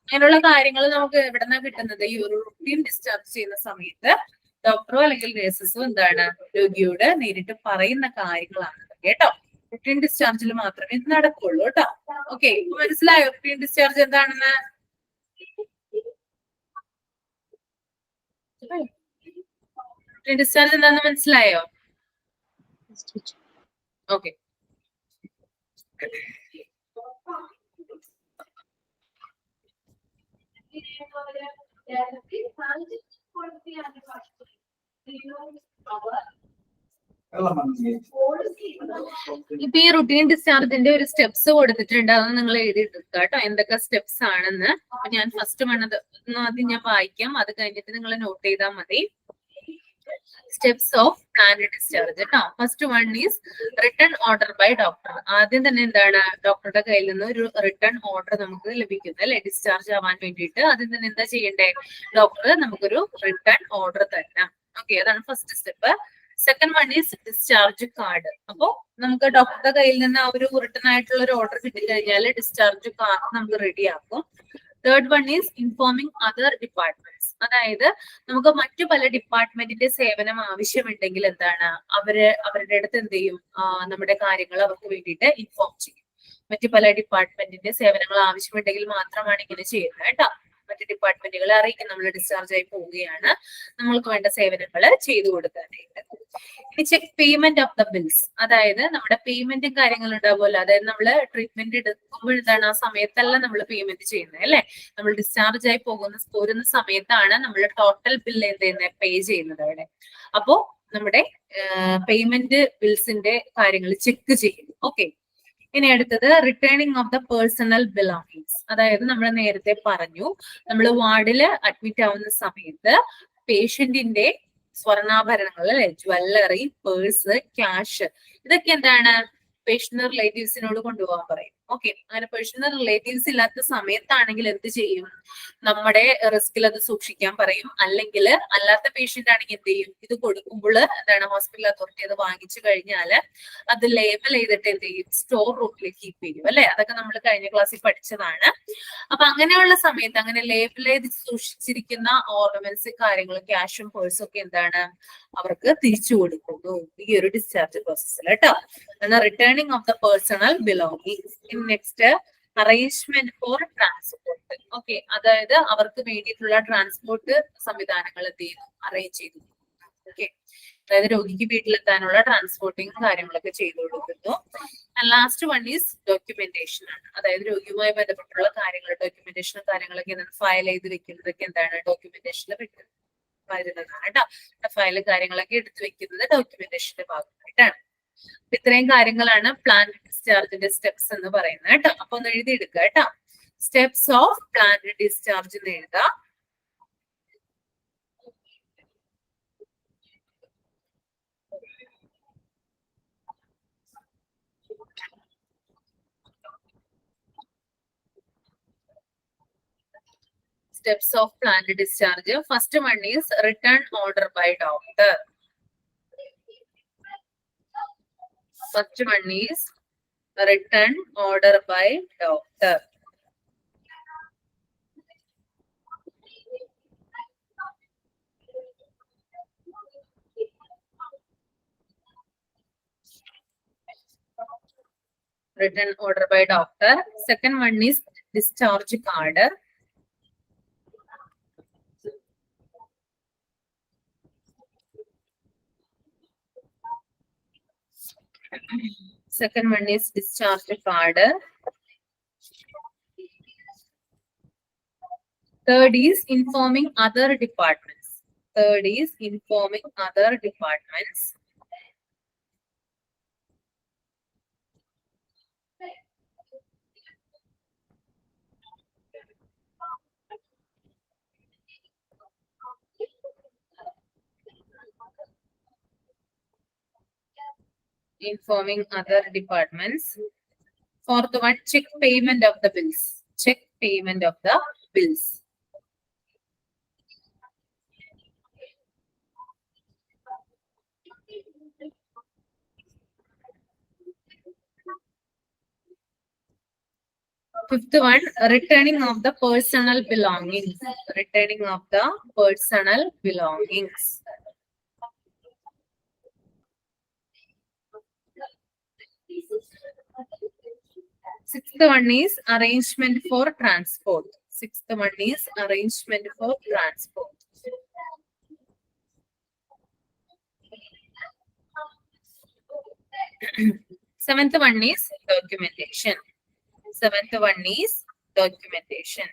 അങ്ങനെയുള്ള കാര്യങ്ങൾ നമുക്ക് എവിടെന്നാ കിട്ടുന്നത്, ഈ ഒരു റുട്ടീൻ ഡിസ്ചാർജ് ചെയ്യുന്ന സമയത്ത് ഡോക്ടറോ അല്ലെങ്കിൽ നഴ്സസോ എന്താണ് രോഗിയോട് നേരിട്ട് പറയുന്ന കാര്യങ്ങളാണ് കേട്ടോ. റുട്ടീൻ ഡിസ്ചാർജിൽ മാത്രമേ ഇത് നടക്കുള്ളൂ കേട്ടോ. ഓക്കെ, മനസ്സിലായോ റുട്ടീൻ ഡിസ്ചാർജ് എന്താണെന്ന്? റുട്ടീൻ ഡിസ്ചാർജ് എന്താണെന്ന് മനസ്സിലായോ? ഓക്കെ, ഇപ്പൊ ഈ റുട്ടീൻ ഡിസ്ചാർജിന്റെ ഒരു സ്റ്റെപ്സ് കൊടുത്തിട്ടുണ്ട്, അത് നിങ്ങൾ എഴുതിയെടുക്കുക കേട്ടോ, എന്തൊക്കെ സ്റ്റെപ്സ് ആണെന്ന്. അപ്പൊ ഞാൻ ഫസ്റ്റ് ആദ്യം ഞാൻ വായിക്കാം, അത് കഴിഞ്ഞിട്ട് നിങ്ങൾ നോട്ട് ചെയ്താൽ മതി. സ്റ്റെപ്സ് ഓഫ് പ്ലാൻഡ് ഡിസ്ചാർജ് കേട്ടോ. First one is written order by doctor. ആദ്യം തന്നെ എന്താണ്, ഡോക്ടറുടെ കയ്യിൽ നിന്ന് ഒരു റിട്ടേൺ ഓർഡർ നമുക്ക് ലഭിക്കുന്നു അല്ലെ, ഡിസ്ചാർജ് ആവാൻ വേണ്ടിയിട്ട്. ആദ്യം തന്നെ എന്താ ചെയ്യണ്ടേ, ഡോക്ടർ നമുക്കൊരു റിട്ടേൺ ഓർഡർ തരണം. ഓക്കെ, അതാണ് first step. Second one is discharge card. അപ്പോ നമുക്ക് ഡോക്ടറുടെ കയ്യിൽ നിന്ന് ആ ഒരു റിട്ടേൺ ആയിട്ടുള്ള ഒരു ഓർഡർ കിട്ടിക്കഴിഞ്ഞാൽ ഡിസ്ചാർജ് കാർഡ് നമുക്ക് റെഡിയാക്കും. Third one is informing other departments. അതായത് നമുക്ക് മറ്റു പല ഡിപ്പാർട്ട്മെന്റിന്റെ സേവനം ആവശ്യമുണ്ടെങ്കിൽ എന്താണ് അവരുടെ അടുത്ത് എന്ത് ചെയ്യും, നമ്മുടെ കാര്യങ്ങൾ അവർക്ക് വേണ്ടിയിട്ട് ഇൻഫോം ചെയ്യും. മറ്റു പല ഡിപ്പാർട്ട്മെന്റിന്റെ സേവനങ്ങൾ ആവശ്യമുണ്ടെങ്കിൽ മാത്രമാണ് ഇങ്ങനെ ചെയ്യുന്നത് കേട്ടോ. മറ്റു ഡിപ്പാർട്ട്മെന്റുകളെ അറിയിക്കും നമ്മൾ ഡിസ്ചാർജ് ആയി പോവുകയാണ്, നമ്മൾക്ക് വേണ്ട സേവനങ്ങൾ ചെയ്തു കൊടുക്കാനായിട്ട്. ഇനി cheque payment of the bills. അതായത് നമ്മുടെ പേയ്മെന്റും കാര്യങ്ങളും ഉണ്ടാവുമല്ലോ, അതായത് നമ്മൾ ട്രീറ്റ്മെന്റ് എടുക്കുമ്പോൾ എന്താണ് ആ സമയത്തല്ല നമ്മൾ പേയ്മെന്റ് ചെയ്യുന്നത് അല്ലെ, നമ്മൾ ഡിസ്ചാർജ് ആയി പോരുന്ന സമയത്താണ് നമ്മൾ ടോട്ടൽ ബിൽ എന്ത് ചെയ്യുന്നത്, പേ ചെയ്യുന്നത് അവിടെ. അപ്പോ നമ്മുടെ പേയ്മെന്റ് ബിൽസിന്റെ കാര്യങ്ങൾ ചെക്ക് ചെയ്യും. ഓക്കെ, ഇനി അടുത്തത് returning of the personal belongings. അതായത് നമ്മൾ നേരത്തെ പറഞ്ഞു, നമ്മൾ വാർഡിൽ അഡ്മിറ്റ് ആവുന്ന സമയത്ത് പേഷ്യന്റിന്റെ സ്വർണ്ണാഭരണങ്ങൾ അല്ലെ, ജ്വല്ലറി, പേഴ്സ്, ക്യാഷ്, ഇതൊക്കെ എന്താണ് പേഷ്യന്റ് റിലേറ്റീവ്സിനോട് കൊണ്ടുപോകാൻ പറയും. ഓക്കെ, അങ്ങനെ പേഷ്യന്റ് റിലേറ്റീവ്സ് ഇല്ലാത്ത സമയത്താണെങ്കിൽ എന്ത് ചെയ്യും, നമ്മുടെ റിസ്കിൽ അത് സൂക്ഷിക്കാൻ പറയും. അല്ലെങ്കിൽ അല്ലാത്ത പേഷ്യന്റ് ആണെങ്കിൽ എന്ത് ചെയ്യും, ഇത് കൊടുക്കുമ്പോൾ എന്താണ് ഹോസ്പിറ്റൽ അതോറിറ്റി അത് വാങ്ങിച്ചു കഴിഞ്ഞാൽ അത് ലേബൽ ചെയ്തിട്ട് എന്ത് ചെയ്യും, സ്റ്റോർ റൂമിൽ കീപ്പ് ചെയ്യും അല്ലെ. അതൊക്കെ നമ്മൾ കഴിഞ്ഞ ക്ലാസ്സിൽ പഠിച്ചതാണ്. അപ്പൊ അങ്ങനെയുള്ള സമയത്ത് അങ്ങനെ ലേബൽ ചെയ്ത് സൂക്ഷിച്ചിരിക്കുന്ന ഓർണമെന്റ്സ്, കാര്യങ്ങൾ, ക്യാഷും പേഴ്സും ഒക്കെ എന്താണ് അവർക്ക് തിരിച്ചു കൊടുക്കുന്നു ഈ ഒരു ഡിസ്ചാർജ് പ്രോസസ്സിൽ കേട്ടോ. എന്നാൽ returning of the personal belongings. Next arrangement four transport. Okay, അതായത് അവർക്ക് വേണ്ടിയിട്ടുള്ള ട്രാൻസ്പോർട്ട് സംവിധാനങ്ങൾ എന്ത് ചെയ്യുന്നു, അറേഞ്ച് ചെയ്തു. ഓക്കെ, അതായത് രോഗിക്ക് വീട്ടിലെത്താനുള്ള ട്രാൻസ്പോർട്ടിങ് കാര്യങ്ങളൊക്കെ ചെയ്തു കൊടുക്കുന്നു. ലാസ്റ്റ് വൺ ഈസ് ഡോക്യുമെന്റേഷൻ ആണ്. അതായത് രോഗിയുമായി ബന്ധപ്പെട്ടുള്ള കാര്യങ്ങൾ, ഡോക്യുമെന്റേഷനും കാര്യങ്ങളൊക്കെ ഫയൽ ചെയ്ത് വെക്കുന്നതൊക്കെ എന്താണ് ഡോക്യുമെന്റേഷനിൽ വരുന്നതാണ് കേട്ടോ. ഫയൽ കാര്യങ്ങളൊക്കെ എടുത്തു വെക്കുന്നത് ഡോക്യുമെന്റേഷന്റെ ഭാഗമായിട്ടാണ്. ഇത്രയും കാര്യങ്ങളാണ് പ്ലാന്റ് ഡിസ്ചാർജിന്റെ സ്റ്റെപ്സ് എന്ന് പറയുന്നത് കേട്ടോ. അപ്പൊ ഒന്ന് എഴുതിയെടുക്കുക കേട്ടോ. സ്റ്റെപ്സ് ഓഫ് പ്ലാന്റ് ഡിസ്ചാർജ് എന്ന് എഴുതാം. Steps of planned discharge. First one is return order by doctor. First one is return order by doctor. Written order by doctor. Second one is discharge card. Second one is discharge card. Third is informing other departments. Third is informing other departments. Informing other departments. Fourth one, check payment of the bills. Check payment of the bills. Fifth one, returning of the personal belongings. Returning of the personal belongings. Sixth one is arrangement for transport. Sixth one is arrangement for transport. Seventh one is documentation. Seventh one is documentation.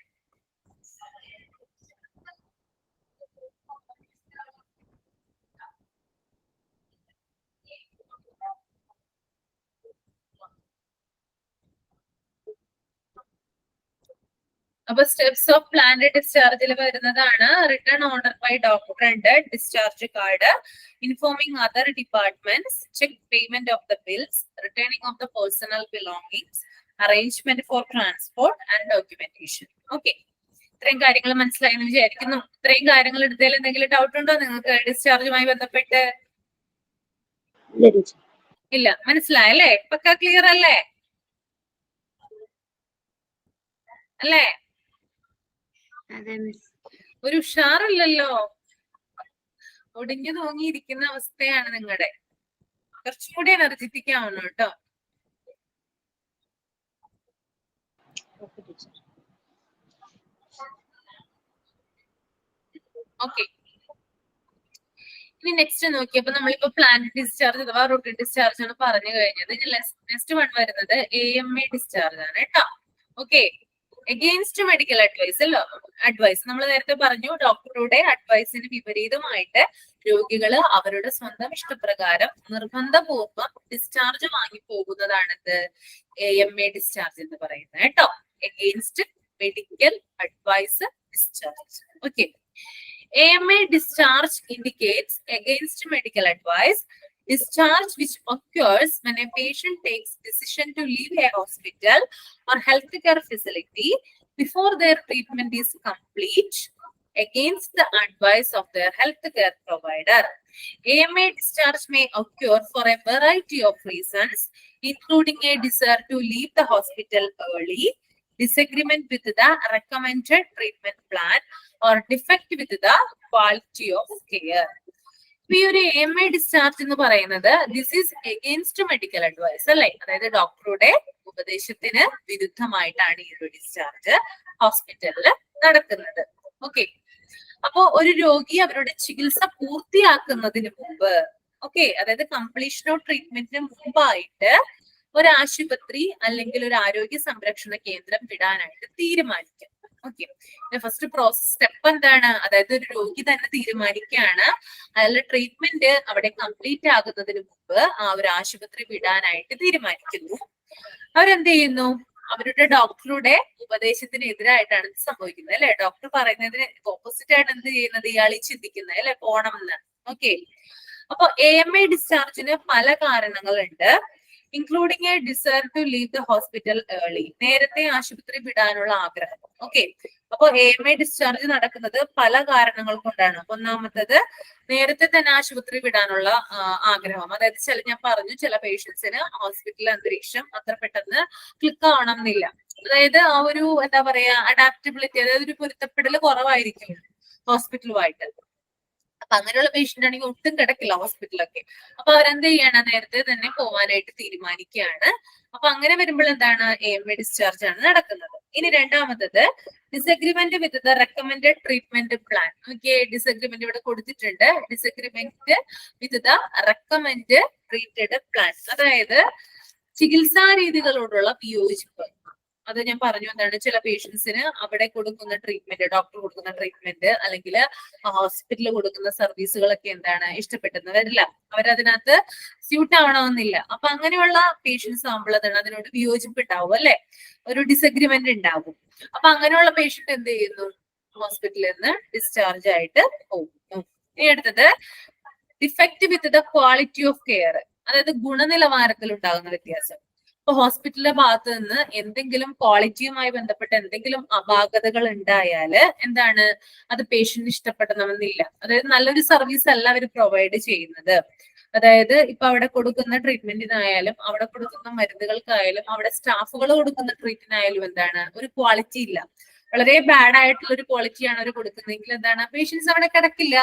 അപ്പൊ steps of plant ഡിസ്ചാർജിൽ വരുന്നതാണ് return order by doctor ഉണ്ട്, discharge card, informing other departments, cheque payment of the bills, returning of the personal belongings, arrangement four transport and documentation. Okay, ഇത്രയും കാര്യങ്ങൾ മനസ്സിലായെന്ന് വിചാരിക്കുന്നു. ഇത്രയും കാര്യങ്ങൾ എടുത്തതിൽ എന്തെങ്കിലും ഡൗട്ട് ഉണ്ടോ നിങ്ങൾക്ക് ഡിസ്ചാർജുമായി ബന്ധപ്പെട്ട്? ഇല്ല, മനസ്സിലായല്ലേ? പക്ക ക്ലിയർ അല്ലേ? അല്ലേ? ഒരു ഉഷാറില്ലല്ലോ, ഒടിഞ്ഞു തൂങ്ങിയിരിക്കുന്ന അവസ്ഥയാണ് നിങ്ങളുടെ. കുറച്ചും കൂടി എനർജറ്റിക് ആവണം കേട്ടോ. ഓക്കെ, ഇനി നെക്സ്റ്റ് നോക്കിയപ്പോ നമ്മളിപ്പോ പ്ലാന്റ് ഡിസ്ചാർജ് അഥവാ റൂട്ടീൻ ഡിസ്ചാർജ് ആണ് പറഞ്ഞു കഴിഞ്ഞത്. ഇനി നെക്സ്റ്റ് വൺ വരുന്നത് AMA ഡിസ്ചാർജ് ആണ് കേട്ടോ. ഓക്കെ, എഗെയിൻസ്റ്റ് മെഡിക്കൽ അഡ്വൈസ് നമ്മൾ നേരത്തെ പറഞ്ഞു, ഡോക്ടറുടെ അഡ്വൈസിന് വിപരീതമായിട്ട് രോഗികള് അവരുടെ സ്വന്തം ഇഷ്ടപ്രകാരം നിർബന്ധപൂർവ്വം ഡിസ്ചാർജ് വാങ്ങി പോകുന്നതാണിത് AMA ഡിസ്ചാർജ് എന്ന് പറയുന്നത് കേട്ടോ. Against medical advice discharge. Okay, AMA discharge indicates against medical advice. Discharge which occurs when a patient takes decision to leave a hospital or healthcare facility before their treatment is complete against the advice of their healthcare provider. AMA discharge may occur for a variety of reasons, including a desire to leave the hospital early, disagreement with the recommended treatment plan, or defect with the quality of care. ഈ ഒരു AMA discharge എന്ന് പറയുന്നത് this is against medical advice അല്ലെ, അതായത് ഡോക്ടറുടെ ഉപദേശത്തിന് വിരുദ്ധമായിട്ടാണ് ഈ ഒരു discharge ഹോസ്പിറ്റലിൽ നടക്കുന്നത്. ഓക്കെ, അപ്പോ ഒരു രോഗി അവരുടെ ചികിത്സ പൂർത്തിയാക്കുന്നതിന് മുമ്പ്, ഓക്കെ, അതായത് കംപ്ലീഷൻ ഓഫ് ട്രീറ്റ്മെന്റിന് മുമ്പായിട്ട് ഒരു ആശുപത്രി അല്ലെങ്കിൽ ഒരു ആരോഗ്യ സംരക്ഷണ കേന്ദ്രം വിടാനായിട്ട് തീരുമാനിക്കും. ഓക്കെ, ഫസ്റ്റ് പ്രോസസ് സ്റ്റെപ്പ് എന്താണ്? അതായത് ഒരു രോഗി തന്നെ തീരുമാനിക്കുകയാണ് അയാളുടെ ട്രീറ്റ്മെന്റ് അവിടെ കംപ്ലീറ്റ് ആകുന്നതിന് മുമ്പ് ആ ഒരു ആശുപത്രി വിടാനായിട്ട് തീരുമാനിക്കുന്നു. അവരെന്ത് ചെയ്യുന്നു? അവരുടെ ഡോക്ടറുടെ ഉപദേശത്തിന് എതിരായിട്ടാണ് ഇത് സംഭവിക്കുന്നത് അല്ലെ. ഡോക്ടർ പറയുന്നതിന് ഓപ്പോസിറ്റ് ആയിട്ട് എന്ത് ചെയ്യുന്നത്? ഇയാൾ ചിന്തിക്കുന്നത് അല്ലെ, പോണം എന്ന്. ഓക്കെ, അപ്പൊ AMA ഡിസ്ചാർജിന് പല കാരണങ്ങളുണ്ട്, including a desire to leave the hospital early, നേരത്തെ ആശുപത്രി വിടാനുള്ള ആഗ്രഹം. ഓക്കെ, അപ്പൊ AMA ഡിസ്ചാർജ് നടക്കുന്നത് പല കാരണങ്ങൾ കൊണ്ടാണ്. ഒന്നാമത്തത് നേരത്തെ തന്നെ ആശുപത്രി വിടാനുള്ള ആഗ്രഹം. അതായത് ഞാൻ പറഞ്ഞു, ചില പേഷ്യൻസിന് ഹോസ്പിറ്റൽ അന്തരീക്ഷം അത്ര പെട്ടെന്ന് ക്ലിക്ക് ആവണം എന്നില്ല. അതായത് ആ ഒരു എന്താ പറയാ അഡാപ്റ്റബിലിറ്റി, അതായത് ഒരു പൊരുത്തപ്പെടൽ കുറവായിരിക്കും ഹോസ്പിറ്റലുമായിട്ട്. അപ്പൊ അങ്ങനെയുള്ള പേഷ്യന്റ് ആണെങ്കിൽ ഒട്ടും കിടക്കില്ല ഹോസ്പിറ്റലൊക്കെ. അപ്പൊ അവരെന്ത് ചെയ്യാണ്? നേരത്തെ തന്നെ പോവാനായിട്ട് തീരുമാനിക്കുകയാണ്. അപ്പൊ അങ്ങനെ വരുമ്പോൾ എന്താണ്? AMA ഡിസ്ചാർജ് ആണ് നടക്കുന്നത്. ഇനി രണ്ടാമത്തത് disagreement with the recommended treatment plan. Okay, disagreement ഇവിടെ കൊടുത്തിട്ടുണ്ട്. Disagreement with the recommend treated plan, അതായത് ചികിത്സാ രീതികളോടുള്ള വിയോജിപ്പ്. അത് ഞാൻ പറഞ്ഞു, എന്താണ്, ചില പേഷ്യൻസിന് അവിടെ കൊടുക്കുന്ന ട്രീറ്റ്മെന്റ്, ഡോക്ടർ കൊടുക്കുന്ന ട്രീറ്റ്മെന്റ് അല്ലെങ്കിൽ ഹോസ്പിറ്റലിൽ കൊടുക്കുന്ന സർവീസുകളൊക്കെ എന്താണ് ഇഷ്ടപ്പെട്ടെന്ന് വരില്ല, അവരതിനകത്ത് സ്യൂട്ട് ആവണമെന്നില്ല. അപ്പൊ അങ്ങനെയുള്ള പേഷ്യൻസ് ആകുമ്പോൾ എന്താണ് അതിനോട് വിയോജിപ്പുണ്ടാവും അല്ലെ, ഒരു ഡിസഗ്രിമെന്റ് ഉണ്ടാകും. അപ്പൊ അങ്ങനെയുള്ള പേഷ്യന്റ് എന്ത് ചെയ്യുന്നു? ഹോസ്പിറ്റലിൽ നിന്ന് ഡിസ്ചാർജ് ആയിട്ട് പോകുന്നു. ഇനി അടുത്തത് defect with the quality of care, അതായത് ഗുണനിലവാരത്തിൽ ഉണ്ടാകുന്ന വ്യത്യാസം. ഇപ്പൊ ഹോസ്പിറ്റലിന്റെ ഭാഗത്ത് നിന്ന് എന്തെങ്കിലും ക്വാളിറ്റിയുമായി ബന്ധപ്പെട്ട എന്തെങ്കിലും അപാകതകൾ ഉണ്ടായാല് എന്താണ്, അത് പേഷ്യന്റ് ഇഷ്ടപ്പെടണമെന്നില്ല. അതായത് നല്ലൊരു സർവീസ് അല്ല അവർ പ്രൊവൈഡ് ചെയ്യുന്നത്. അതായത് ഇപ്പൊ അവിടെ കൊടുക്കുന്ന ട്രീറ്റ്മെന്റിനായാലും അവിടെ കൊടുക്കുന്ന മരുന്നുകൾക്കായാലും അവിടെ സ്റ്റാഫുകൾ കൊടുക്കുന്ന ട്രീറ്റ്മെന്റിനായാലും എന്താണ്, ഒരു ക്വാളിറ്റി ഇല്ല. വളരെ ബാഡ് ആയിട്ടുള്ള ഒരു ക്വാളിറ്റിയാണ് അവർ കൊടുക്കുന്നതെങ്കിൽ എന്താണ്, പേഷ്യൻസ് അവിടെ കിടക്കില്ല.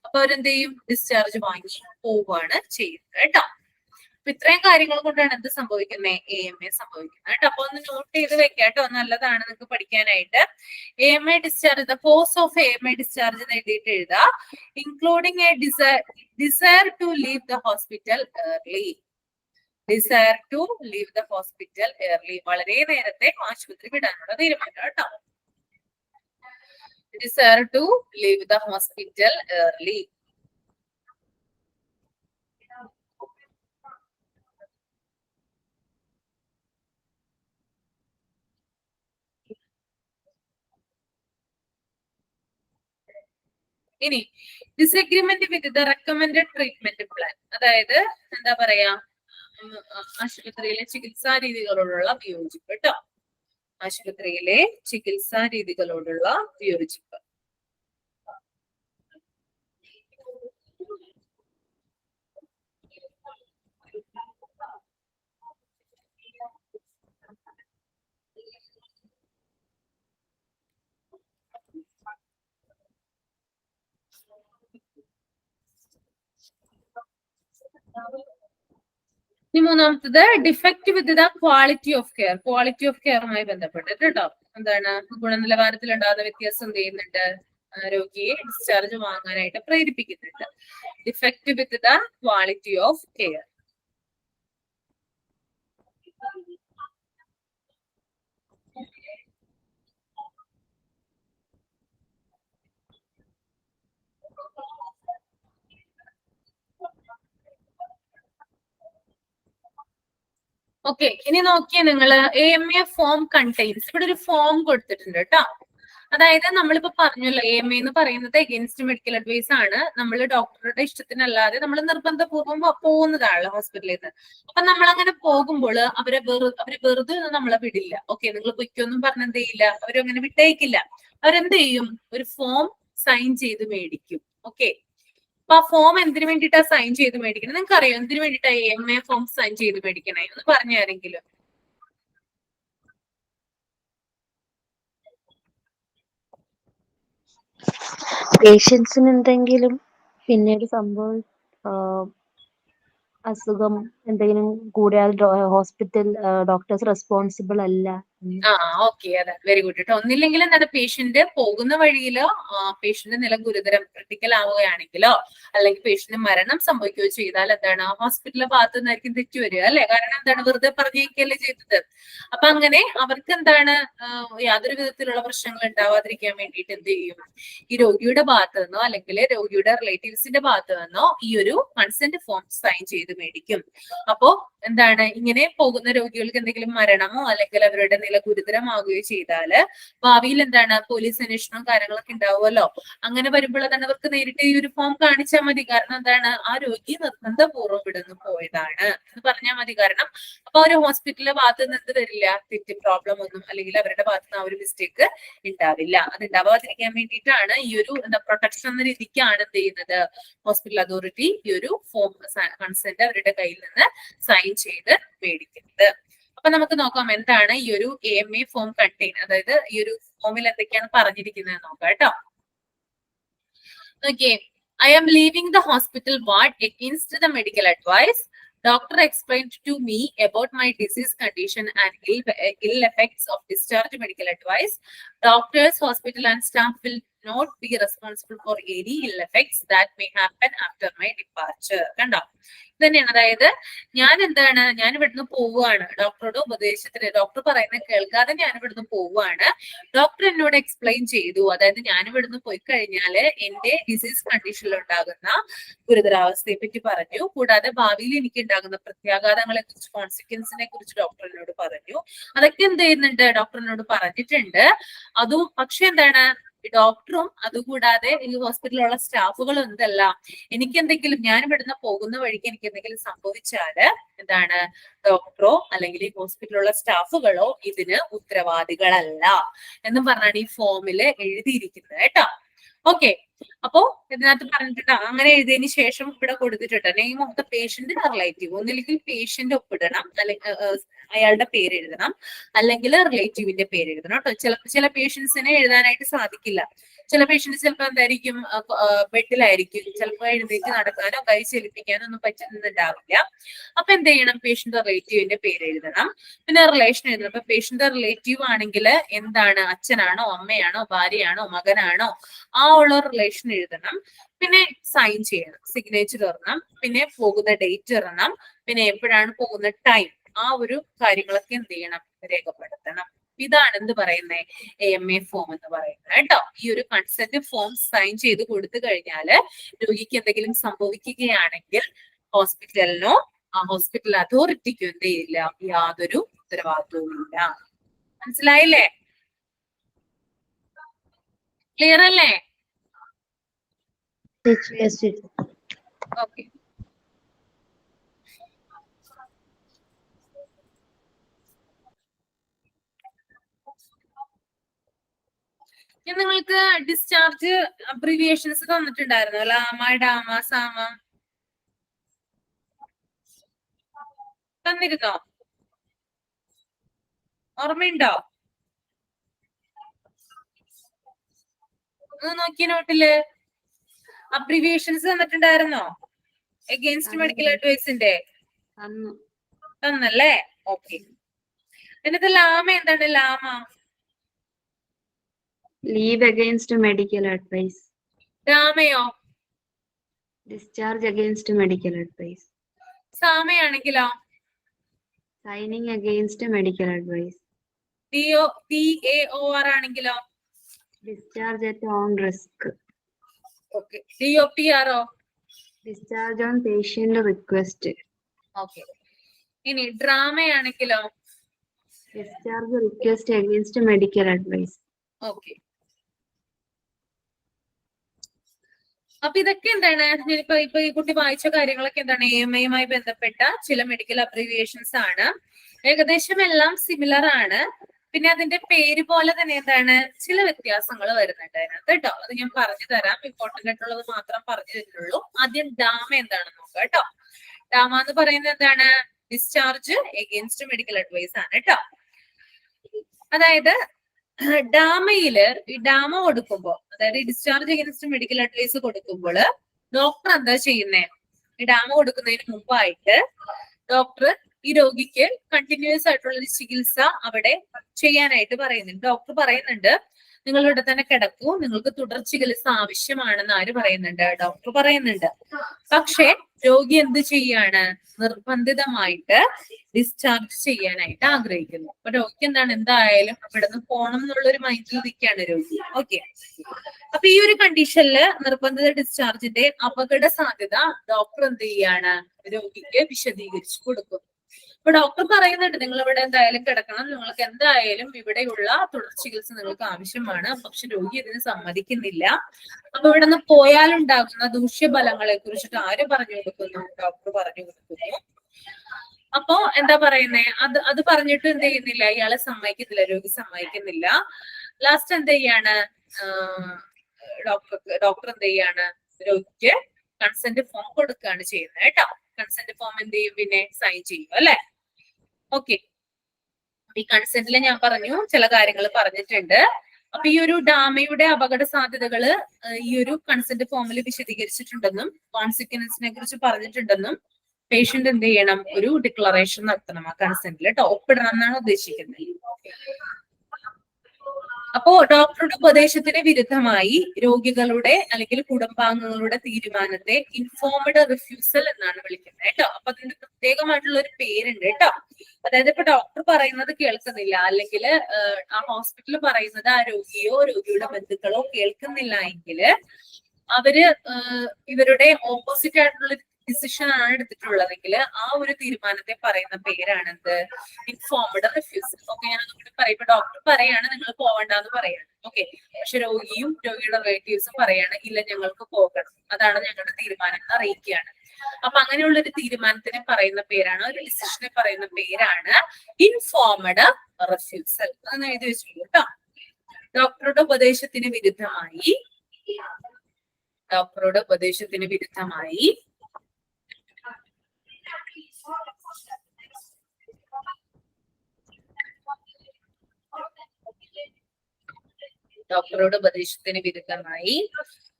അപ്പൊ അവരെന്ത് ചെയ്യും? ഡിസ്ചാർജ് വാങ്ങി പോവുകയാണ് ചെയ്യുന്നത് കേട്ടോ. അപ്പൊ ഇത്രയും കാര്യങ്ങൾ കൊണ്ടാണ് എന്ത് സംഭവിക്കുന്നത്? AMA സംഭവിക്കുന്നത് കേട്ടോ. അപ്പൊ ഒന്ന് നോട്ട് ചെയ്ത് വെക്കാട്ടോ, നല്ലതാണ് നിങ്ങൾക്ക് പഠിക്കാനായിട്ട്. AMA discharge, the cause of AMA discharge എഴുതിയിട്ട് എഴുതാ, including a desire to leave the hospital early. Desire to leave the hospital early, വളരെ നേരത്തെ ആശുപത്രി വിടാനുള്ള തീരുമാനം കേട്ടോ. Desire to leave the hospital early. ഇനി disagreement with the recommended treatment plan, അതായത് എന്താ പറയാ ആശുപത്രിയിലെ ചികിത്സാ രീതികളോടുള്ള വിയോജിപ്പ് കേട്ടോ. ആശുപത്രിയിലെ ചികിത്സാ രീതികളോടുള്ള വിയോജിപ്പ്. ഇനി മൂന്നാമത്തത് defect with the quality of care. Quality of കെയറുമായി ബന്ധപ്പെട്ടിട്ട് കേട്ടോ, എന്താണ്, ഗുണനിലവാരത്തിൽ ഉണ്ടാകുന്ന വ്യത്യാസം എന്ത് ചെയ്യുന്നുണ്ട്? രോഗിയെ ഡിസ്ചാർജ് വാങ്ങാനായിട്ട് പ്രേരിപ്പിക്കുന്നുണ്ട്. Defect with the quality of care. Okay, ഇനി നോക്കിയേ നിങ്ങള് AMA ഫോം കണ്ടെയ്ൻസ്, ഇവിടെ ഒരു ഫോം കൊടുത്തിട്ടുണ്ട് കേട്ടോ. അതായത് നമ്മളിപ്പോ പറഞ്ഞല്ലോ AMA എന്ന് പറയുന്നത് എഗെയിൻസ്റ്റ് മെഡിക്കൽ അഡ്വൈസ് ആണ്. നമ്മൾ ഡോക്ടറുടെ ഇഷ്ടത്തിനല്ലാതെ നമ്മൾ നിർബന്ധപൂർവ്വം പോകുന്നതാണല്ലോ ഹോസ്പിറ്റലിൽ നിന്ന്. അപ്പൊ നമ്മൾ അങ്ങനെ പോകുമ്പോൾ അവര് വെറുതെ ഒന്നും നമ്മളെ വിടില്ല. ഓക്കെ, നിങ്ങൾ പൊയ്ക്കൊന്നും പറഞ്ഞ എന്ത് ചെയ്യില്ല, അവരങ്ങനെ വിട്ടയക്കില്ല. അവരെന്ത് ചെയ്യും, ഒരു ഫോം സൈൻ ചെയ്ത് മേടിക്കും. ഓക്കെ, അപ്പൊ ആ ഫോം എന്തിനു വേണ്ടിയിട്ടാ സൈൻ ചെയ്ത് മേടിക്കണം? നിങ്ങൾക്ക് അറിയാം എന്തിനു വേണ്ടിയിട്ടാ AMA ഫോം സൈൻ ചെയ്ത് മേടിക്കണേ? ഒന്ന് പറഞ്ഞു ആരെങ്കിലും. പേഷ്യൻസിന് എന്തെങ്കിലും പിന്നീട് സംഭവം അസുഖം എന്തെങ്കിലും കൂടിയാൽ ഹോസ്പിറ്റൽ ഡോക്ടേഴ്സ് റെസ്പോൺസിബിൾ അല്ല. ഓക്കെ, അതെ, വെരി ഗുഡ് കേട്ടോ. ഒന്നില്ലെങ്കിൽ എന്താണ്, പേഷ്യന്റ് പോകുന്ന വഴിയിലോ പേഷ്യന്റ് നില ഗുരുതരം ക്രിട്ടിക്കൽ ആവുകയാണെങ്കിലോ അല്ലെങ്കിൽ പേഷ്യന്റ് മരണം സംഭവിക്കുകയോ ചെയ്താൽ എന്താണ്, ഹോസ്പിറ്റലിലെ ഭാഗത്തു നിന്നായിരിക്കും തെറ്റു വരിക അല്ലെ? കാരണം എന്താണ്, വെറുതെ പറഞ്ഞേക്കല്ലേ ചെയ്തത്. അപ്പൊ അങ്ങനെ അവർക്ക് എന്താണ് യാതൊരു വിധത്തിലുള്ള പ്രശ്നങ്ങൾ ഉണ്ടാവാതിരിക്കാൻ വേണ്ടിയിട്ട് എന്ത് ചെയ്യും, ഈ രോഗിയുടെ ഭാഗത്തു നിന്നോ അല്ലെങ്കിൽ രോഗിയുടെ റിലേറ്റീവ്സിന്റെ ഭാഗത്തു നിന്നോ ഈ ഒരു കൺസെന്റ് ഫോം സൈൻ ചെയ്ത് മേടിക്കും. അപ്പോ എന്താണ്, ഇങ്ങനെ പോകുന്ന രോഗികൾക്ക് എന്തെങ്കിലും മരണമോ അല്ലെങ്കിൽ അവരുടെ നില ഗുരുതരമാവുകയോ ചെയ്താല് ഭാവിയിൽ എന്താണ്, പോലീസ് അന്വേഷണവും കാര്യങ്ങളൊക്കെ ഉണ്ടാവുമല്ലോ. അങ്ങനെ വരുമ്പോൾ തന്നെ അവർക്ക് നേരിട്ട് ഈ ഒരു ഫോം കാണിച്ചാൽ മതി. കാരണം എന്താണ്, ആ രോഗി നിർബന്ധപൂർവ്വം ഇവിടുന്ന് പോയതാണ് എന്ന് പറഞ്ഞാൽ മതി. കാരണം അപ്പൊ ഒരു ഹോസ്പിറ്റലിലെ ഭാഗത്ത് നിന്ന് എന്ത് വരില്ല, തെറ്റ് പ്രോബ്ലം ഒന്നും അല്ലെങ്കിൽ അവരുടെ ഭാഗത്ത് നിന്ന് ആ ഒരു മിസ്റ്റേക്ക് ഉണ്ടാവില്ല. അത് ഉണ്ടാവാതിരിക്കാൻ വേണ്ടിയിട്ടാണ് ഈ ഒരു പ്രൊട്ടക്ഷൻ എന്ന രീതിക്കാണ് എന്ത് ചെയ്യുന്നത്, ഹോസ്പിറ്റൽ അതോറിറ്റി ഈ ഒരു ഫോം കൺസെന്റ് അവരുടെ കയ്യിൽ നിന്ന് സൈൻ ചെയ്ത് മേടിക്കുന്നത്. അപ്പൊ നമുക്ക് നോക്കാം എന്താണ് ഈ ഒരു AMA ഫോം കണ്ടെയ്ൻ, അതായത് ഈ ഒരു ഫോമിൽ എന്തൊക്കെയാണ് പറഞ്ഞിരിക്കുന്നത് നോക്കാം കേട്ടോ. Okay, I am leaving the hospital ward against the medical advice. Doctor explained to me about my disease condition and ill effects of discharge medical advice. Doctors, hospital and staff will not be responsible for any ill effects that may happen after my departure. കണ്ടോ, തന്നെയാണ്. അതായത് ഞാൻ ഇവിടുന്ന് പോവുകയാണ്, ഡോക്ടറുടെ ഉപദേശത്തിന്, doctor പറയുന്നത് കേൾക്കാതെ ഞാൻ ഇവിടുന്ന് പോവുകയാണ്. ഡോക്ടർ എന്നോട് എക്സ്പ്ലെയിൻ ചെയ്തു, അതായത് ഞാൻ ഇവിടുന്ന് പോയി കഴിഞ്ഞാല് എന്റെ ഡിസീസ് കണ്ടീഷനിൽ ഉണ്ടാകുന്ന ഗുരുതരാവസ്ഥയെ പറ്റി പറഞ്ഞു. കൂടാതെ ഭാവിയിൽ എനിക്ക് ഉണ്ടാകുന്ന പ്രത്യാഘാതങ്ങളെ കുറിച്ച്, കോൺസിക്വൻസിനെ കുറിച്ച് ഡോക്ടർ എന്നോട് പറഞ്ഞു. അതൊക്കെ എന്ത് ചെയ്യുന്നുണ്ട്, ഡോക്ടർ എന്നോട് പറഞ്ഞിട്ടുണ്ട്. അതും പക്ഷെ എന്താണ്, ഡോക്ടറും അതുകൂടാതെ ഈ ഹോസ്പിറ്റലിലുള്ള സ്റ്റാഫുകളും എന്തെല്ലാം, എനിക്ക് എന്തെങ്കിലും, ഞാൻ ഇവിടുന്ന് പോകുന്ന വഴിക്ക് എനിക്ക് എന്തെങ്കിലും സംഭവിച്ചാല് എന്താണ്, ഡോക്ടറോ അല്ലെങ്കിൽ ഈ ഹോസ്പിറ്റലിലുള്ള സ്റ്റാഫുകളോ ഇതിന് ഉത്തരവാദികളല്ല എന്നും പറഞ്ഞാണ് ഈ ഫോമില് എഴുതിയിരിക്കുന്നത് കേട്ടോ. ഓക്കെ, അപ്പോ ഇതിനകത്ത് പറഞ്ഞിട്ടുണ്ട്, അങ്ങനെ എഴുതിയതിനു ശേഷം ഇവിടെ കൊടുത്തിട്ടുണ്ട് name of the patient relative. ഒന്നില്ലെങ്കിൽ പേഷ്യന്റ് ഒപ്പിടണം, അല്ലെങ്കിൽ അയാളുടെ പേര് എഴുതണം, അല്ലെങ്കിൽ റിലേറ്റീവിന്റെ പേര് എഴുതണം കേട്ടോ. ചില പേഷ്യൻസിനെ എഴുതാനായിട്ട് സാധിക്കില്ല. ചില പേഷ്യൻസ് ചിലപ്പോൾ എന്തായിരിക്കും, ബെഡിലായിരിക്കും, ചിലപ്പോൾ എഴുന്നേറ്റ് നടക്കാനോ കൈ ചലിപ്പിക്കാനോ ഒന്നും പറ്റുന്നുണ്ടാവില്ല. അപ്പൊ എന്ത് ചെയ്യണം, പേഷ്യന്റ് റിലേറ്റീവിന്റെ പേര് എഴുതണം, പിന്നെ റിലേഷൻ എഴുതണം. അപ്പൊ പേഷ്യന്റ് റിലേറ്റീവ് ആണെങ്കിൽ എന്താണ്, അച്ഛനാണോ അമ്മയാണോ ഭാര്യയാണോ മകനാണോ ആ ഉള്ള റിലേഷൻ എഴുതണം. പിന്നെ സൈൻ ചെയ്യണം, സിഗ്നേച്ചർ ഇടണം, പിന്നെ പോകുന്ന ഡേറ്റ് ഇടണം, പിന്നെ എപ്പോഴാണ് പോകുന്ന ടൈം, ആ ഒരു കാര്യങ്ങളൊക്കെ എന്ത് ചെയ്യണം, രേഖപ്പെടുത്തണം. ഇതാണ് എന്ത് പറയുന്നത്, AMA ഫോം എന്ന് പറയുന്നത് കേട്ടോ. ഈ ഒരു കൺസെന്റ് ഫോം സൈൻ ചെയ്ത് കൊടുത്തു കഴിഞ്ഞാല് രോഗിക്ക് എന്തെങ്കിലും സംഭവിക്കുകയാണെങ്കിൽ ഹോസ്പിറ്റലിനോ ആ ഹോസ്പിറ്റൽ അതോറിറ്റിക്കോ എന്ത് ചെയ്യില്ല, യാതൊരു ഉത്തരവാദിത്വവും ഇല്ല. മനസ്സിലായില്ലേ? ക്ലിയർ അല്ലേ? ഓക്കെ, ഞാൻ നിങ്ങൾക്ക് ഡിസ്ചാർജ് അബ്രിവിയേഷൻസ് തന്നിട്ടുണ്ടായിരുന്നു, ലാമ, ഡാമ, സാമ തന്നിരുന്നോ? ഓർമ്മയുണ്ടോ? നോക്കിയ നോട്ടില് അബ്രിവിയേഷൻസ് തന്നിട്ടുണ്ടായിരുന്നോ എഗെയിൻസ്റ്റ് മെഡിക്കൽ അഡ്വൈസിന്റെ? തന്നല്ലേ? ഓക്കെ. എന്നിട്ട് ലാമ എന്താണ്? LAMA leave against medical advice. രാമയോ? Discharge against medical advice. സാമയാണെങ്കിലോ? Signing against medical advice. DAOR ആണെങ്കിലോ? Discharge at own risk. Okay. DOPRോ? Discharge on patient request. Okay. ഇനി ഡ്രാമയാണെങ്കിലോ? Discharge request against medical advice. Okay. അപ്പൊ ഇതൊക്കെ എന്താണ് ഇപ്പൊ ഈ കുട്ടി വായിച്ച കാര്യങ്ങളൊക്കെ എന്താണ് AMI ബന്ധപ്പെട്ട ചില മെഡിക്കൽ അബ്രീവിയേഷൻസ് ആണ്. ഏകദേശം എല്ലാം സിമിലർ ആണ്. പിന്നെ അതിന്റെ പേര് പോലെ തന്നെ എന്താണ് ചില വ്യത്യാസങ്ങൾ വരുന്നുണ്ട് അതിനകത്ത് കേട്ടോ. അത് ഞാൻ പറഞ്ഞു തരാം. ഇമ്പോർട്ടന്റ് ആയിട്ടുള്ളത് മാത്രം പറഞ്ഞു തരുന്നുള്ളൂ. ആദ്യം ഡാമ എന്താണെന്ന് നോക്കാം കേട്ടോ. ഡാമ എന്ന് പറയുന്നത് എന്താണ്? ഡിസ്ചാർജ് എഗെയിൻസ്റ്റ് മെഡിക്കൽ അഡ്വൈസ് ആണ് കേട്ടോ. അതായത് ഡാമയില് ഈ ഡാമ കൊടുക്കുമ്പോ, അതായത് ഡിസ്ചാർജ് എഗെയിൻസ്റ്റ് മെഡിക്കൽ അഡ്വൈസ് കൊടുക്കുമ്പോൾ ഡോക്ടർ എന്താ ചെയ്യുന്നേ? ഈ ഡാമ കൊടുക്കുന്നതിന് മുമ്പായിട്ട് ഡോക്ടർ ഈ രോഗിക്ക് കണ്ടിന്യൂസ് ആയിട്ടുള്ള ഒരു ചികിത്സ അവിടെ ചെയ്യാനായിട്ട് പറയുന്നുണ്ട്. ഡോക്ടർ പറയുന്നുണ്ട് നിങ്ങൾ ഇവിടെ തന്നെ കിടക്കൂ, നിങ്ങൾക്ക് തുടർ ചികിത്സ ആവശ്യമാണെന്ന് ആര് പറയുന്നുണ്ട്? ഡോക്ടർ പറയുന്നുണ്ട്. പക്ഷെ രോഗി എന്ത് ചെയ്യാണ്? നിർബന്ധിതമായിട്ട് ഡിസ്ചാർജ് ചെയ്യാനായിട്ട് ആഗ്രഹിക്കുന്നു. അപ്പൊ രോഗിക്ക് എന്താണ് എന്തായാലും ഇവിടെ നിന്ന് പോണം എന്നുള്ളൊരു മൈൻഡിൽ നിൽക്കുകയാണ് രോഗി. ഓക്കെ, അപ്പൊ ഈ ഒരു കണ്ടീഷനില് നിർബന്ധിത ഡിസ്ചാർജിന്റെ അപകട സാധ്യത ഡോക്ടർ എന്ത് ചെയ്യാണ്? രോഗിക്ക് വിശദീകരിച്ചു കൊടുക്കുന്നു. അപ്പൊ ഡോക്ടർ പറയുന്നുണ്ട് നിങ്ങൾ ഇവിടെ എന്തായാലും കിടക്കണം, നിങ്ങൾക്ക് എന്തായാലും ഇവിടെയുള്ള തുടർ ചികിത്സ നിങ്ങൾക്ക് ആവശ്യമാണ്. പക്ഷെ രോഗി ഇതിന് സമ്മതിക്കുന്നില്ല. അപ്പൊ ഇവിടെ നിന്ന് പോയാലുണ്ടാകുന്ന ദൂഷ്യഫലങ്ങളെ കുറിച്ചിട്ട് ആര് പറഞ്ഞു കൊടുക്കുന്നു? ഡോക്ടർ പറഞ്ഞു കൊടുക്കുന്നു. അപ്പോ എന്താ പറയുന്നേ? അത് പറഞ്ഞിട്ട് എന്ത് ചെയ്യുന്നില്ല? ഇയാളെ സമ്മതിക്കുന്നില്ല, രോഗി സമ്മതിക്കുന്നില്ല. ലാസ്റ്റ് എന്ത് ചെയ്യാണ്? ഡോക്ടർ എന്ത് ചെയ്യാണ്? രോഗിക്ക് കൺസെന്റ് ഫോം കൊടുക്കുകയാണ് ചെയ്യുന്നത് കേട്ടോ. കൺസെന്റ് ഫോം എന്ത് ചെയ്യും? പിന്നെ സൈൻ ചെയ്യും അല്ലെ? ഓക്കെ, ഈ കൺസെന്റിൽ ഞാൻ പറഞ്ഞു ചില കാര്യങ്ങൾ പറഞ്ഞിട്ടുണ്ട്. അപ്പൊ ഈ ഒരു ഡാമയുടെ അപകട സാധ്യതകള് ഈ ഒരു കൺസെന്റ് ഫോമിൽ വിശദീകരിച്ചിട്ടുണ്ടെന്നും കോൺസിക്വൻസിനെ കുറിച്ച് പറഞ്ഞിട്ടുണ്ടെന്നും പേഷ്യന്റ് എന്ത് ചെയ്യണം? ഒരു ഡിക്ലറേഷൻ നടത്തണം ആ കൺസെന്റിൽ കേട്ടോ. ഒപ്പിടണം എന്നാണ് ഉദ്ദേശിക്കുന്നത്. അപ്പോ ഡോക്ടറുടെ ഉപദേശത്തിന് വിരുദ്ധമായി രോഗികളുടെ അല്ലെങ്കിൽ കുടുംബാംഗങ്ങളുടെ തീരുമാനത്തെ ഇൻഫോംഡ് റിഫ്യൂസൽ എന്നാണ് വിളിക്കുന്നത് കേട്ടോ. അപ്പൊ അതിന്റെ പ്രത്യേകമായിട്ടുള്ള ഒരു പേരുണ്ട് കേട്ടോ. അതായത് ഇപ്പൊ ഡോക്ടർ പറയുന്നത് കേൾക്കുന്നില്ല, അല്ലെങ്കിൽ ആ ഹോസ്പിറ്റൽ പറയുന്നത് ആ രോഗിയോ രോഗിയുടെ ബന്ധുക്കളോ കേൾക്കുന്നില്ല എങ്കിൽ അവര് ഇവരുടെ ഓപ്പോസിറ്റ് ആയിട്ടുള്ള ഡിസിഷൻ ആണ് എടുത്തിട്ടുള്ളതെങ്കിൽ ആ ഒരു തീരുമാനത്തെ പറയുന്ന പേരാണെന്ത്? Informed refusal. ഓക്കെ, ഞാൻ അതുകൂടി പറയും. ഇപ്പൊ ഡോക്ടർ പറയാണ് നിങ്ങൾ പോവണ്ടെന്ന് പറയാണ്. ഓക്കെ, പക്ഷെ രോഗിയും രോഗിയുടെ റിലേറ്റീവ്സും പറയാണ് ഇല്ല ഞങ്ങൾക്ക് പോകണം, അതാണ് ഞങ്ങളുടെ തീരുമാനം എന്ന് അറിയിക്കുകയാണ്. അപ്പൊ അങ്ങനെയുള്ള ഒരു തീരുമാനത്തിനെ പറയുന്ന പേരാണ്, ഒരു ഡിസിഷനെ പറയുന്ന പേരാണ് ഇൻഫോംഡ് റിഫ്യൂസൽ. അതൊന്ന് എഴുതി വെച്ചു കേട്ടോ. ഡോക്ടറുടെ ഉപദേശത്തിന് വിരുദ്ധമായി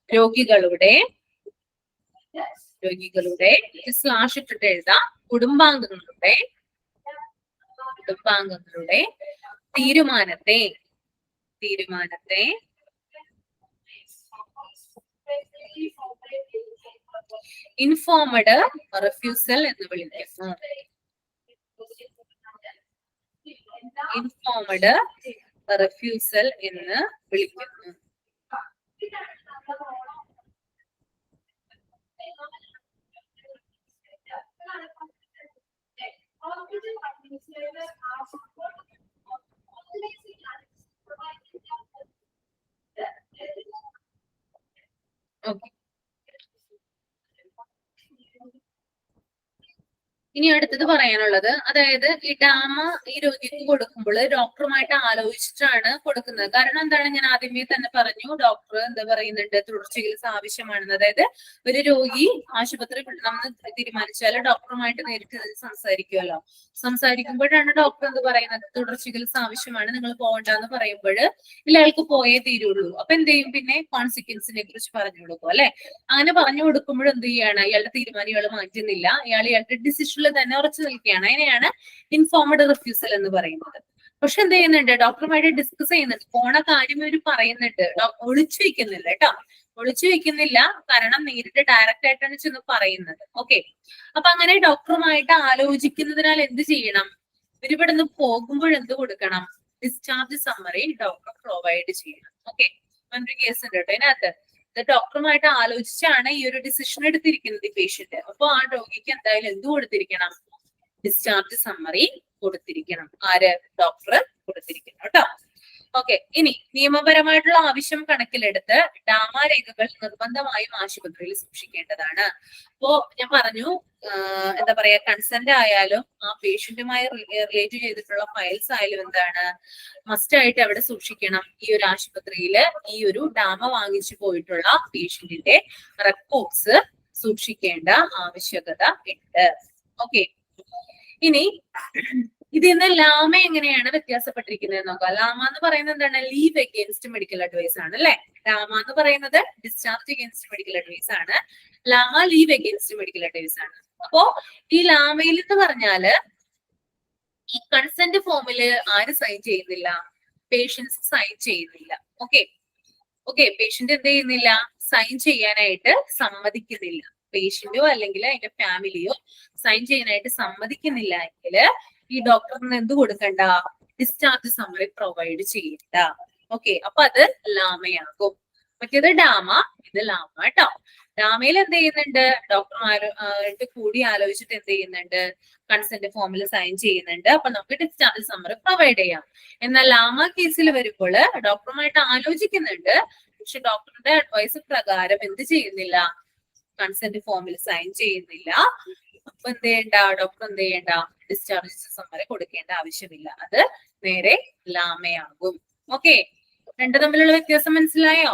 രോഗികളുടെ സ്ലാഷ് ഇട്ടിട്ട് എഴുതാം, കുടുംബാംഗങ്ങളുടെ തീരുമാനത്തെ ഇൻഫോംഡ് റിഫ്യൂസൽ എന്ന് വിളിക്കുന്നു. ഓക്കെ, ഇനി അടുത്തത് പറയാനുള്ളത്, അതായത് ഈ ഡാമ ഈ രോഗിക്ക് കൊടുക്കുമ്പോൾ ഡോക്ടറുമായിട്ട് ആലോചിച്ചിട്ടാണ് കൊടുക്കുന്നത്. കാരണം എന്താണ്? ഞാൻ ആദ്യമേ തന്നെ പറഞ്ഞു, ഡോക്ടർ എന്താ പറയുന്നുണ്ട്? തുടർ ചികിത്സ ആവശ്യമാണെന്ന്. അതായത് ഒരു രോഗി ആശുപത്രി വിടണമെന്ന് തീരുമാനിച്ചാൽ ഡോക്ടറുമായിട്ട് നേരിട്ട് സംസാരിക്കുമല്ലോ. സംസാരിക്കുമ്പോഴാണ് ഡോക്ടർ എന്ത് പറയുന്നത്? തുടർ ചികിത്സ ആവശ്യമാണ്, നിങ്ങൾ പോകണ്ടെന്ന് പറയുമ്പോൾ ഇല്ല അയാൾക്ക് പോയേ തീരുള്ളൂ. അപ്പൊ എന്ത് ചെയ്യും? പിന്നെ കോൺസിക്വൻസിനെ കുറിച്ച് പറഞ്ഞു കൊടുക്കും അല്ലെ. അങ്ങനെ പറഞ്ഞു കൊടുക്കുമ്പോൾ എന്ത് ചെയ്യാണ്? ഇയാളുടെ തീരുമാനം ഇയാൾ മാറ്റുന്നില്ല, ഇയാളുടെ ഡിസിഷൻ തന്നെ ഉറച്ചു നിൽക്കുകയാണ്. അതിനെയാണ് ഇൻഫോംഡ് റിഫ്യൂസൽ എന്ന് പറയുന്നത്. പക്ഷെ എന്ത് ചെയ്യുന്നുണ്ട്? ഡോക്ടറുമായിട്ട് ഡിസ്കസ് ചെയ്യുന്നുണ്ട്, പോണ കാര്യം ഇവർ പറയുന്നുണ്ട്, ഒളിച്ചു വെക്കുന്നില്ല കേട്ടോ. ഒളിച്ചു വെക്കുന്നില്ല, കാരണം നേരിട്ട് ഡയറക്റ്റ് ആയിട്ടാണ് ചെന്ന് പറയുന്നത്. ഓക്കെ, അപ്പൊ അങ്ങനെ ഡോക്ടറുമായിട്ട് ആലോചിക്കുന്നതിനാൽ എന്ത് ചെയ്യണം? ഇവരിവിടുന്ന് പോകുമ്പോൾ എന്ത് കൊടുക്കണം? ഡിസ്ചാർജ് സമ്മറി ഡോക്ടർ പ്രൊവൈഡ് ചെയ്യണം. ഓക്കെ, ഒരു കേസ് ഉണ്ട് കേട്ടോ ഇതിനകത്ത്. ഡോക്ടറുമായിട്ട് ആലോചിച്ചാണ് ഈ ഒരു ഡിസിഷൻ എടുത്തിരിക്കുന്നത് ഈ പേഷ്യന്റ്. അപ്പൊ ആ രോഗിക്ക് എന്തായാലും എന്ത് കൊടുത്തിരിക്കണം? Discharge summary കൊടുത്തിരിക്കണം. ആര്? ഡോക്ടർ കൊടുത്തിരിക്കണം കേട്ടോ. ഓക്കെ, ഇനി നിയമപരമായിട്ടുള്ള ആവശ്യം കണക്കിലെടുത്ത് ഡാമ രേഖകൾ നിർബന്ധമായും ആശുപത്രിയിൽ സൂക്ഷിക്കേണ്ടതാണ്. അപ്പോ ഞാൻ പറഞ്ഞു, എന്താ പറയാ, കൺസെന്റ് ആയാലും ആ പേഷ്യന്റുമായി റിലേറ്റ് ചെയ്തിട്ടുള്ള ഫയൽസ് ആയാലും എന്താണ് മസ്റ്റ് ആയിട്ട് എവിടെ സൂക്ഷിക്കണം? ഈ ഒരു ആശുപത്രിയില് ഈ ഒരു ഡാമ വാങ്ങിച്ചു പോയിട്ടുള്ള പേഷ്യന്റിന്റെ റെക്കോർഡ്സ് സൂക്ഷിക്കേണ്ട ആവശ്യകത ഉണ്ട്. ഓക്കെ, ഇനി ഇതിന്ന് ലാമ എങ്ങനെയാണ് വ്യത്യാസപ്പെട്ടിരിക്കുന്നത് നോക്കാം. ലാമ എന്ന് പറയുന്നത് എന്താണ്? ലീവ് അഗെയിൻസ്റ്റ് മെഡിക്കൽ അഡ്വൈസ് ആണ് അല്ലെ. ലാമ എന്ന് പറയുന്നത് ഡിസ്ചാർജ് അഗെയിൻസ്റ്റ് മെഡിക്കൽ അഡ്വൈസ് ആണ്. ലാമ ലീവ് അഗെയിൻസ്റ്റ് മെഡിക്കൽ അഡ്വൈസ് ആണ്. അപ്പോ ഈ ലാമയിൽ എന്ന് പറഞ്ഞാല് ഈ കൺസെന്റ് ഫോമില് ആര് സൈൻ ചെയ്യുന്നില്ല? പേഷ്യൻസ് സൈൻ ചെയ്യുന്നില്ല. ഓക്കെ, പേഷ്യന്റ് എന്ത് ചെയ്യുന്നില്ല? സൈൻ ചെയ്യാനായിട്ട് സമ്മതിക്കുന്നില്ല. പേഷ്യന്റോ അല്ലെങ്കിൽ അതിന്റെ ഫാമിലിയോ സൈൻ ചെയ്യാനായിട്ട് സമ്മതിക്കുന്നില്ല എങ്കിൽ ഈ ഡോക്ടറിന് എന്ത് കൊടുക്കണ്ട? ഡിസ്ചാർജ് സമ്മറി പ്രൊവൈഡ് ചെയ്യണ്ട. ഓക്കെ, അപ്പൊ അത് ലാമയാകും. മറ്റേത് ഡാമ, ഇത് ലാമ കേട്ടോ. ഡാമയിൽ എന്ത് ചെയ്യുന്നുണ്ട്? ഡോക്ടർമാരായിട്ട് കൂടി ആലോചിച്ചിട്ട് എന്ത് ചെയ്യുന്നുണ്ട്? കൺസെന്റ് ഫോമിൽ സൈൻ ചെയ്യുന്നുണ്ട്. അപ്പൊ നമുക്ക് ഡിസ്ചാർജ് സമ്മറി പ്രൊവൈഡ് ചെയ്യാം. എന്നാൽ ലാമ കേസിൽ വരുമ്പോൾ ഡോക്ടറുമായിട്ട് ആലോചിക്കുന്നുണ്ട്, പക്ഷെ ഡോക്ടറുടെ അഡ്വൈസ് പ്രകാരം എന്ത് ചെയ്യുന്നില്ല? കൺസെന്റ് ഫോമിൽ സൈൻ ചെയ്യുന്നില്ല. അപ്പൊ എന്ത് ചെയ്യണ്ട? ഡോക്ടർ എന്ത് ചെയ്യണ്ട? ഡിസ്ചാർജ് സമ്മറി കൊടുക്കേണ്ട ആവശ്യമില്ല. അത് നേരെ ലാമയാകും. ഓക്കെ, രണ്ടു തമ്മിലുള്ള വ്യത്യാസം മനസ്സിലായോ?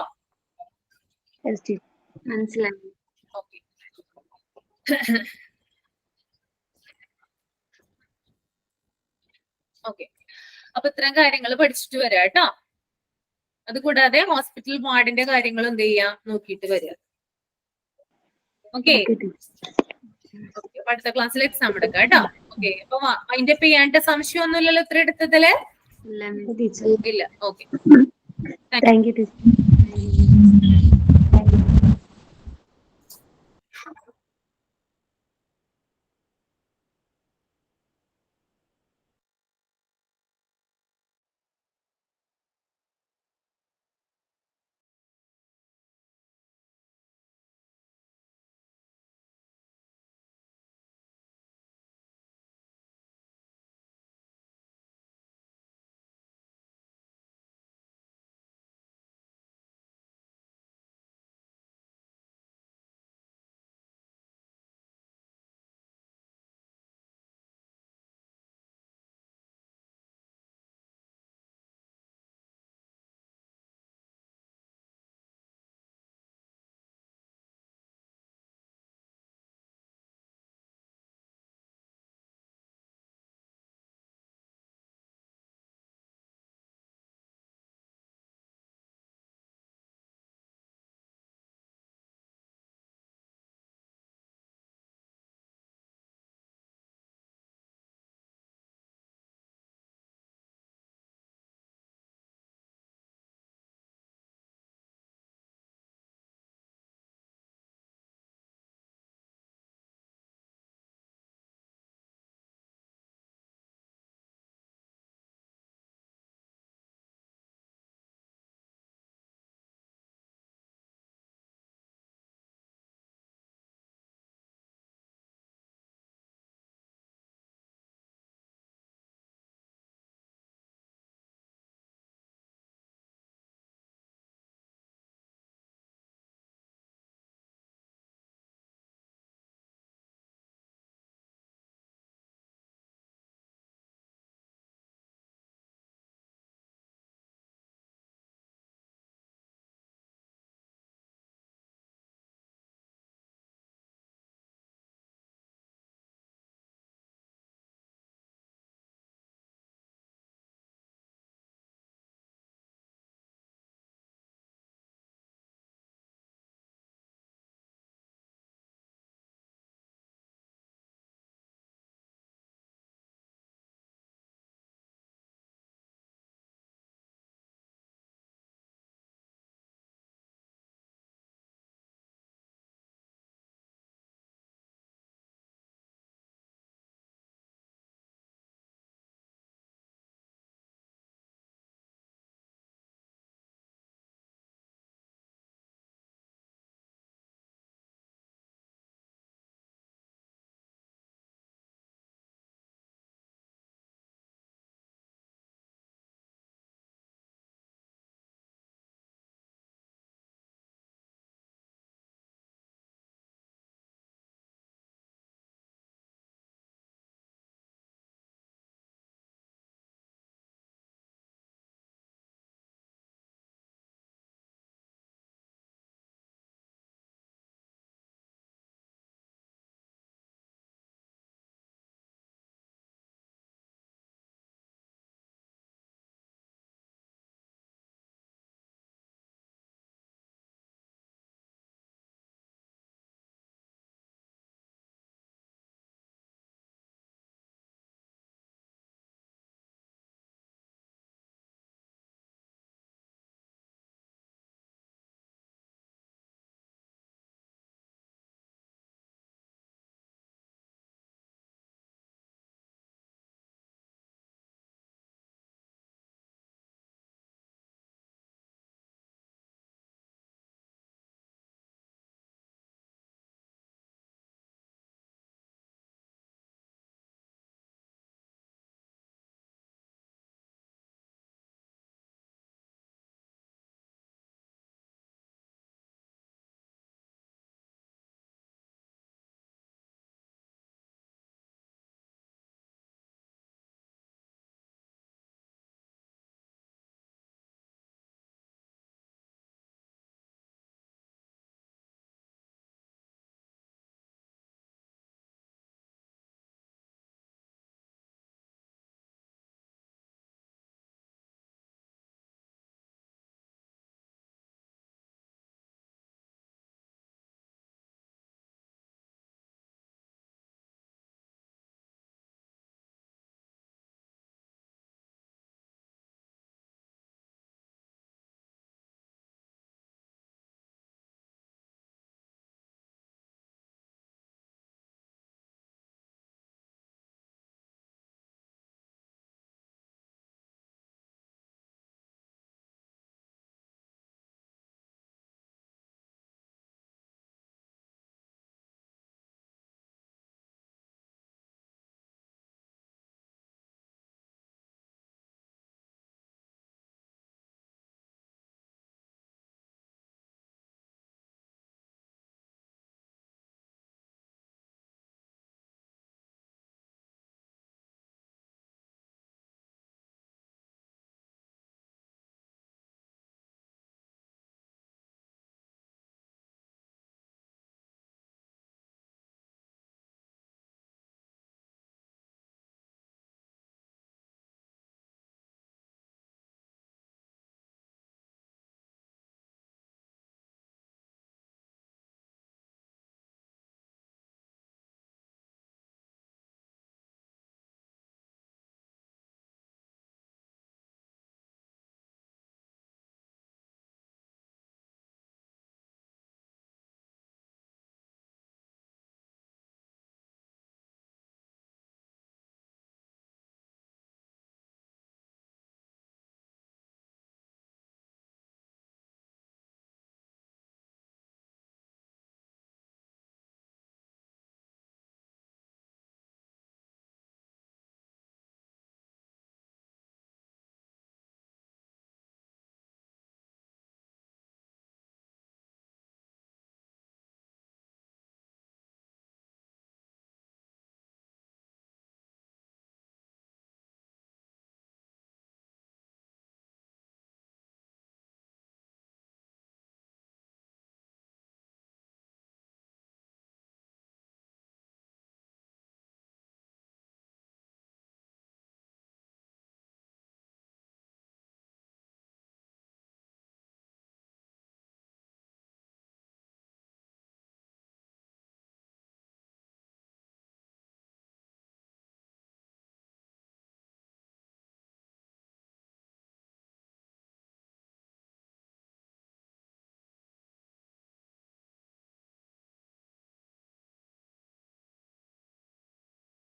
മനസ്സിലായി. ഓക്കെ, ഓക്കെ, അപ്പൊ ഇത്രയും കാര്യങ്ങൾ പഠിച്ചിട്ട് വരാം കേട്ടോ. അതുകൂടാതെ ഹോസ്പിറ്റൽ വാർഡിന്റെ കാര്യങ്ങൾ എന്ത് ചെയ്യാം? നോക്കിയിട്ട് വരിക. ഓക്കെ, അടുത്ത ക്ലാസ്സിൽ എക്സാം എടുക്കാം കേട്ടോ. ഓക്കെ, അപ്പൊ അതിന്റെ ചെയ്യാണ്ട് സംശയമൊന്നുമില്ലല്ലോ ഇത്ര എടുത്തതില്? ഇല്ല. ഇല്ല. Okay, thank you teacher.